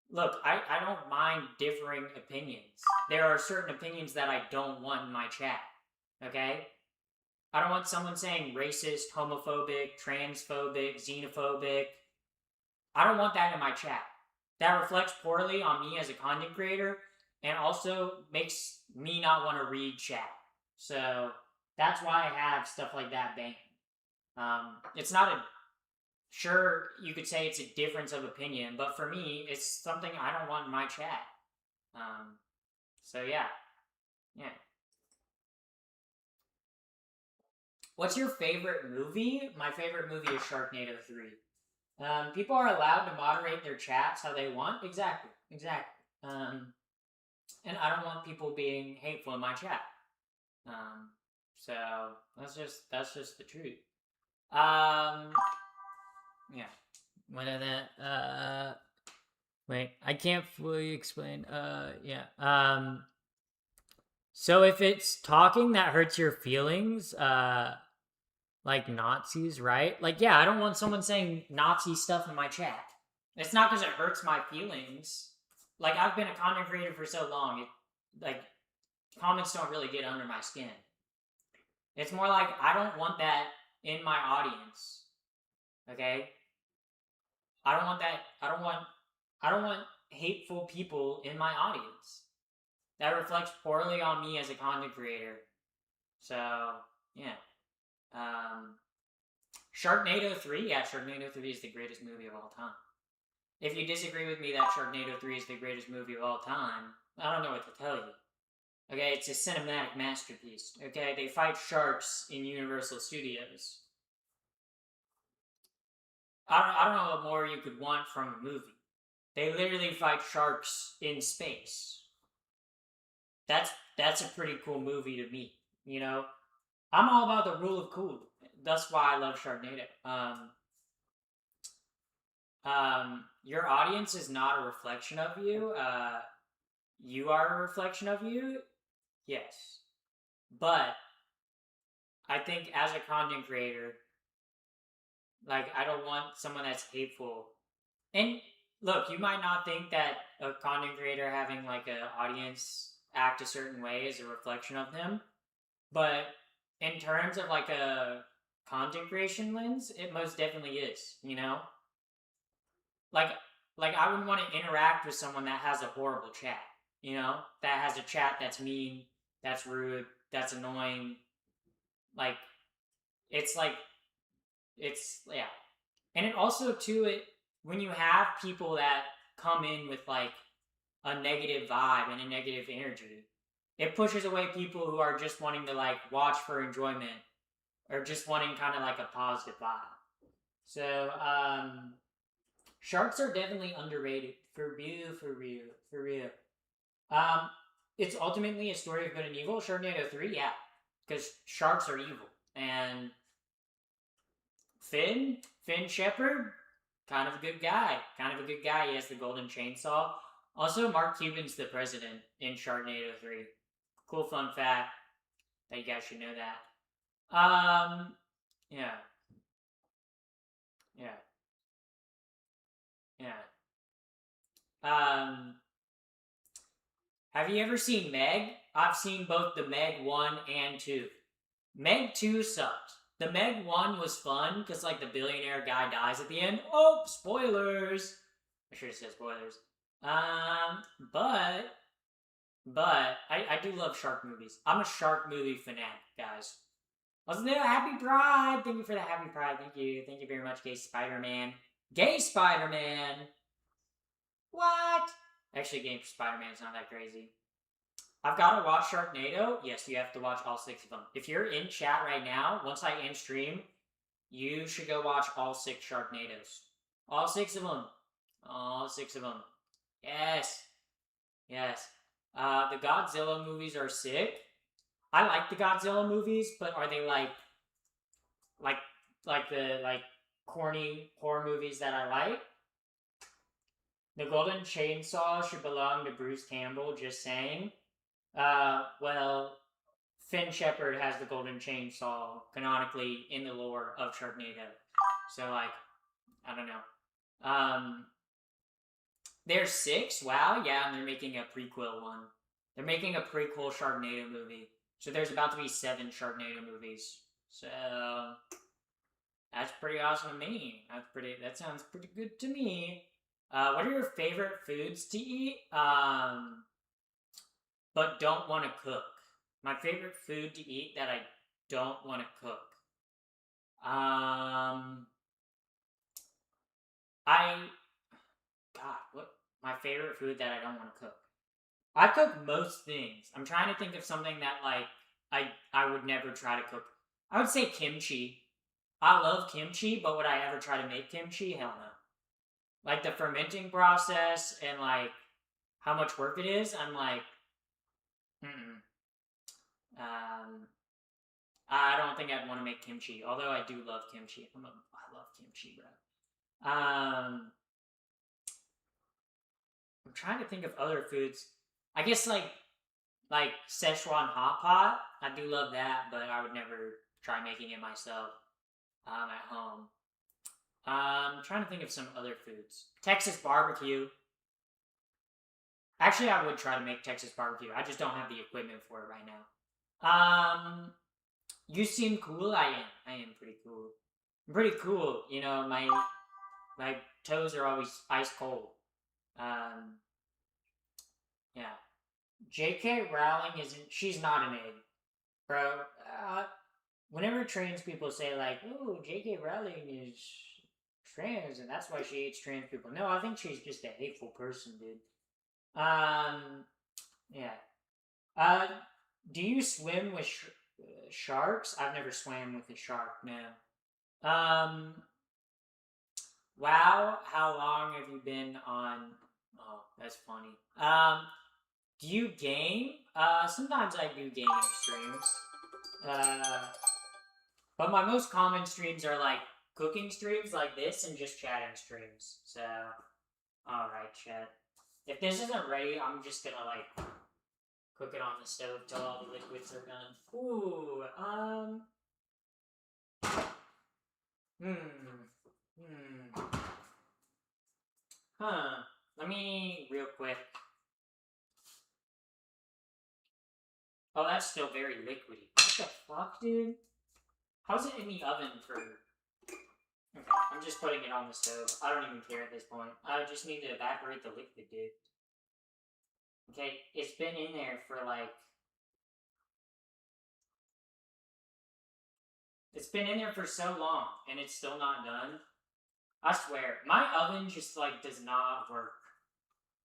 look, I don't mind differing opinions. There are certain opinions that I don't want in my chat, okay? I don't want someone saying racist, homophobic, transphobic, xenophobic. I don't want that in my chat. that reflects poorly on me as a content creator, and also makes me not want to read chat. So that's why I have stuff like that banned. It's not a sure you could say it's a difference of opinion, but for me, it's something I don't want in my chat. So yeah. What's your favorite movie? My favorite movie is Sharknado 3. People are allowed to moderate their chats how they want. Exactly. And I don't want people being hateful in my chat. So that's just the truth. Yeah. What are that? Wait, I can't fully explain. Yeah. So if it's talking that hurts your feelings, like Nazis, right? Like, yeah, I don't want someone saying Nazi stuff in my chat. It's not because it hurts my feelings. Like, I've been a content creator for so long, comments don't really get under my skin. It's more like, I don't want that in my audience. Okay? I don't want that. I don't want hateful people in my audience. That reflects poorly on me as a content creator. So, yeah. Sharknado 3? Yeah, Sharknado 3 is the greatest movie of all time. If you disagree with me that Sharknado 3 is the greatest movie of all time, I don't know what to tell you. Okay, it's a cinematic masterpiece. Okay, they fight sharks in Universal Studios. I don't know what more you could want from a movie. They literally fight sharks in space. That's a pretty cool movie to me, you know? I'm all about the rule of cool. That's why I love Sharknado. Your audience is not a reflection of you. You are a reflection of you. Yes. But I think as a content creator, like, I don't want someone that's hateful. And look, you might not think that a content creator having like an audience act a certain way is a reflection of them, but in terms of like a content creation lens, it most definitely is, you know? Like I wouldn't want to interact with someone that has a horrible chat, you know? That has a chat that's mean, that's rude, that's annoying. Like, it's yeah. And it also too, when you have people that come in with like a negative vibe and a negative energy, it pushes away people who are just wanting to like watch for enjoyment or just wanting kind of like a positive vibe. So sharks are definitely underrated. For real. It's ultimately a story of good and evil. Sharknado 3, yeah. Because sharks are evil. And Finn Shepard, kind of a good guy. He has the golden chainsaw. Also, Mark Cuban's the president in Sharknado 3. Cool fun fact that you guys should know that. Yeah. Have you ever seen Meg? I've seen both the Meg 1 and 2. Meg 2 sucked. The Meg 1 was fun because, like, the billionaire guy dies at the end. Oh, spoilers! I should have said spoilers. But I do love shark movies. I'm a shark movie fanatic, guys. Wasn't there a happy pride? Thank you for the happy pride. Thank you very much, Gay Spider-Man. Gay Spider-Man! What? Actually, Gay Spider-Man's not that crazy. I've got to watch Sharknado. Yes, you have to watch all 6 of them. If you're in chat right now, once I end stream, you should go watch all 6 Sharknados. All 6 of them. All 6 of them. Yes. The Godzilla movies are sick. I like the Godzilla movies, but are they like the corny horror movies that I like? The Golden Chainsaw should belong to Bruce Campbell, just saying. Well, Finn Shepard has the Golden Chainsaw canonically in the lore of Sharknado. So, like, I don't know. There's 6? Wow, yeah, and they're making a prequel one. They're making a prequel Sharknado movie. So there's about to be 7 Sharknado movies. So, that's pretty awesome to me. That sounds pretty good to me. What are your favorite foods to eat? But don't want to cook. My favorite food to eat that I don't want to cook. I God, what my favorite food that I don't want to cook. I cook most things. I'm trying to think of something that like I would never try to cook. I would say kimchi. I love kimchi, but would I ever try to make kimchi? Hell no. Like the fermenting process and like how much work it is, I'm like, mm-mm. Um, I don't think I'd want to make kimchi. Although I do love kimchi. I love kimchi, bro. I'm trying to think of other foods. I guess like Szechuan hot pot. I do love that, but I would never try making it myself at home. I'm trying to think of some other foods. Texas barbecue. Actually, I would try to make Texas barbecue. I just don't have the equipment for it right now. You seem cool. I am. I am pretty cool. I'm pretty cool. You know, my toes are always ice cold. Yeah. J.K. Rowling isn't. She's not an egg, bro. Whenever trans people say like, "Oh, J.K. Rowling is trans, and that's why she hates trans people," no, I think she's just a hateful person, dude. Yeah. Do you swim with sharks? I've never swam with a shark. No. Wow. How long have you been on? Oh, that's funny. Do you game? Sometimes I do gaming streams. But my most common streams are like cooking streams like this and just chatting streams. So, alright, chat. If this isn't ready, I'm just gonna like cook it on the stove till all the liquids are done. Ooh, Huh. Let me, real quick. Oh, that's still very liquidy. What the fuck, dude? How's it in the oven for... Okay, I'm just putting it on the stove. I don't even care at this point. I just need to evaporate the liquid, dude. Okay, it's been in there for like... It's been in there for so long, and it's still not done. I swear, my oven just like does not work.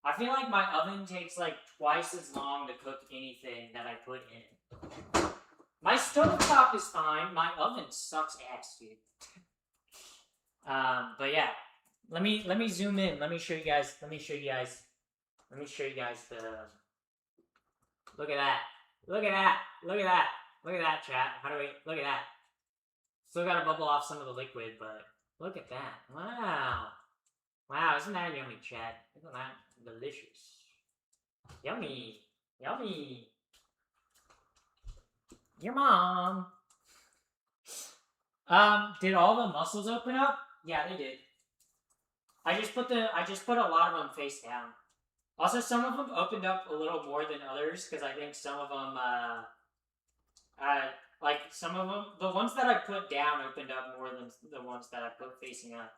I feel like my oven takes like twice as long to cook anything that I put in it. My stovetop is fine. My oven sucks ass, dude. But yeah, let me zoom in. Let me show you guys. Let me show you guys the. Look at that. Look at that. Look at that. Look at that, chat. How do we look at that? Still got to bubble off some of the liquid, but look at that. Wow. Wow, isn't that yummy, chat? Isn't that delicious? Yummy. Yummy. Your mom. Did all the muscles open up? Yeah, they did. I just put a lot of them face down. Also, some of them opened up a little more than others because I think some of them, like some of them, the ones that I put down opened up more than the ones that I put facing up.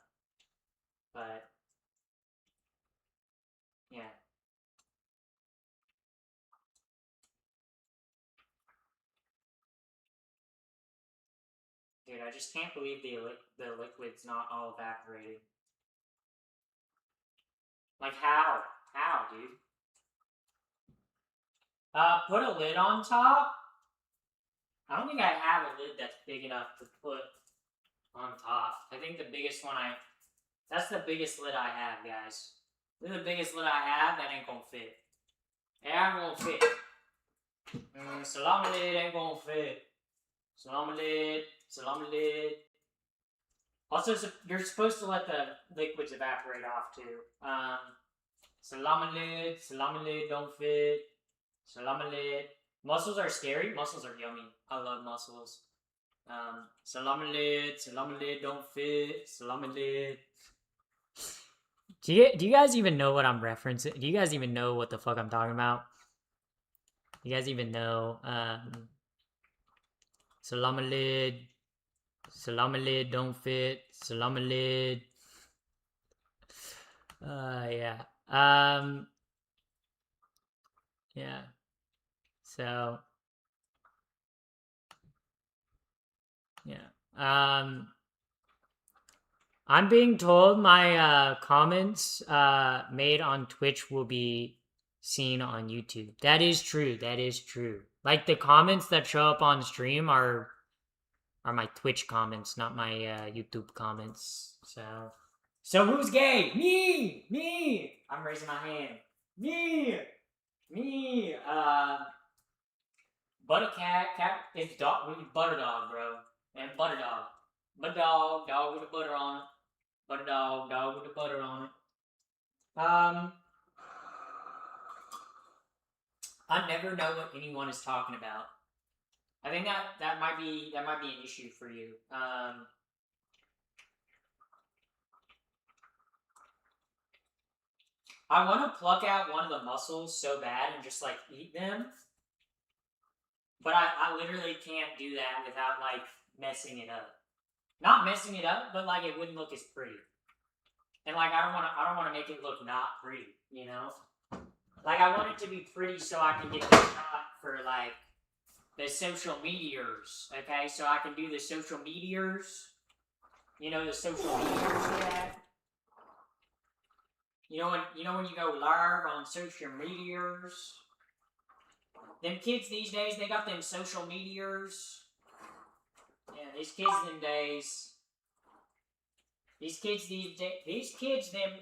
But yeah. Dude, I just can't believe the liquid's not all evaporated. Like how? How, dude? Put a lid on top. I don't think I have a lid that's big enough to put on top. I think the biggest one that's the biggest lid I have, guys. This is the biggest lid I have that ain't gonna fit. It ain't gonna fit. Salami lid ain't gonna fit. Salami lid. Salami lid. Also, you're supposed to let the liquids evaporate off too. Salami lid don't fit. Salami lid. Mussels are scary. Mussels are yummy. I love mussels. Salami lid don't fit. Salami lid. Do you guys even know what I'm referencing? Do you guys even know what the fuck I'm talking about? You guys even know? Salami lid don't fit. Salami lid. Yeah. Yeah. So, yeah. I'm being told my comments made on Twitch will be seen on YouTube. That is true. That is true. Like the comments that show up on stream are my Twitch comments, not my YouTube comments. So who's gay? Me. I'm raising my hand. Me. Butter cat is dog. Butter dog, bro. And butter dog. Butter dog with the butter on it. Butter dog with the butter on it. I never know what anyone is talking about. I think that might be an issue for you. I want to pluck out one of the mussels so bad and just like eat them, but I literally can't do that without like messing it up. Not messing it up, but like it wouldn't look as pretty. And like I don't want to make it look not pretty, you know? Like I want it to be pretty so I can get the shot for like the social meteors, okay? So I can do the social meteors. You know the social meteors yet? You know when you go live on social meteors? Them kids these days, they got them social meteors. Yeah, these kids them days. These kids them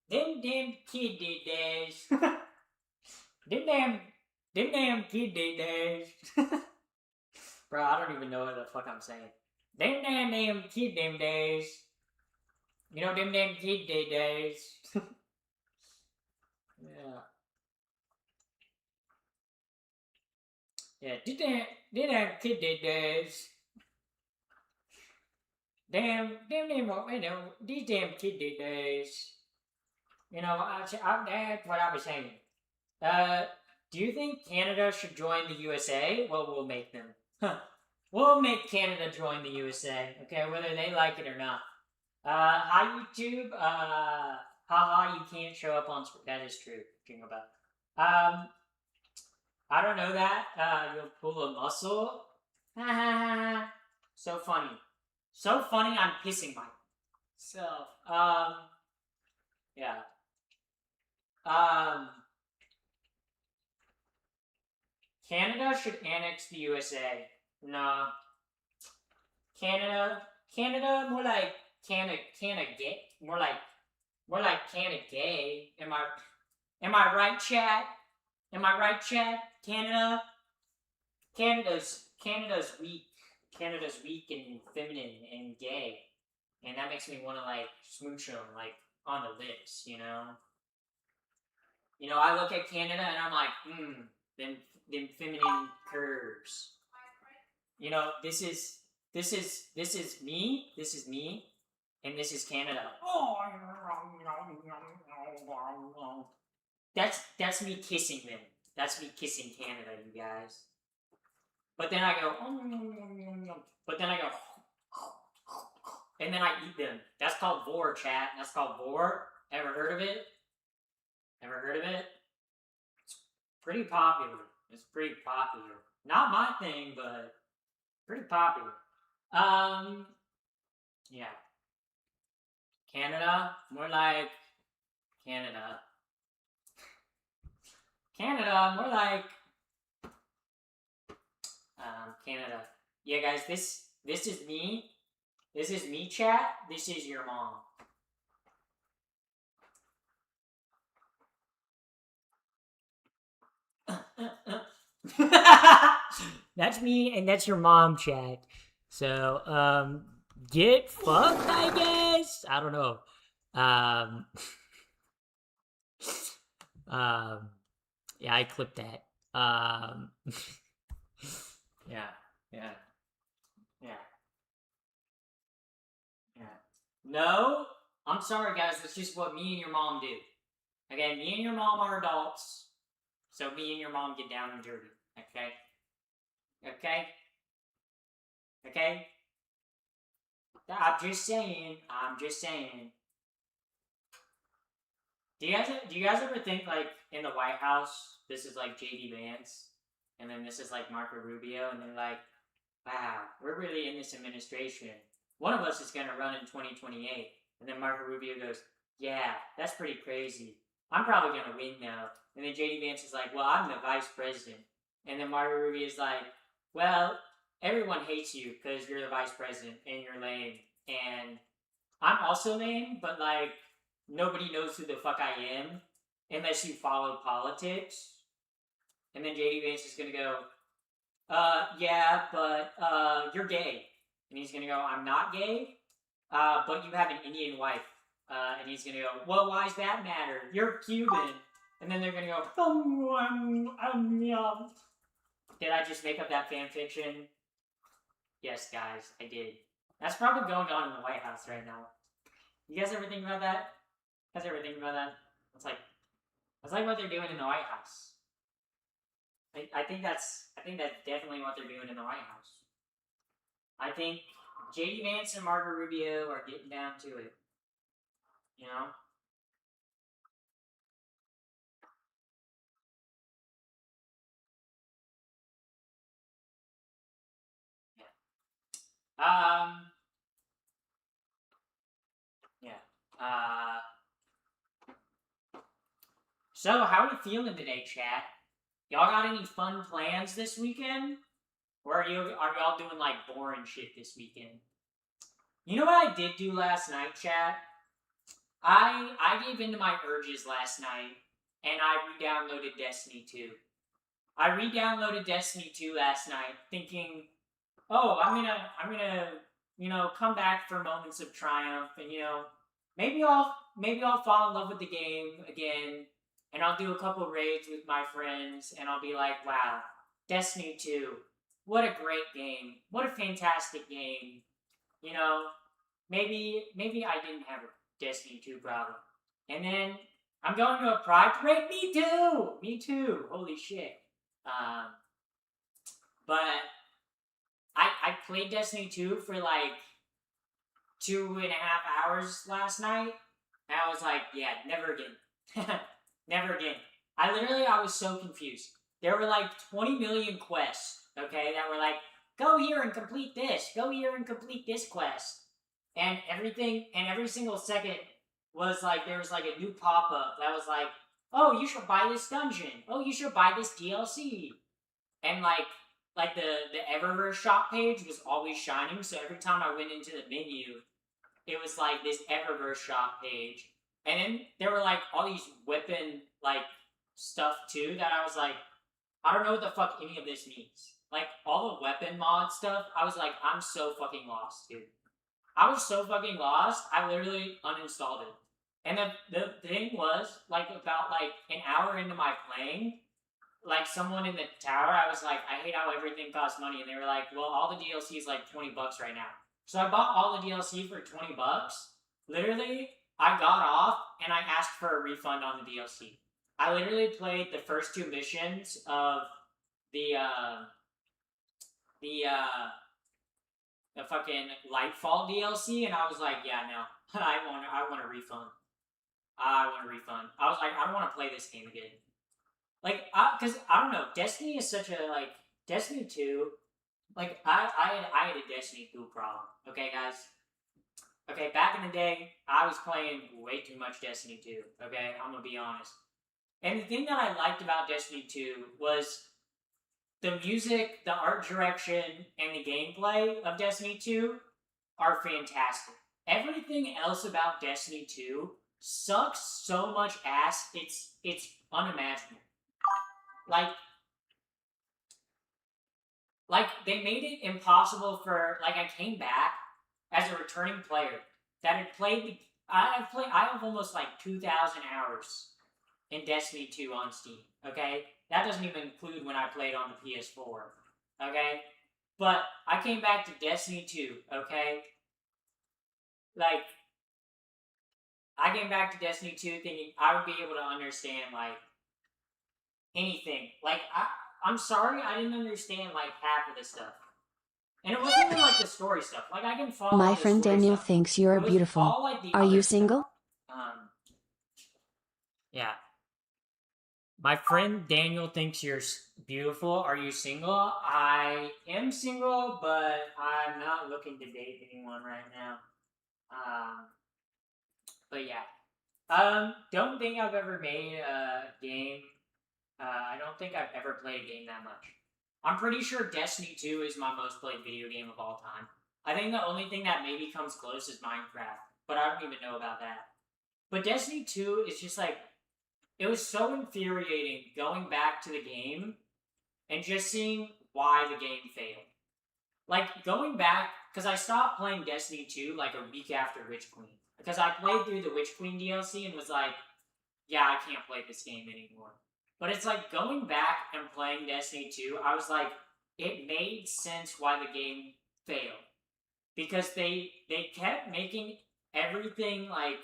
damn kid these days. them damn kid these days. Bro, I don't even know what the fuck I'm saying. Them damn kid them days. You know them damn kid they days. Yeah. Yeah, did damn kid they days. Damn, you know, these damn kid these days. You know, that's what I was saying. Do you think Canada should join the USA? Well, we'll make them. Huh. We'll make Canada join the USA, okay, whether they like it or not. Hi YouTube. Haha, you can't show up on. That is true. Jingle bell. I don't know that. You'll pull a muscle. So funny. So funny. I'm pissing myself. Yeah. Canada should annex the USA. No. Canada, more like Canada gay, more like Canada gay. Am I right, chat? Am I right, chat? Canada's weak. Canada's weak and feminine and gay, and that makes me want to like smooch them like on the lips, you know. You know, I look at Canada and I'm like, them feminine curves. You know, this is me, and this is Canada. That's me kissing them. That's me kissing Canada, you guys. But then I go, and then I eat them. That's called vor, chat. That's called vor. Ever heard of it? It's pretty popular. Not my thing, but pretty popular. Yeah. Canada, more like Canada. More like Canada. Yeah, guys, this is me. This is me, chat. This is your mom. That's me, and that's your mom, chat. So, get fucked, I guess. I don't know. Yeah, I clipped that. Yeah. No, I'm sorry, guys. That's just what me and your mom do. Okay, me and your mom are adults, so me and your mom get down and dirty. Okay. I'm just saying. do you guys ever think like in the White House, this is like JD Vance, and then this is like Marco Rubio, and they're like, wow, we're really in this administration. One of us is gonna run in 2028, and then Marco Rubio goes, yeah, that's pretty crazy. I'm probably gonna win though. And then JD Vance is like, well, I'm the vice president. And then Marco Rubio is like, well, everyone hates you because you're the vice president and you're lame. And I'm also lame, but like nobody knows who the fuck I am unless you follow politics. And then JD Vance is gonna go, yeah, but you're gay. And he's gonna go, I'm not gay, but you have an Indian wife. And he's gonna go, well, why does that matter? You're Cuban. And then they're gonna go, did I just make up that fan fiction? Yes, guys, I did. That's probably going on in the White House right now. You guys ever think about that? You guys ever think about that? It's like what they're doing in the White House. I think that's definitely what they're doing in the White House. I think JD Vance and Marco Rubio are getting down to it. You know? Yeah. Yeah. So how are you feeling today, chat? Y'all got any fun plans this weekend? Or are y'all doing like boring shit this weekend? You know what I did do last night, chat? I gave into my urges last night and I re-downloaded Destiny 2. I re-downloaded Destiny 2 last night thinking, oh, I'm gonna come back for moments of triumph and maybe I'll fall in love with the game again and I'll do a couple raids with my friends and I'll be like, wow, Destiny 2, what a great game. What a fantastic game. Maybe I didn't have a Destiny 2 problem. And then I'm going to a Pride Parade. Me too. Holy shit. But I played Destiny 2 for like 2.5 hours last night. And I was like, yeah, never again. Never again. I was so confused. There were like 20 million quests, okay, that were like, go here and complete this. Go here and complete this quest. And every single second was like, there was like a new pop-up that was like, oh, you should buy this dungeon. Oh, you should buy this DLC. And like the Eververse shop page was always shining, so every time I went into the menu, it was like this Eververse shop page. And then there were like all these weapon like stuff too that I was like, I don't know what the fuck any of this means. Like all the weapon mod stuff, I was like, I'm so fucking lost, dude. I was so fucking lost, I literally uninstalled it. And the thing was, like about like an hour into my playing, like someone in the tower, I was like, I hate how everything costs money. And they were like, well, all the DLC is like $20 right now. So I bought all the DLC for $20. Literally, I got off and I asked for a refund on the DLC. I literally played the first 2 missions of the fucking Lightfall DLC, and I was like, yeah, no, I want a refund. I want a refund. I was like, I don't want to play this game again. Like, because I don't know, Destiny is such a like Destiny 2. Like, I had a Destiny 2 problem. Okay, guys. Okay, back in the day, I was playing way too much Destiny 2. Okay, I'm gonna be honest. And the thing that I liked about Destiny 2 was the music, the art direction, and the gameplay of Destiny 2 are fantastic. Everything else about Destiny 2 sucks so much ass, it's unimaginable. Like they made it impossible for like I came back as a returning player that had played. I have almost like 2,000 hours in Destiny 2 on Steam. Okay, that doesn't even include when I played on the PS4. Okay, but I came back to Destiny 2. Okay, like I came back to Destiny 2 thinking I would be able to understand like anything. Like I'm sorry, I didn't understand like half of the stuff. And it wasn't even like the story stuff. Like I can follow. My the friend story Daniel stuff. thinks you are It was beautiful. all, like, the Are other you stuff. single? Yeah. My friend Daniel thinks you're beautiful. Are you single? I am single, but I'm not looking to date anyone right now. But yeah. Don't think I've ever made a game. I don't think I've ever played a game that much. I'm pretty sure Destiny 2 is my most played video game of all time. I think the only thing that maybe comes close is Minecraft, but I don't even know about that. But Destiny 2 is just like, it was so infuriating going back to the game and just seeing why the game failed. Like, going back, because I stopped playing Destiny 2 like a week after Witch Queen. Because I played through the Witch Queen DLC and was like, yeah, I can't play this game anymore. But it's like going back and playing Destiny 2, I was like, it made sense why the game failed. Because they kept making everything like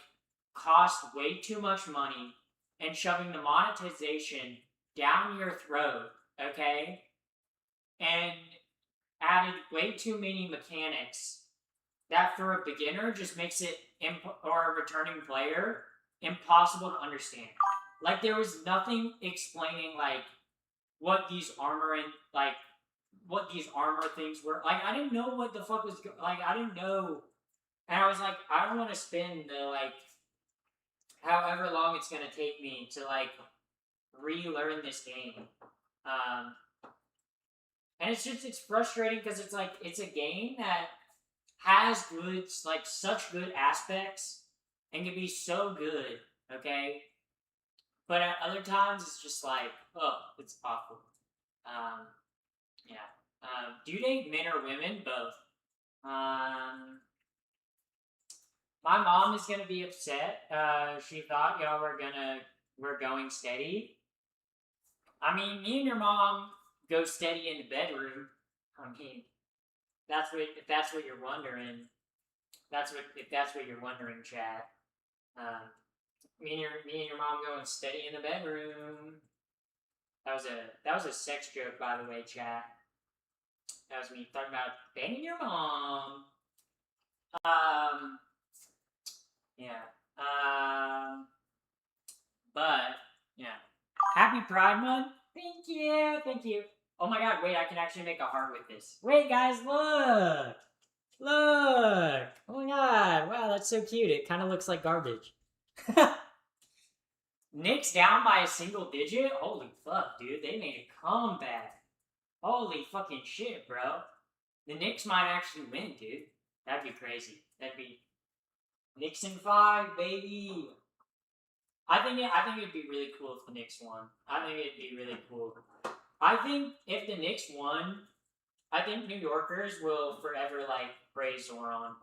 cost way too much money and shoving the monetization down your throat, okay? And added way too many mechanics that for a beginner just makes it or a returning player impossible to understand. Like there was nothing explaining like what these armor and like what these armor things were. Like I didn't know what the fuck was like I didn't know, and I was like I don't want to spend the like however long it's gonna take me to like relearn this game. Um, and it's frustrating because it's like it's a game that has good like such good aspects and can be so good, okay? But at other times it's just like, oh, it's awful. Um, yeah. Do you date men or women? Both. My mom is gonna be upset. She thought y'all we're going steady. I mean, me and your mom go steady in the bedroom. I mean, if that's what you're wondering. If that's what you're wondering, Chad. Um, me and your mom going steady in the bedroom. That was a sex joke, by the way, Chad. That was me talking about banging your mom. Um, yeah. But yeah. Happy Pride Month. Thank you, thank you. Oh my God! Wait, I can actually make a heart with this. Wait, guys, look. Look! Oh my God! Wow, that's so cute. It kind of looks like garbage. Knicks down by a single digit? Holy fuck, dude. They made a comeback. Holy fucking shit, bro. The Knicks might actually win, dude. That'd be crazy. That'd be Knicks in 5, baby. I think it'd be really cool if the Knicks won. I think it'd be really cool. I think if the Knicks won, I think New Yorkers will forever like praise Zoran.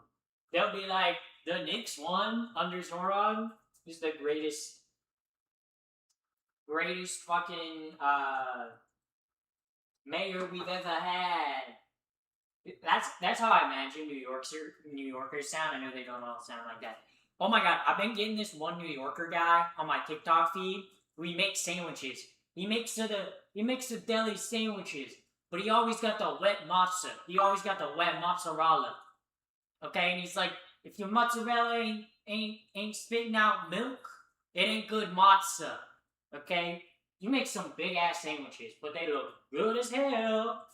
They'll be like, the Knicks won under Zoran. He's the greatest fucking mayor we've ever had. That's how I imagine New Yorkers sound. I know they don't all sound like that. Oh my God, I've been getting this one New Yorker guy on my TikTok feed who he makes sandwiches. He makes the deli sandwiches, but he always got the wet matzo. He always got the wet mozzarella. Okay, and he's like, if your mozzarella ain't spitting out milk, it ain't good matzo. Okay, you make some big ass sandwiches, but they look good as hell.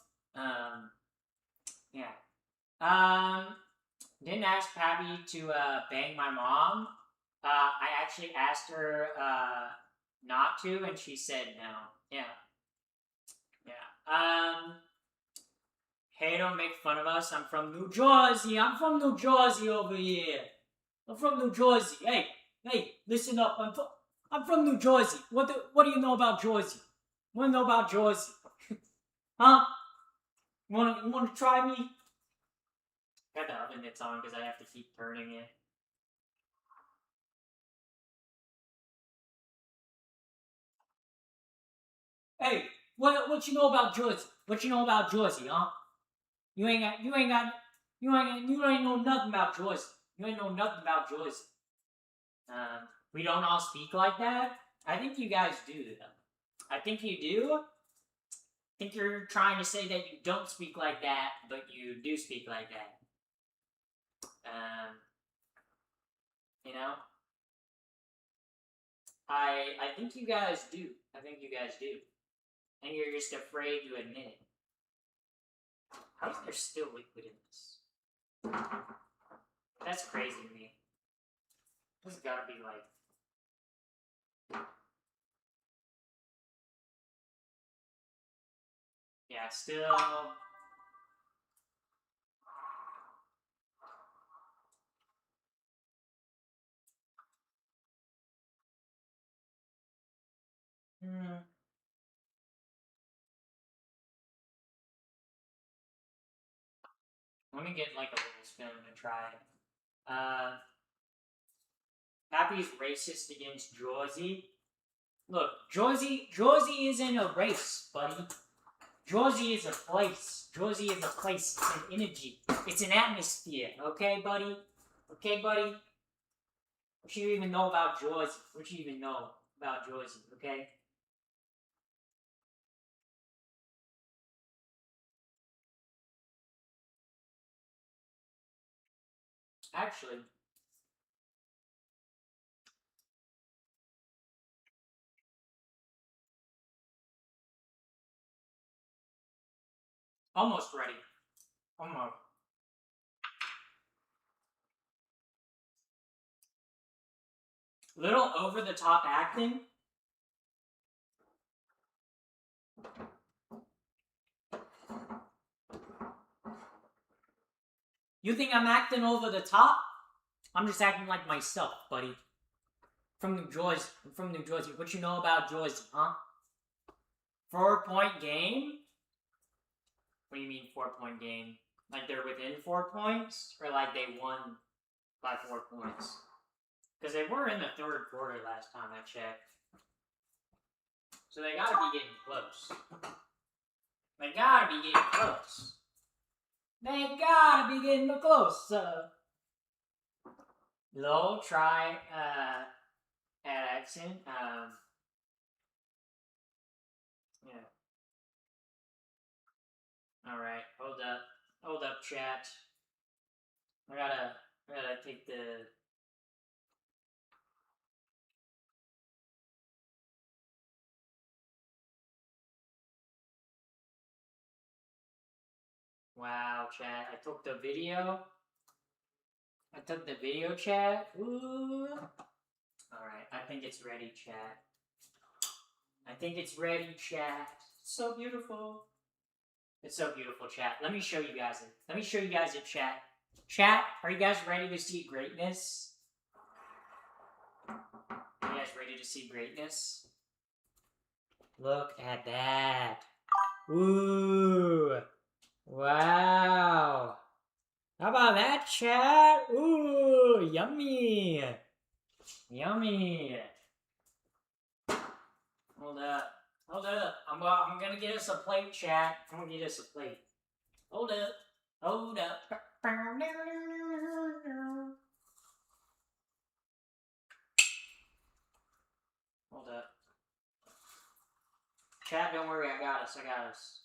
Yeah. Didn't ask Pappy to bang my mom. I actually asked her not to, and she said no. Yeah. Yeah. Hey, don't make fun of us. I'm from New Jersey. I'm from New Jersey over here. I'm from New Jersey. Hey, listen up. I'm from New Jersey. What do you know about Jersey? Want to know about Jersey? Huh? You wanna try me? Got the oven mitts on because I have to keep turning it. Hey, what you know about Jersey? What you know about Jersey, huh? You ain't know nothing about Jersey. You ain't know nothing about Jersey. We don't all speak like that. I think you guys do, though. I think you do. I think you're trying to say that you don't speak like that, but you do speak like that. You know? I think you guys do. I think you guys do. And you're just afraid to admit it. How is there still liquid in this? That's crazy to me. This has gotta be like... Yeah, still... Let me get like a little spoon and try it. Happy's racist against Jorzy. Look, Jorzy isn't a race, buddy. Jorzy is a place. Jorzy is a place. It's an energy. It's an atmosphere. Okay, buddy? Okay, buddy? What you even know about Jorzy? What you even know about Jorzy, okay? Actually, almost ready. Almost. Little over-the-top acting. You think I'm acting over the top? I'm just acting like myself, buddy. From New Jersey. I'm from New Jersey. What you know about Jersey, huh? 4-point game? What do you mean 4-point game? Like they're within 4 points? Or like they won by 4 points? Because they were in the third quarter last time I checked. So they gotta be getting close. They gotta be getting close. They gotta be getting close. Low try accent. Yeah. Alright, hold up, chat. I gotta take the... Wow, chat, I took the video. I took the video, chat. Ooh. Alright, I think it's ready, chat. I think it's ready, chat. It's so beautiful. It's so beautiful, chat. Let me show you guys it. Let me show you guys it, chat. Chat, are you guys ready to see greatness? Are you guys ready to see greatness? Look at that. Ooh. Wow. How about that, chat? Ooh, yummy. Yummy. Hold up. Hold up. I'm gonna get us a plate, chat. I'm gonna get us a plate. Hold up. Hold up. Hold up. Chat, don't worry. I got us. I got us.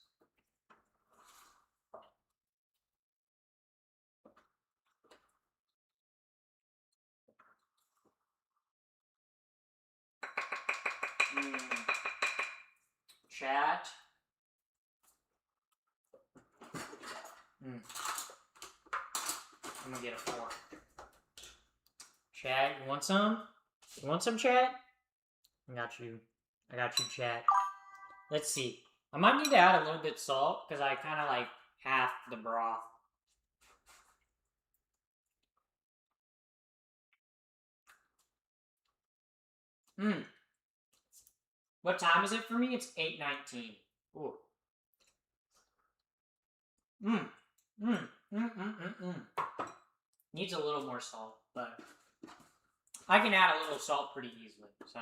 Chat. I'm gonna get a fork. Chat, you want some? You want some, chat? I got you. I got you, chat. Let's see. I might need to add a little bit of salt because I kind of like half the broth. What time is it for me? It's 8:19. Ooh. Needs a little more salt, but I can add a little salt pretty easily, so.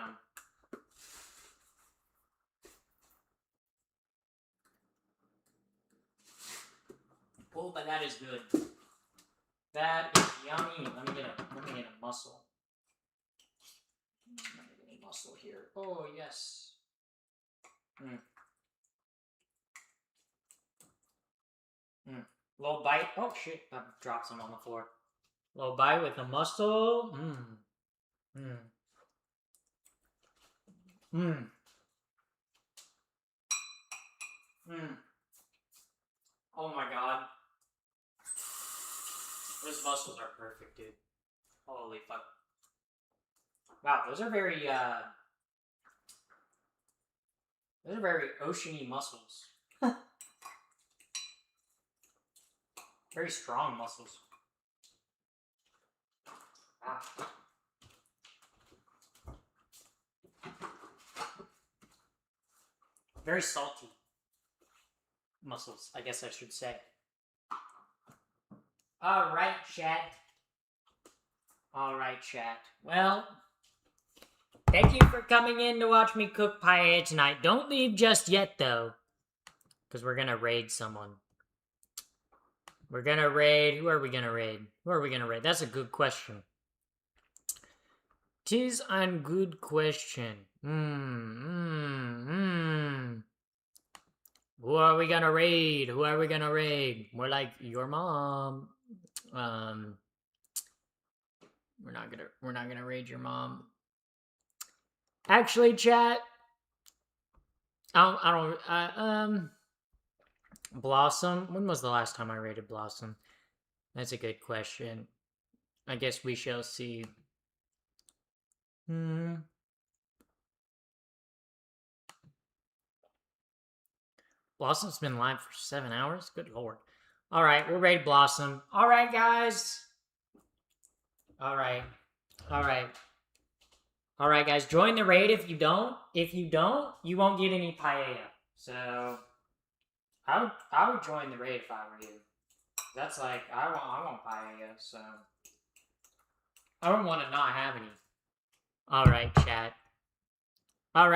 Oh, but that is good. That is yummy. Let me get a mussel. Let me get a mussel here. Oh yes. Little bite. Oh shit! I dropped some on the floor. Little bite with a mussel. Mmm. Mmm. Oh my god. Those mussels are perfect, dude. Holy fuck. Wow, those are very oceany mussels. Very strong mussels. Wow. Very salty mussels, I guess I should say. Alright, chat. Alright, chat. Well, thank you for coming in to watch me cook paella tonight. Don't leave just yet, though. Because we're gonna raid someone. We're gonna raid... Who are we gonna raid? Who are we gonna raid? That's a good question. 'Tis an good question. Who are we gonna raid? Who are we gonna raid? More like your mom. We're not gonna raid your mom. Actually, chat. Blossom. When was the last time I raided Blossom? That's a good question. I guess we shall see. Blossom's been live for 7 hours? Good lord. Alright, we'll raid Blossom. Alright, guys. Alright, guys. Join the raid if you don't. If you don't, you won't get any paella. So, I would join the raid if I were you. That's like, I want paella, so. I don't want to not have any. Alright, chat. Alright.